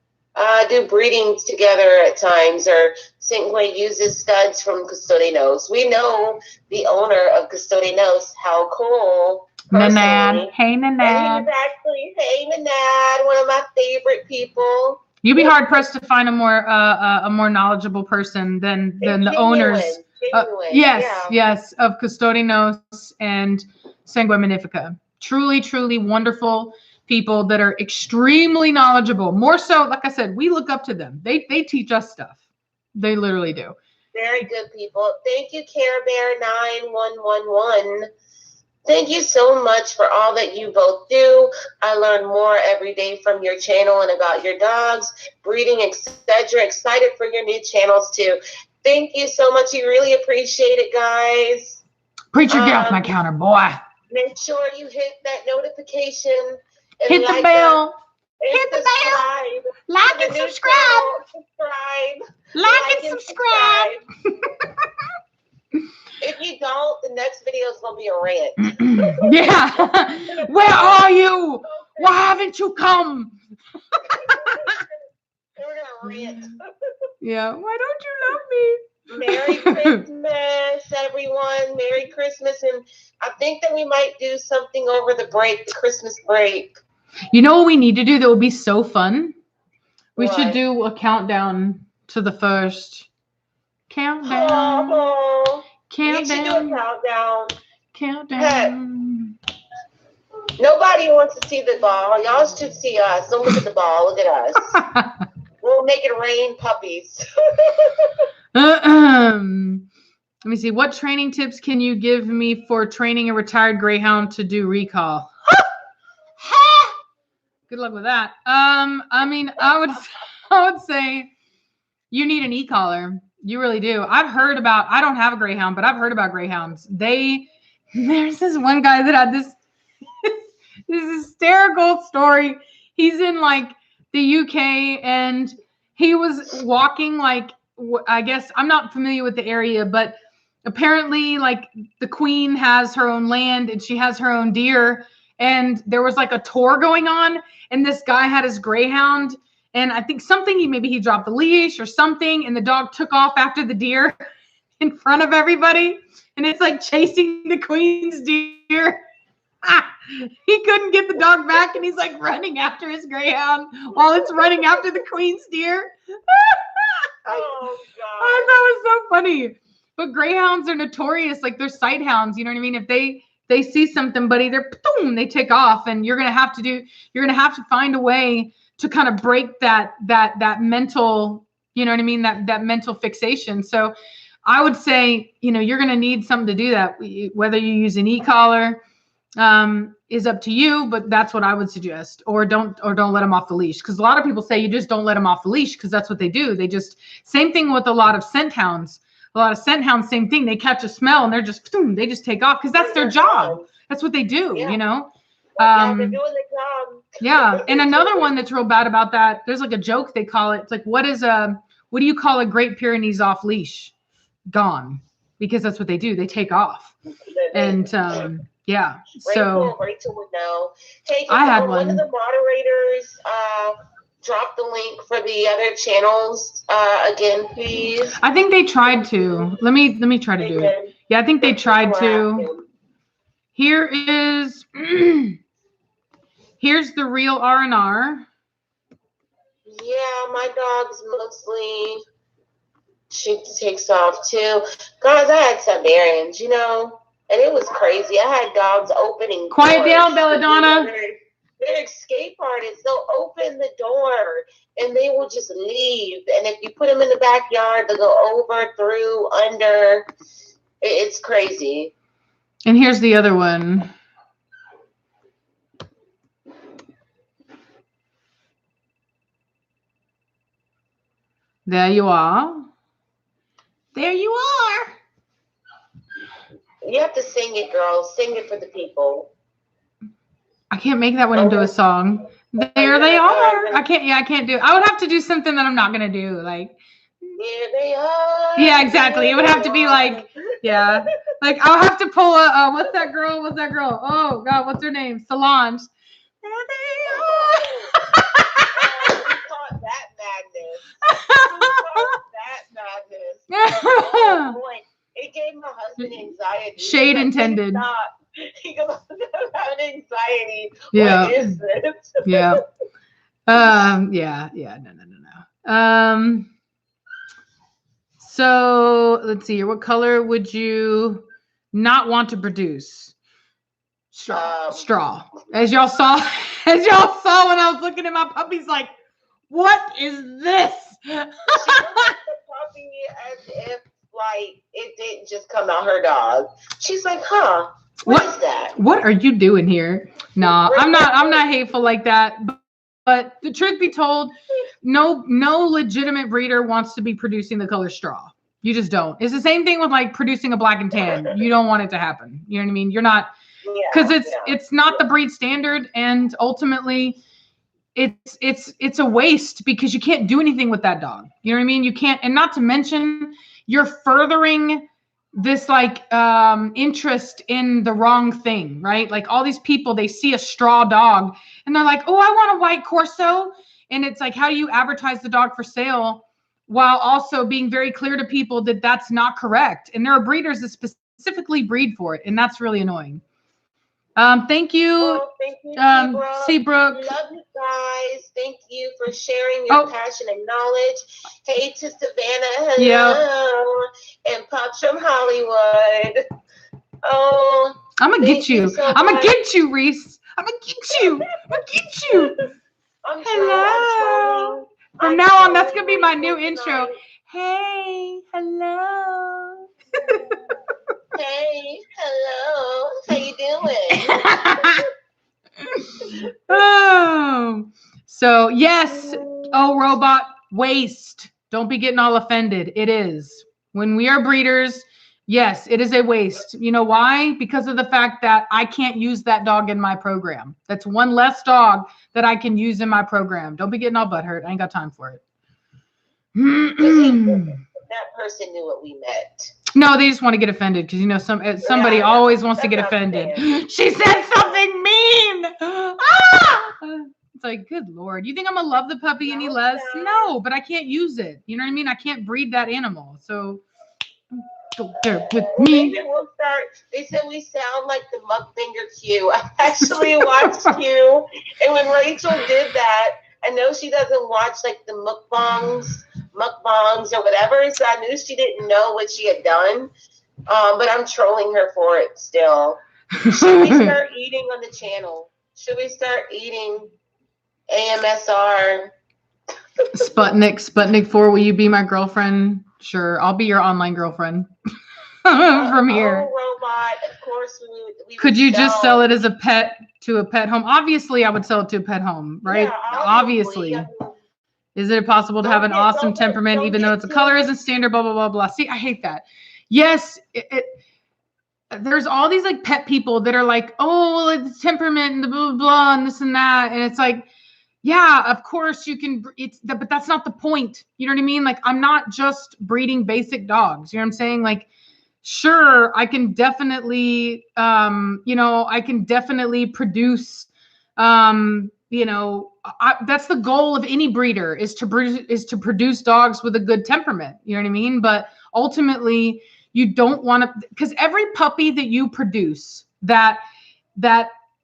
breedings together at times, or Sangue uses studs from Custodianos. We know the owner of Custodianos. How cool. Nanad. Hey, Nanad. Hey, Nanad, one of my favorite people. You'd be hard pressed to find a more knowledgeable person than the owners. Yes, of Custodianos and Sangue Magnifica. Truly, truly wonderful people that are extremely knowledgeable. More so, like I said, we look up to them. They teach us stuff. They literally do. Very good people. Thank you, Care Bear 9111. Thank you so much for all that you both do. I learn more every day from your channel and about your dogs, breeding, etc. Excited for your new channels too. Thank you so much. You really appreciate it, guys. Preacher, get off my counter, boy. Make sure you hit that notification. And hit the bell. Hit the bell. Like and subscribe. Like and subscribe. If you don't, the next video is going to be a rant. Yeah. Where are you? Why haven't you come? We're going to rant. Yeah. Why don't you love me? Merry Christmas, everyone. Merry Christmas. And I think that we might do something over the break, the Christmas break. You know what we need to do that would be so fun? We should do a countdown to the first. Countdown. Oh. Countdown. We should do a countdown. Countdown. Nobody wants to see the ball. Y'all should see us. Don't look at the ball. Look at us. We'll make it rain puppies. Let me see. What training tips can you give me for training a retired greyhound to do recall? Good luck with that. I mean, I would say you need an e-collar. You really do. I don't have a greyhound, but I've heard about greyhounds. There's this one guy that had this hysterical story. He's in like the UK, and he was walking like, I guess I'm not familiar with the area, but apparently like the queen has her own land and she has her own deer. And there was like a tour going on, and this guy had his greyhound, and I think maybe he dropped the leash or something, and the dog took off after the deer in front of everybody, and it's like chasing the queen's deer. He couldn't get the dog back, and he's like running after his greyhound while it's running after the queen's deer. Oh God! Oh, that was so funny. But greyhounds are notorious, like they're sight hounds. You know what I mean? If they see something, buddy, boom, they take off, and you're gonna have to find a way to kind of break that mental, you know what I mean, that mental fixation. So I would say, you know, you're gonna need something to do that. Whether you use an e-collar is up to you, but that's what I would suggest. Or don't let them off the leash, because a lot of people say you just don't let them off the leash, because that's what they do. They just, same thing with a lot of scent hounds. A lot of scent hounds, same thing. They catch a smell and they're just, boom, they just take off, because that's their job. That's what they do, you know? Yeah, they're doing their job. Yeah. And another one that's real bad about that, there's like a joke they call it. It's like, what do you call a Great Pyrenees off leash? Gone. Because that's what they do. They take off. And yeah. Rachel would know. Hey, I had one of the moderators drop the link for the other channels again, please? I think they tried to. Let me try to do it. Yeah, I think they tried to. Here is here's the Real R&R. Yeah, my dog's mostly, she takes off too. Guys, I had Siberians, you know, and it was crazy. I had dogs opening Quiet doors. down, Belladonna. They're escape artists. They'll open the door and they will just leave. And if you put them in the backyard, they'll go over, through, under. It's crazy. And here's the other one. There you are. There you are. You have to sing it, girls. Sing it for the people. I can't make that one into a song. There they are. I can't do. I would have to do something that I'm not gonna do. Like, there they are. Yeah, exactly. It would have to be like, yeah, like I'll have to pull a what's that girl? Oh God, what's her name? Solange. There they are. We caught that madness. Oh, boy. It gave my husband anxiety. Shade intended. He goes, I'm having anxiety. Yeah. What is this? Yeah. No. So let's see here. What color would you not want to produce? Straw. As y'all saw when I was looking at my puppies, like, what is this? She looked at the puppy as if like it didn't just come out her dog. She's like, huh? What is that? What are you doing here? Nah, I'm not hateful like that. But the truth be told, no legitimate breeder wants to be producing the color straw. You just don't. It's the same thing with like producing a black and tan. You don't want it to happen. You know what I mean? You're not, because it's not the breed standard, and ultimately it's a waste because you can't do anything with that dog. You know what I mean? You can't, and not to mention you're furthering this like interest in the wrong thing, right? Like all these people, they see a straw dog and they're like, oh, I want a white Corso. And it's like, how do you advertise the dog for sale while also being very clear to people that that's not correct? And there are breeders that specifically breed for it, and that's really annoying. Thank you, Seabrook. Love you guys. Thank you for sharing your passion and knowledge. Hey to Savannah, hello, and Pops from Hollywood. Oh, I'm gonna get you. I'm gonna get you, Reese. I'm gonna get you. Hello. From now on, that's gonna be my new intro. Hey, hello. Hey, hello. How you doing? Oh, so yes. Oh, robot waste. Don't be getting all offended. It is. When we are breeders, yes, it is a waste. You know why? Because of the fact that I can't use that dog in my program. That's one less dog that I can use in my program. Don't be getting all butthurt. I ain't got time for it. That person knew what we meant. No, they just want to get offended because, you know, somebody always wants to get offended. She said something mean. Ah! It's like, good Lord. You think I'm gonna love the puppy any less? No, but I can't use it. You know what I mean? I can't breed that animal. So go there with me. Maybe we'll start. They said we sound like the mukbanger Q. I actually watched Q, and when Rachel did that, I know she doesn't watch like the mukbangs or whatever, so I knew she didn't know what she had done. But I'm trolling her for it still. Should we start eating on the channel? Should we start eating AMSR? Sputnik 4, will you be my girlfriend? Sure, I'll be your online girlfriend from here. Oh, robot, of course we Could you just sell it as a pet to a pet home? Obviously, I would sell it to a pet home, right? Yeah, obviously. Is it possible to have an awesome temperament even though its color isn't standard, blah, blah, blah, blah. See, I hate that. Yes, there's all these like pet people that are like, oh, well, it's temperament and the blah, blah, blah, and this and that. And it's like, yeah, of course you can, but that's not the point. You know what I mean? Like, I'm not just breeding basic dogs. You know what I'm saying? Like, sure, I can definitely, I can definitely produce, that's the goal of any breeder is to produce dogs with a good temperament. You know what I mean? But ultimately, you don't want to, because every puppy that you produce that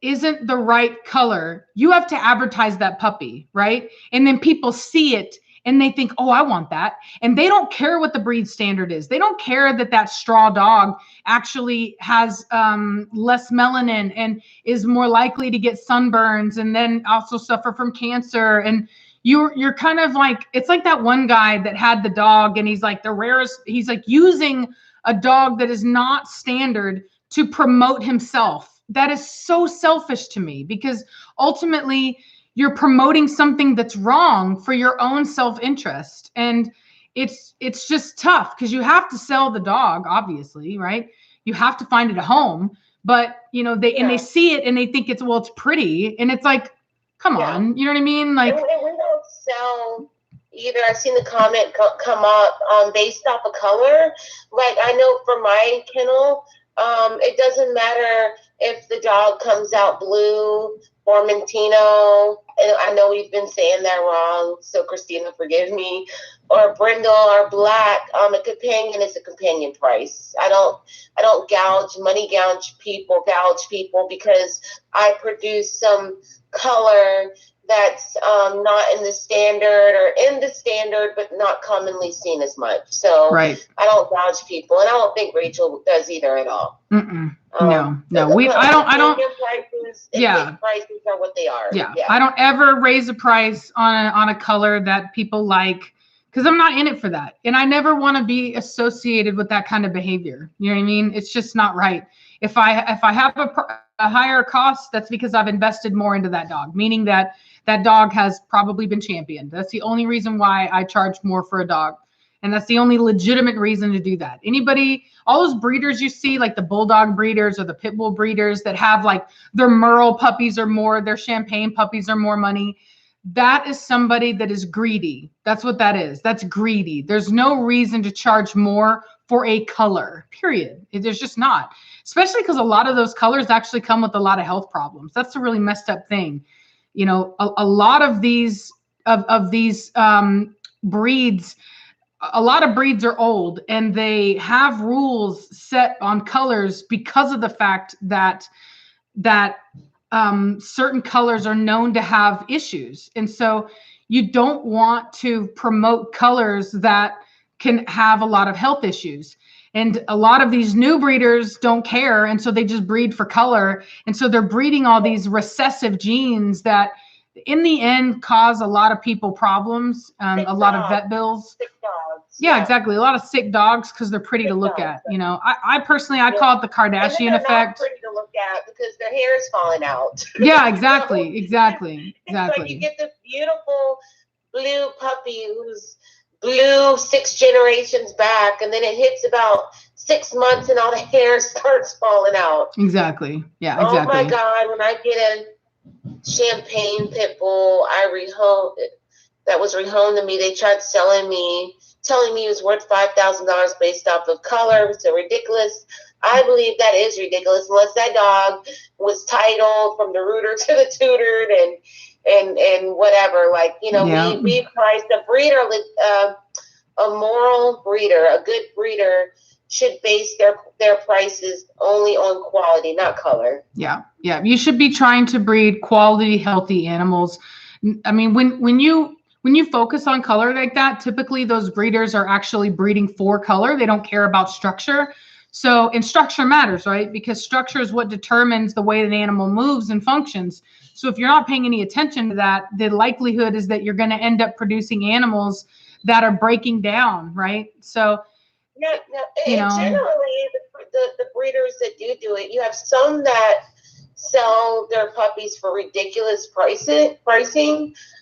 isn't the right color, you have to advertise that puppy, right? And then people see it and they think, oh, I want that. And they don't care what the breed standard is. They don't care that straw dog actually has less melanin and is more likely to get sunburns and then also suffer from cancer. And you're kind of like, it's like that one guy that had the dog and he's like the rarest, he's like using a dog that is not standard to promote himself. That is so selfish to me because ultimately you're promoting something that's wrong for your own self-interest. And it's just tough because you have to sell the dog, obviously, right? You have to find it a home, but they see it and they think it's pretty. And it's like, come on, you know what I mean? Like, and we don't sell either. I've seen the comment come up based off of color. Like, I know for my kennel, it doesn't matter if the dog comes out blue or Mintino, and I know we've been saying that wrong, so Christina, forgive me, or brindle or black. A companion is a companion price. I don't gouge people because I produce some color that's not in the standard or in the standard, but not commonly seen as much. So right. I don't gouge people, and I don't think Rachel does either at all. No. I don't. Prices, prices are what they are. Yeah. I don't ever raise a price on a color that people like because I'm not in it for that, and I never want to be associated with that kind of behavior. You know what I mean? It's just not right. If I have a higher cost, that's because I've invested more into that dog, meaning that dog has probably been championed. That's the only reason why I charge more for a dog. And that's the only legitimate reason to do that. All those breeders you see, like the bulldog breeders or the pit bull breeders that have like their Merle puppies or more, their champagne puppies are more money. That is somebody that is greedy. That's what that is. That's greedy. There's no reason to charge more for a color, period. There's just not. Especially because a lot of those colors actually come with a lot of health problems. That's a really messed up thing. A lot of these breeds, a lot of breeds are old and they have rules set on colors because of the fact that certain colors are known to have issues. And so you don't want to promote colors that can have a lot of health issues. And a lot of these new breeders don't care. And so they just breed for color. And so they're breeding all these recessive genes that in the end cause a lot of people problems, a lot of vet bills. Sick dogs. Yeah, exactly. A lot of sick dogs because they're pretty to look at. I personally, I call it the Kardashian effect. Pretty to look at because their hair is falling out. Yeah, exactly. Exactly. It's like you get this beautiful blue puppy who's blue 6 generations back, and then it hits about 6 months and all the hair starts falling out. Exactly. Yeah, exactly. Oh my God, when I get a champagne pit bull, I rehome it. that was rehomed to me. They tried telling me it was worth $5,000 based off of color. It's so ridiculous. I believe that is ridiculous, unless that dog was titled from the rooter to the tutored and whatever. Like, you know, we priced a breeder, a moral breeder, a good breeder should base their prices only on quality, not color. Yeah. You should be trying to breed quality, healthy animals. I mean, when you focus on color like that, typically those breeders are actually breeding for color. They don't care about structure. So, and structure matters, right? Because structure is what determines the way an animal moves and functions. So if you're not paying any attention to that, the likelihood is that you're going to end up producing animals that are breaking down, right? So, generally the breeders that do it, you have some that sell their puppies for ridiculous pricing,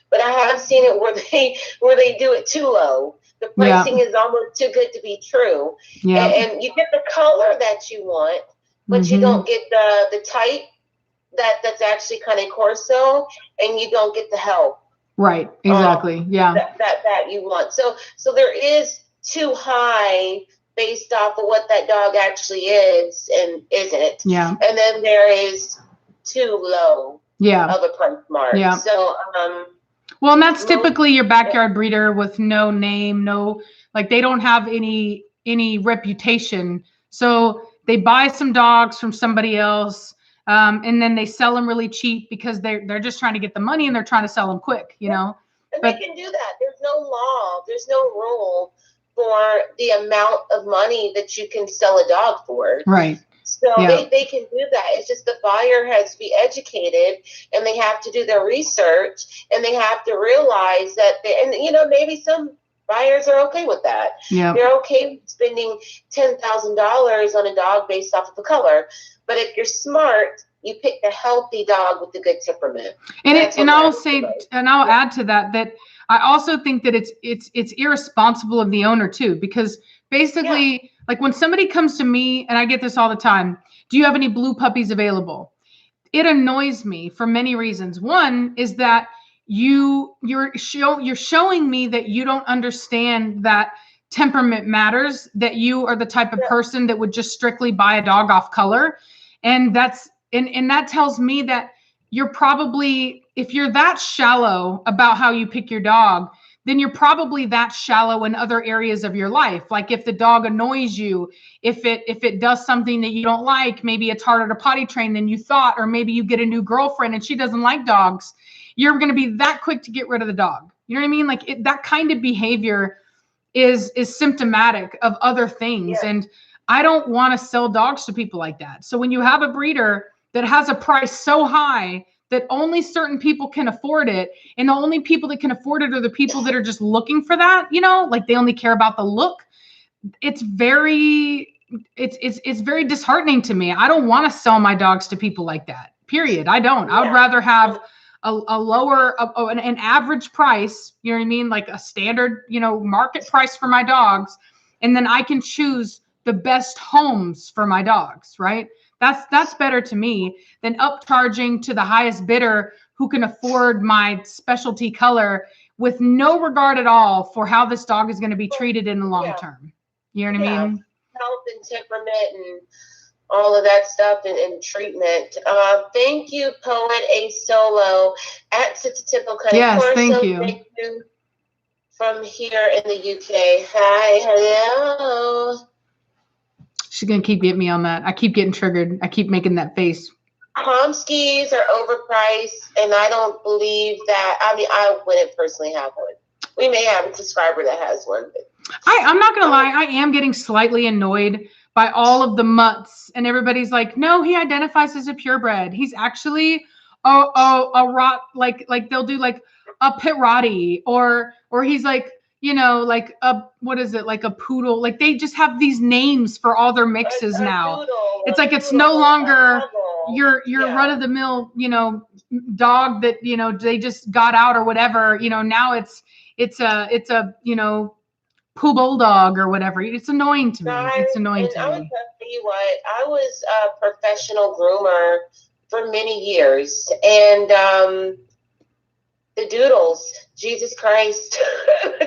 but I have seen it where they do it too low. The pricing is almost too good to be true. Yeah. And you get the color that you want, but you don't get the type that's actually kind of corso, and you don't get the help. Right. Exactly. That you want. So there is too high based off of what that dog actually is and isn't. Yeah. And then there is too low of a price mark. Yeah. So well, and that's typically your backyard breeder with no name, like they don't have any reputation. So they buy some dogs from somebody else, and then they sell them really cheap because they're just trying to get the money and they're trying to sell them quick, you know. And they can do that. There's no law. There's no rule for the amount of money that you can sell a dog for. Right. So they can do that. It's just the buyer has to be educated, and they have to do their research, and they have to realize that maybe some buyers are okay with that. Yeah. They're okay with spending $10,000 on a dog based off of the color. But if you're smart, you pick the healthy dog with the good temperament. And I'll add to that I also think that it's irresponsible of the owner too, because basically, like when somebody comes to me, and I get this all the time, do you have any blue puppies available? It annoys me for many reasons. One is that you're showing me that you don't understand that temperament matters, that you are the type of person that would just strictly buy a dog off color. And that tells me that you're probably, if you're that shallow about how you pick your dog, then you're probably that shallow in other areas of your life. Like if the dog annoys you, if it does something that you don't like, maybe it's harder to potty train than you thought, or maybe you get a new girlfriend and she doesn't like dogs, you're going to be that quick to get rid of the dog. You know what I mean? Like that kind of behavior is symptomatic of other things. Yeah. And I don't want to sell dogs to people like that. So when you have a breeder that has a price so high that only certain people can afford it, and the only people that can afford it are the people that are just looking for that, like they only care about the look. It's very disheartening to me. I don't want to sell my dogs to people like that, period. I don't. I would rather have a lower, an average price, you know what I mean? Like a standard, market price for my dogs. And then I can choose the best homes for my dogs, right? That's better to me than upcharging to the highest bidder who can afford my specialty color with no regard at all for how this dog is going to be treated in the long term. You know what I mean? Health and temperament and all of that stuff and treatment. Thank you, Poet A Solo at Citatipo. Yes, thank you. Thank you from here in the UK. Hi, hello. She's going to keep getting me on that. I keep getting triggered. I keep making that face. Pomskis are overpriced, and I don't believe that. I mean, I wouldn't personally have one. We may have a subscriber that has one. But I'm not going to lie. I am getting slightly annoyed by all of the mutts, and everybody's like, no, he identifies as a purebred. He's actually a rot, like they'll do like a pit rottie, or he's like, like a, what is it? Like a poodle. Like they just have these names for all their mixes now. It's like, it's no longer your run of the mill, dog that, they just got out or whatever, now it's a, poo bulldog or whatever. It's annoying to me. It's annoying to me. I was going to tell you what, I was a professional groomer for many years, and the doodles. Jesus Christ.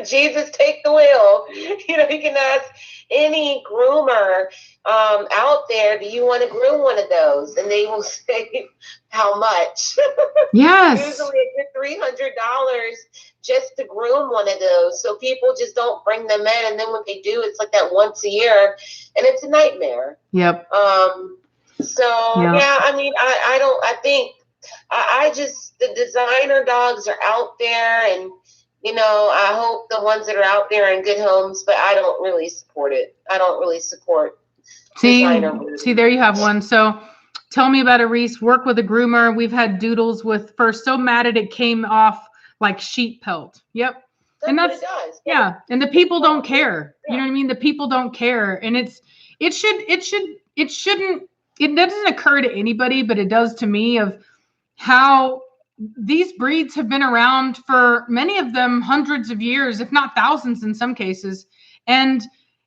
Jesus, take the wheel. You know, you can ask any groomer out there, do you want to groom one of those? And they will say how much. Yes. Usually it's $300 just to groom one of those. So people just don't bring them in. And then when they do, it's like that once a year. And it's a nightmare. Yep. Yeah, I mean, I think the designer dogs are out there, and, you know, I hope the ones that are out there are in good homes, but I don't really support it. I don't really support designer breeds. See, there you have one. So tell me about it, Reese. Work with a groomer. We've had doodles with fur so matted it came off like sheep pelt. Yep. And that's what it does. Yeah. And the people don't care. You know what I mean? The people don't care. And it doesn't occur to anybody, but it does to me, of how these breeds have been around for, many of them, hundreds of years, if not thousands in some cases. And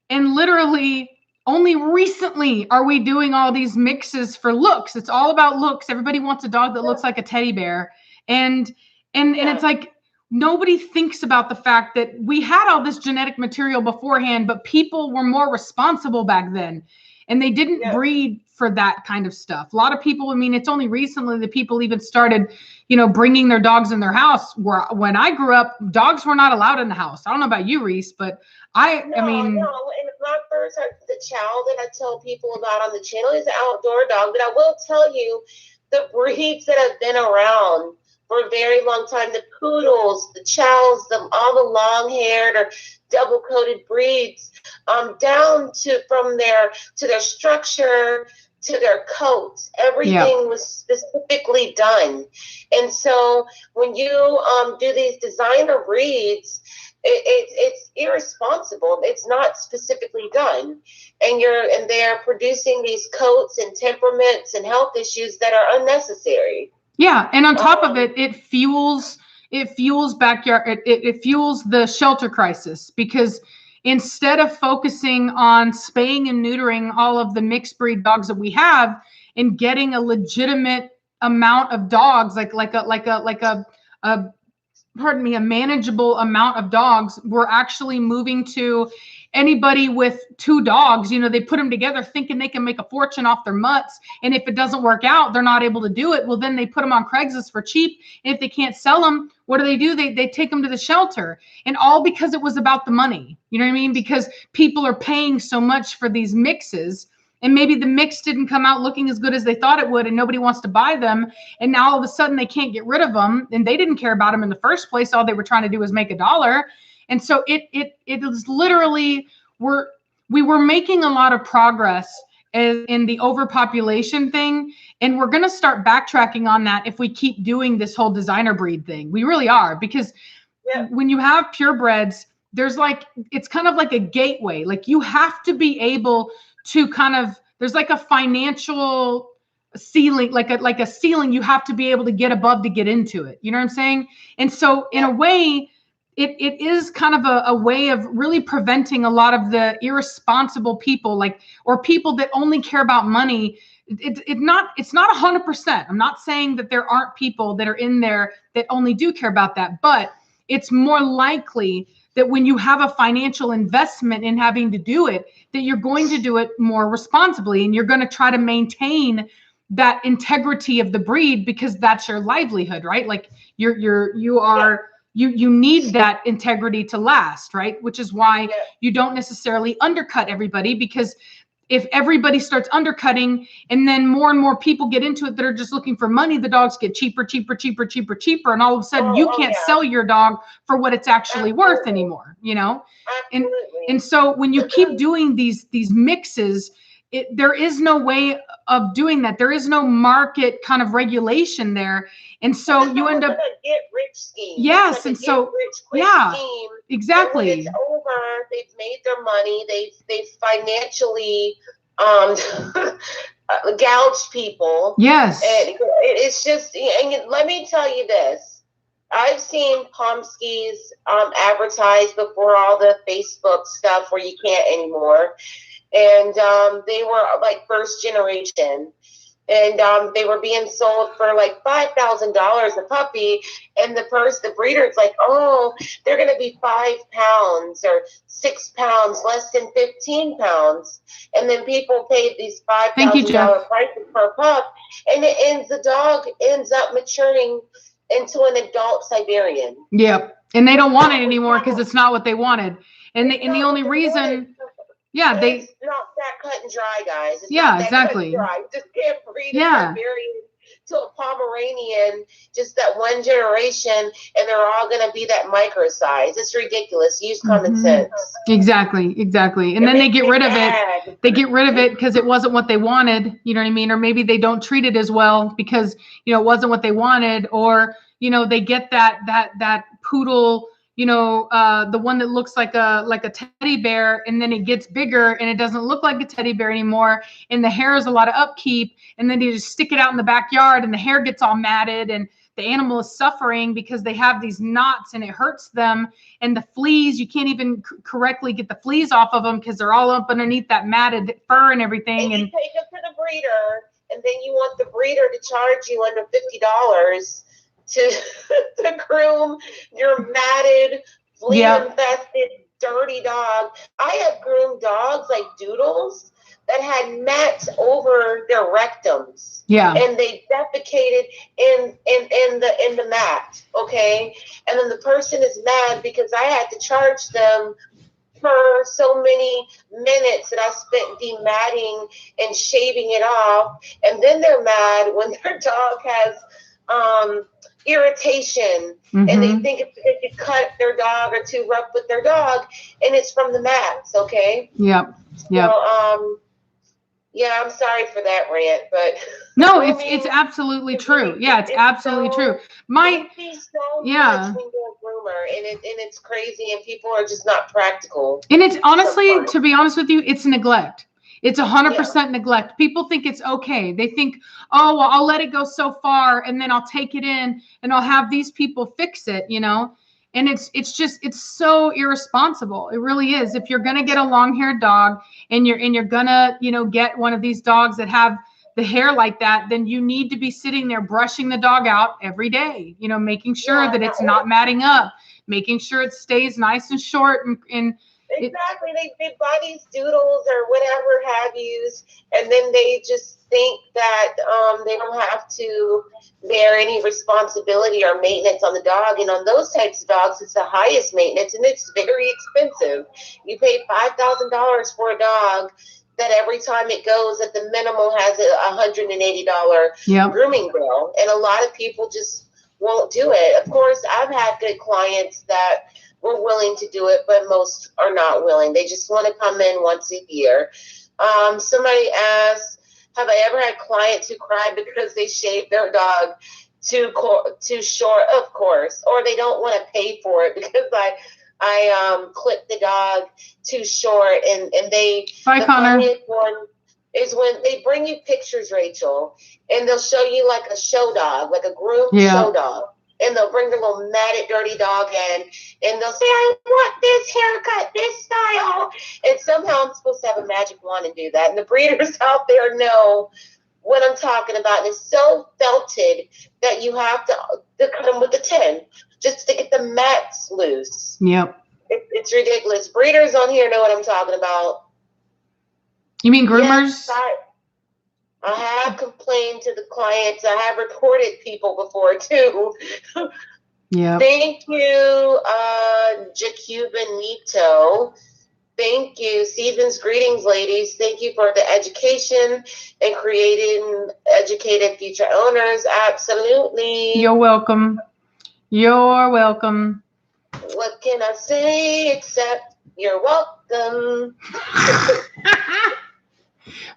literally only recently are we doing all these mixes for looks. It's all about looks. Everybody wants a dog that looks like a teddy bear. And it's like, nobody thinks about the fact that we had all this genetic material beforehand, but people were more responsible back then. And they didn't breed for that kind of stuff. A lot of people, I mean, it's only recently that people even started, you know, bringing their dogs in their house. When I grew up, dogs were not allowed in the house. I don't know about you, Reese, but I mean. No, and my first, the chow that I tell people about on the channel is an outdoor dog. But I will tell you, the breeds that have been around for a very long time, the poodles, the chows, all the long-haired or double-coated breeds, down to their structure, to their coats, everything was specifically done. And so when you do these designer breeds, it's irresponsible. It's not specifically done, and they're producing these coats and temperaments and health issues that are unnecessary. Yeah, and on top of it, it fuels backyard. It fuels the shelter crisis, because instead of focusing on spaying and neutering all of the mixed breed dogs that we have and getting a legitimate amount of dogs, like a manageable amount of dogs, we're actually moving to anybody with 2 dogs. You know, they put them together thinking they can make a fortune off their mutts. And if it doesn't work out, they're not able to do it. Well, then they put them on Craigslist for cheap. And if they can't sell them, what do? They take them to the shelter. And all because it was about the money. You know what I mean? Because people are paying so much for these mixes. And maybe the mix didn't come out looking as good as they thought it would, and nobody wants to buy them. And now all of a sudden they can't get rid of them, and they didn't care about them in the first place. All they were trying to do was make $1. And so it is literally, we were making a lot of progress in the overpopulation thing, and we're going to start backtracking on that if we keep doing this whole designer breed thing. We really are, because when you have purebreds, it's kind of like a gateway. Like, you have to be able to there's like a financial ceiling, like a ceiling you have to be able to get above to get into it. You know what I'm saying? And so in a way, it is kind of a way of really preventing a lot of the irresponsible people, or people that only care about money. It's not 100%. I'm not saying that there aren't people that are in there that only do care about that, but it's more likely that when you have a financial investment in having to do it, that you're going to do it more responsibly, and you're going to try to maintain that integrity of the breed, because that's your livelihood, right? Like, you need that integrity to last, right? Which is why you don't necessarily undercut everybody, because if everybody starts undercutting and then more and more people get into it that are just looking for money, the dogs get cheaper. And all of a sudden you can't sell your dog for what it's actually worth anymore, you know? And so when you keep doing these mixes, there is no way of doing that. There is no market kind of regulation there. And so you end up a get rich scheme. Yes. And so, scheme. Exactly. And when it's over, they've made their money. They've financially gouged people. Yes. And it's just, and let me tell you this. I've seen Pomskis advertised before all the Facebook stuff where you can't anymore. And they were like first generation. And they were being sold for like $5,000 a puppy, and the breeder's like, oh, they're going to be 5 pounds or 6 pounds, less than 15 pounds. And then people paid these $5,000 prices per pup, and the dog ends up maturing into an adult Siberian. Yep, and they don't want it anymore because it's not what they wanted, and the only reason. Yeah, it's not that cut and dry, guys. It's yeah, not that exactly. Cut and dry. Just can't breed a Siberian to a Pomeranian, just that one generation, and they're all going to be that micro size. It's ridiculous. Use common sense. Exactly. And then they get rid of it. They get rid of it because it wasn't what they wanted. You know what I mean? Or maybe they don't treat it as well because, you know, it wasn't what they wanted. Or, you know, they get that poodle, you know, the one that looks like a teddy bear, and then it gets bigger and it doesn't look like a teddy bear anymore. And the hair is a lot of upkeep, and then you just stick it out in the backyard and the hair gets all matted, and the animal is suffering because they have these knots and it hurts them. And the fleas, you can't even correctly get the fleas off of them because they're all up underneath that matted fur and everything. And you take them to the breeder, and then you want the breeder to charge you under $50 to groom your matted, flea-infested, dirty dog. I have groomed dogs like doodles that had mats over their rectums. Yeah. And they defecated in the mat. Okay. And then the person is mad because I had to charge them for so many minutes that I spent dematting and shaving it off. And then they're mad when their dog has irritation, and they think they could cut their dog or too rough with their dog, and it's from the mats. Okay. Yep. So, yeah, I'm sorry for that rant, but no, it's absolutely true. Yeah, it's absolutely true. Much when you're a groomer, and it's crazy, and people are just not practical. And it's honestly, to be honest with you, it's neglect. It's 100% neglect. People think it's okay. They think, oh, well, I'll let it go so far, and then I'll take it in, and I'll have these people fix it, you know. And it's so irresponsible. It really is. If you're gonna get a long-haired dog, and you're gonna, you know, get one of these dogs that have the hair like that, then you need to be sitting there brushing the dog out every day. You know, making sure that it's not matting up, making sure it stays nice and short and exactly. They buy these doodles or whatever have yous, and then they just think that they don't have to bear any responsibility or maintenance on the dog. And on those types of dogs, it's the highest maintenance, and it's very expensive. You pay $5,000 for a dog that every time it goes at the minimum has a $180 grooming bill. And a lot of people just won't do it. Of course, I've had good clients that were willing to do it, but most are not willing. They just want to come in once a year. Somebody asked, have I ever had clients who cried because they shaved their dog too short? Of course. Or they don't want to pay for it because I clipped the dog too short, and they. Hi, Connor. The funniest one is when they bring you pictures, Rachel, and they'll show you like a show dog, like a groomed show dog. And they'll bring the little matted, dirty dog in, and they'll say, I want this haircut, this style. And somehow I'm supposed to have a magic wand and do that. And the breeders out there know what I'm talking about. And it's so felted that you have to cut them with a 10 just to get the mats loose. Yep. It's ridiculous. Breeders on here know what I'm talking about. You mean groomers? Yes, I have complained to the clients. I have reported people before too. Yeah. Thank you, Jacubanito. Thank you, Stevens. Greetings, ladies. Thank you for the education and creating educated future owners. Absolutely. You're welcome. You're welcome. What can I say except you're welcome?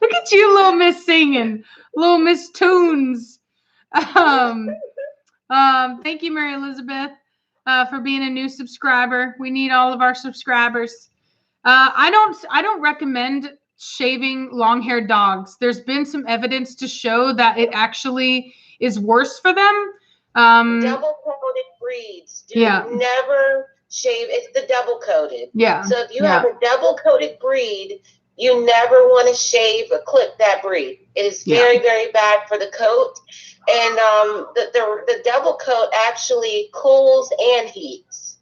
Look at you, little miss singing, little miss tunes. Thank you, Mary Elizabeth, for being a new subscriber. We need all of our subscribers. I don't recommend shaving long-haired dogs. There's been some evidence to show that it actually is worse for them. Double-coated breeds do never shave. It's the double-coated. Yeah. So if you have a double-coated breed, you never want to shave or clip that breed. It is very, very bad for the coat. And the double coat actually cools and heats.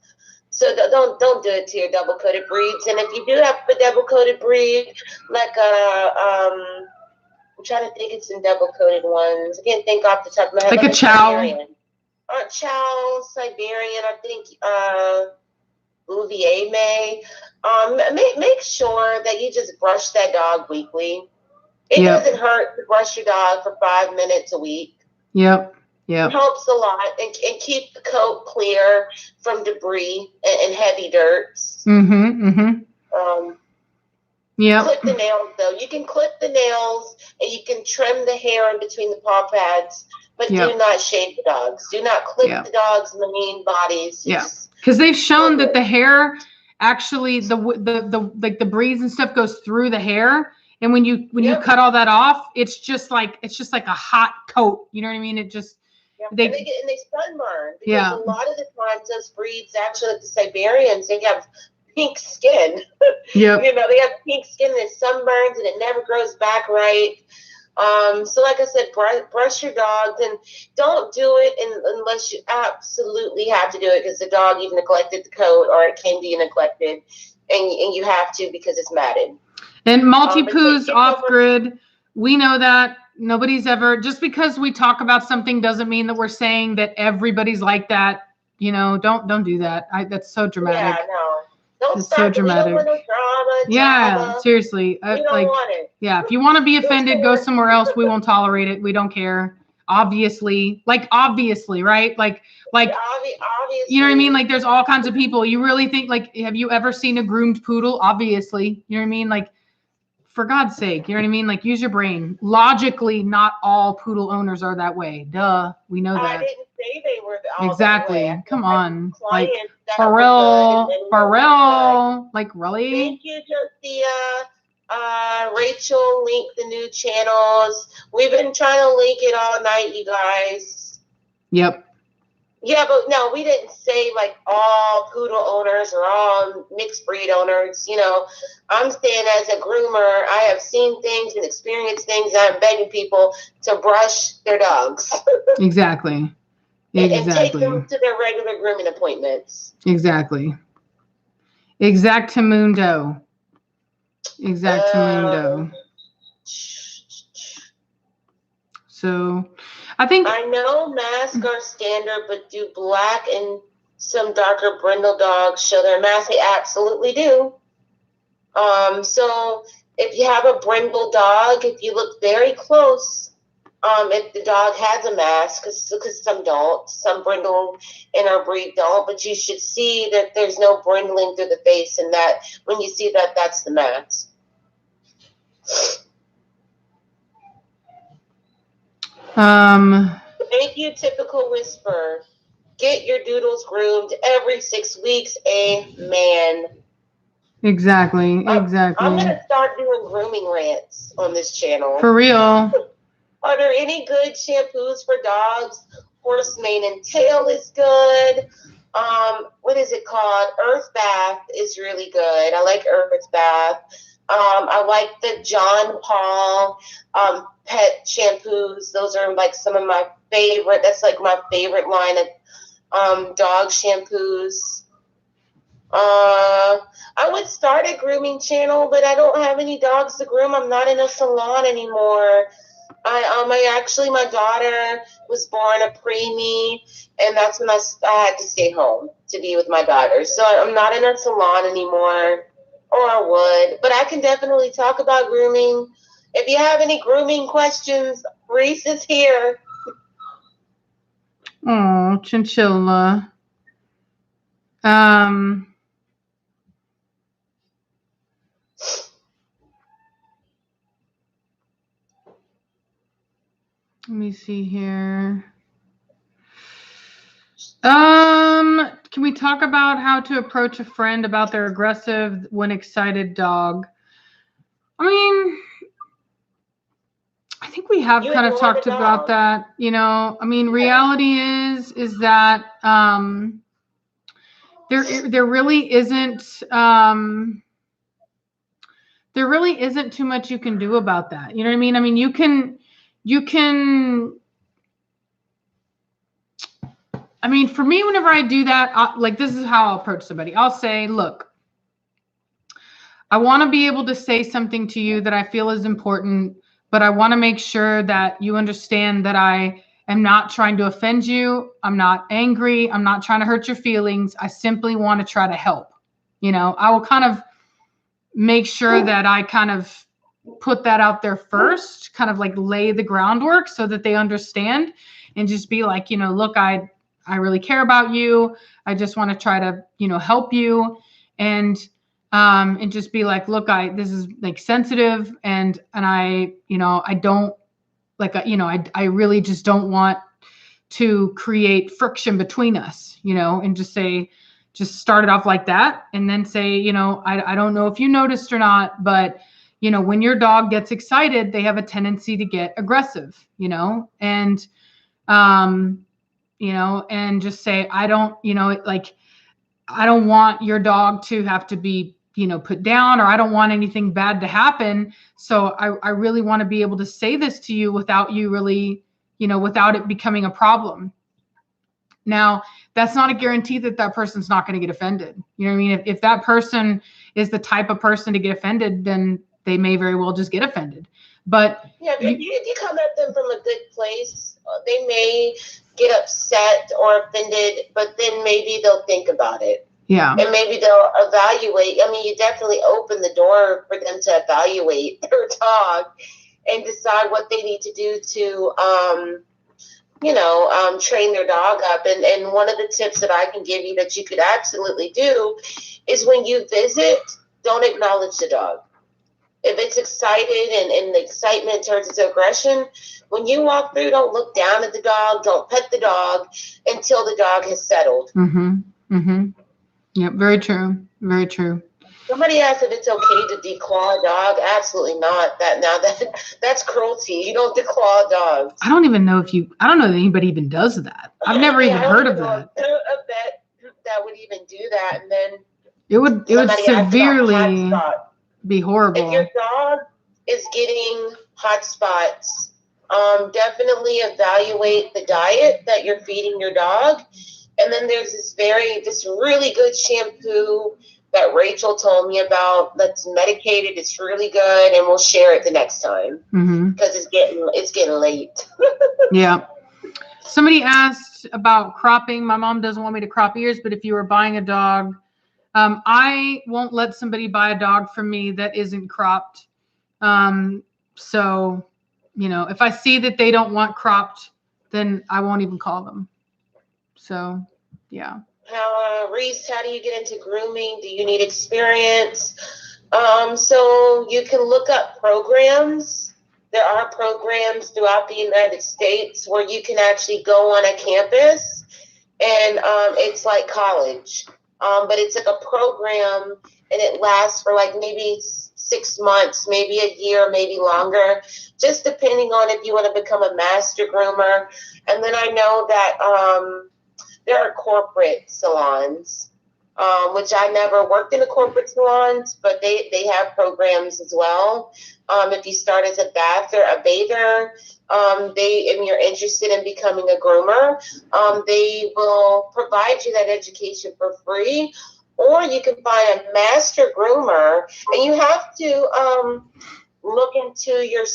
So don't do it to your double coated breeds. And if you do have a double coated breed, like I'm trying to think of some double coated ones. I can't think off the top of my head. Like a Chow. Chow, Siberian, I think Bouvier may. Make sure that you just brush that dog weekly. It doesn't hurt to brush your dog for 5 minutes a week. Yep. It helps a lot and keep the coat clear from debris and heavy dirts. Clip the nails, though. You can clip the nails and you can trim the hair in between the paw pads, but do not shave the dogs. Do not clip the dogs' main bodies. Because they've shown that the hair actually, the breeze and stuff goes through the hair, and when you cut all that off, it's just like a hot coat. You know what I mean? It just and they sunburn because a lot of the times those breeds, actually like the Siberians, they have pink skin. You know, they have pink skin and it sunburns and it never grows back right. So like I said, brush your dogs and don't do it unless you absolutely have to do it because the dog either neglected the coat or it came to you neglected and you have to because it's matted. And multi-poos off-grid, we know that. Nobody's ever, just because we talk about something doesn't mean that we're saying that everybody's like that. You know, don't do that. That's so dramatic. Yeah, no. Don't it's start. So dramatic. We don't want no drama. Seriously. We don't want it. Yeah, if you want to be offended, go somewhere else. We won't tolerate it. We don't care. Obviously, right? Obviously. You know what I mean? Like, there's all kinds of people. You really think, like, have you ever seen a groomed poodle? Obviously. You know what I mean? Like, for God's sake, you know what I mean? Like, use your brain. Logically, not all poodle owners are that way. Duh. We know that. I didn't say they were all exactly. That way. Come on. Like, for real. Like, really? Thank you, Josiah. Rachel linked the new channels. We've been trying to link it all night, you guys. Yep. Yeah, but no, we didn't say like all poodle owners or all mixed breed owners. You know, I'm saying as a groomer, I have seen things and experienced things. And I'm begging people to brush their dogs. Exactly. And take them to their regular grooming appointments. Exactly. Exactamundo. So, I know masks are standard, but do black and some darker brindle dogs show their mask? They absolutely do. So if you have a brindle dog, if you look very close, if the dog has a mask, because some don't, some brindle in our breed don't, but you should see that there's no brindling through the face, and that when you see that, that's the mask. Thank you, Typical Whisper. Get your doodles groomed every 6 weeks. Amen. Exactly. I'm going to start doing grooming rants on this channel. For real. Are there any good shampoos for dogs? Horse mane and tail is good. What is it called? Earth Bath is really good. I like Earth Bath. I like the John Paul pet shampoos. Those are like some of my favorite. That's like my favorite line of dog shampoos. I would start a grooming channel, but I don't have any dogs to groom. I'm not in a salon anymore. My daughter was born a preemie, and that's when I had to stay home to be with my daughter. So I'm not in a salon anymore, or I would, but I can definitely talk about grooming. If you have any grooming questions, Reese is here. Oh, chinchilla. Let me see here. Can we talk about how to approach a friend about their aggressive when excited dog? I mean, I think we have kind of talked about that. You know, I mean, reality is that there really isn't there really isn't too much you can do about that. You know what I mean? I mean, you can, I mean, for me, whenever I do that, like, this is how I'll approach somebody. I'll say, look, I want to be able to say something to you that I feel is important, but I want to make sure that you understand that I am not trying to offend you. I'm not angry. I'm not trying to hurt your feelings. I simply want to try to help. You know, I will kind of make sure that I kind of put that out there first, kind of like lay the groundwork so that they understand, and just be like, you know, look, I really care about you. I just want to try to, you know, help you. And just be like, look, this is like sensitive, and I, you know, I don't like, you know, I really just don't want to create friction between us, you know, and just start it off like that. And then say, you know, I don't know if you noticed or not, but, you know, when your dog gets excited, they have a tendency to get aggressive, you know, and, you know, and just say, I don't, you know, like, I don't want your dog to have to be, you know, put down, or I don't want anything bad to happen. So I really want to be able to say this to you without you really, you know, without it becoming a problem. Now, that's not a guarantee that that person's not going to get offended. You know what I mean? If that person is the type of person to get offended, then they may very well just get offended. But yeah, if you come at them from a good place, they may get upset or offended, but then maybe they'll think about it. Yeah. And maybe they'll evaluate. I mean, you definitely open the door for them to evaluate their dog and decide what they need to do to, you know, train their dog up. And one of the tips that I can give you that you could absolutely do is when you visit, don't acknowledge the dog. If it's excited and the excitement turns into aggression, when you walk through, don't look down at the dog, don't pet the dog until the dog has settled. Mm-hmm. Mm-hmm. Yep, very true. Very true. Somebody asked if it's okay to declaw a dog. Absolutely not. That's cruelty. You don't declaw dogs. I don't even know I don't know that anybody even does that. I've never even heard of that. A vet that would even do that, and then it would severely be horrible. If your dog is getting hot spots, definitely evaluate the diet that you're feeding your dog. And then there's this really good shampoo that Rachel told me about that's medicated. It's really good, and we'll share it the next time because it's getting late. Yeah. Somebody asked about cropping. My mom doesn't want me to crop ears, but if you were buying a dog, I won't let somebody buy a dog from me that isn't cropped. So, you know, if I see that they don't want cropped, then I won't even call them. So, yeah. Reese, how do you get into grooming? Do you need experience? So you can look up programs. There are programs throughout the United States where you can actually go on a campus, and it's like college. But it's like a program, and it lasts for like maybe 6 months, maybe a year, maybe longer, just depending on if you want to become a master groomer. And then I know that there are corporate salons, which I never worked in a corporate salons, but they have programs as well. If you start as a bather, and you're interested in becoming a groomer, they will provide you that education for free, or you can find a master groomer, and you have to look into your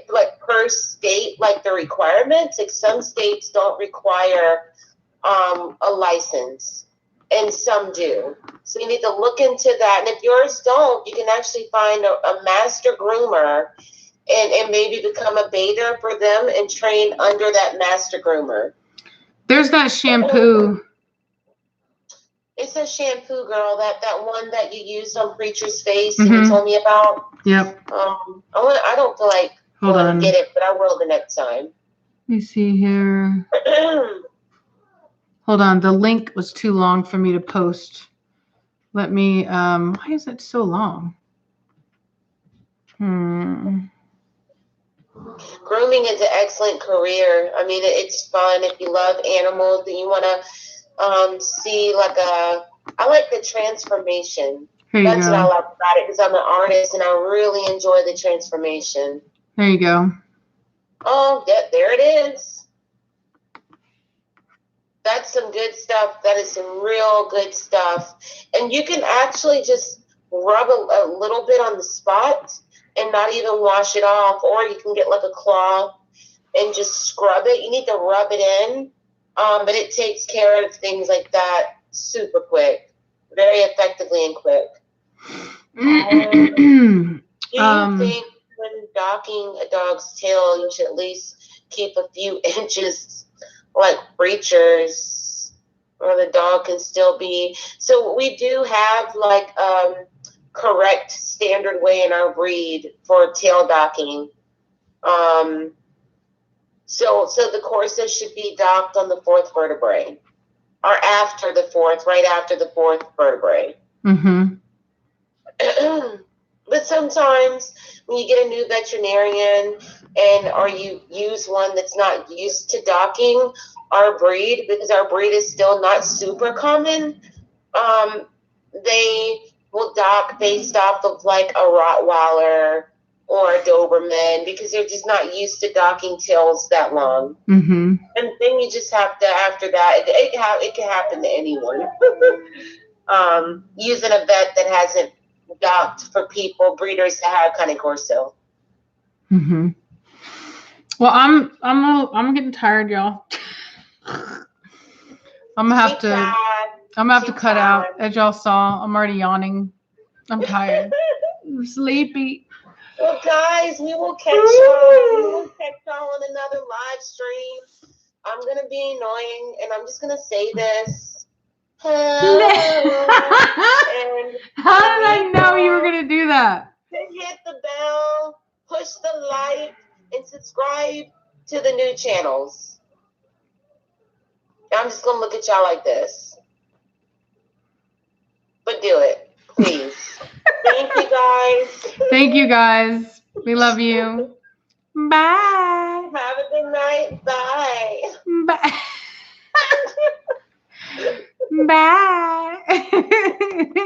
like per state, like the requirements. Like some states don't require a license, and some do. So you need to look into that. And if yours don't, you can actually find a master groomer and maybe become a bather for them and train under that master groomer. There's that shampoo. It's a shampoo, girl, that one that you used on Preacher's face and you told me about. Yep. I don't feel like going to get it, but I will the next time. Let me see here. Hold on, the link was too long for me to post. Let me, why is it so long? Grooming is an excellent career. I mean, it's fun if you love animals and you want to see I like the transformation. Here you That's go. what I love about it, because I'm an artist and I really enjoy the transformation. There you go. Oh, yeah, there it is. That's some good stuff. That is some real good stuff. And you can actually just rub a little bit on the spot and not even wash it off. Or you can get like a cloth and just scrub it. You need to rub it in. But it takes care of things like that super quick. Very effectively and quick. Do you think when docking a dog's tail, you should at least keep a few inches like breechers, or the dog can still be? So we do have like correct standard way in our breed for tail docking. So the Corsa should be docked on the fourth vertebrae, or after the fourth, right after the fourth vertebrae. Mm-hmm. But sometimes when you get a new veterinarian or you use one that's not used to docking our breed, because our breed is still not super common, they will dock based off of like a Rottweiler or a Doberman, because they're just not used to docking tails that long. Mm-hmm. And then you just have to, after that, it can happen to anyone. Using a vet that hasn't docked for breeders that have Cane Corso. Mm-hmm. Well, I'm getting tired, y'all. I'm gonna have to cut out. As y'all saw, I'm already yawning. I'm tired. I'm sleepy. Well, guys, we will catch y'all. We will catch y'all on another live stream. I'm gonna be annoying, and I'm just gonna say this. And how did I know you were gonna do that? Hit the bell, push the like, and subscribe to the new channels. I'm just gonna look at y'all like this. But do it, please. Thank you, guys. Thank you, guys. We love you. Bye. Have a good night. Bye. Bye. Bye.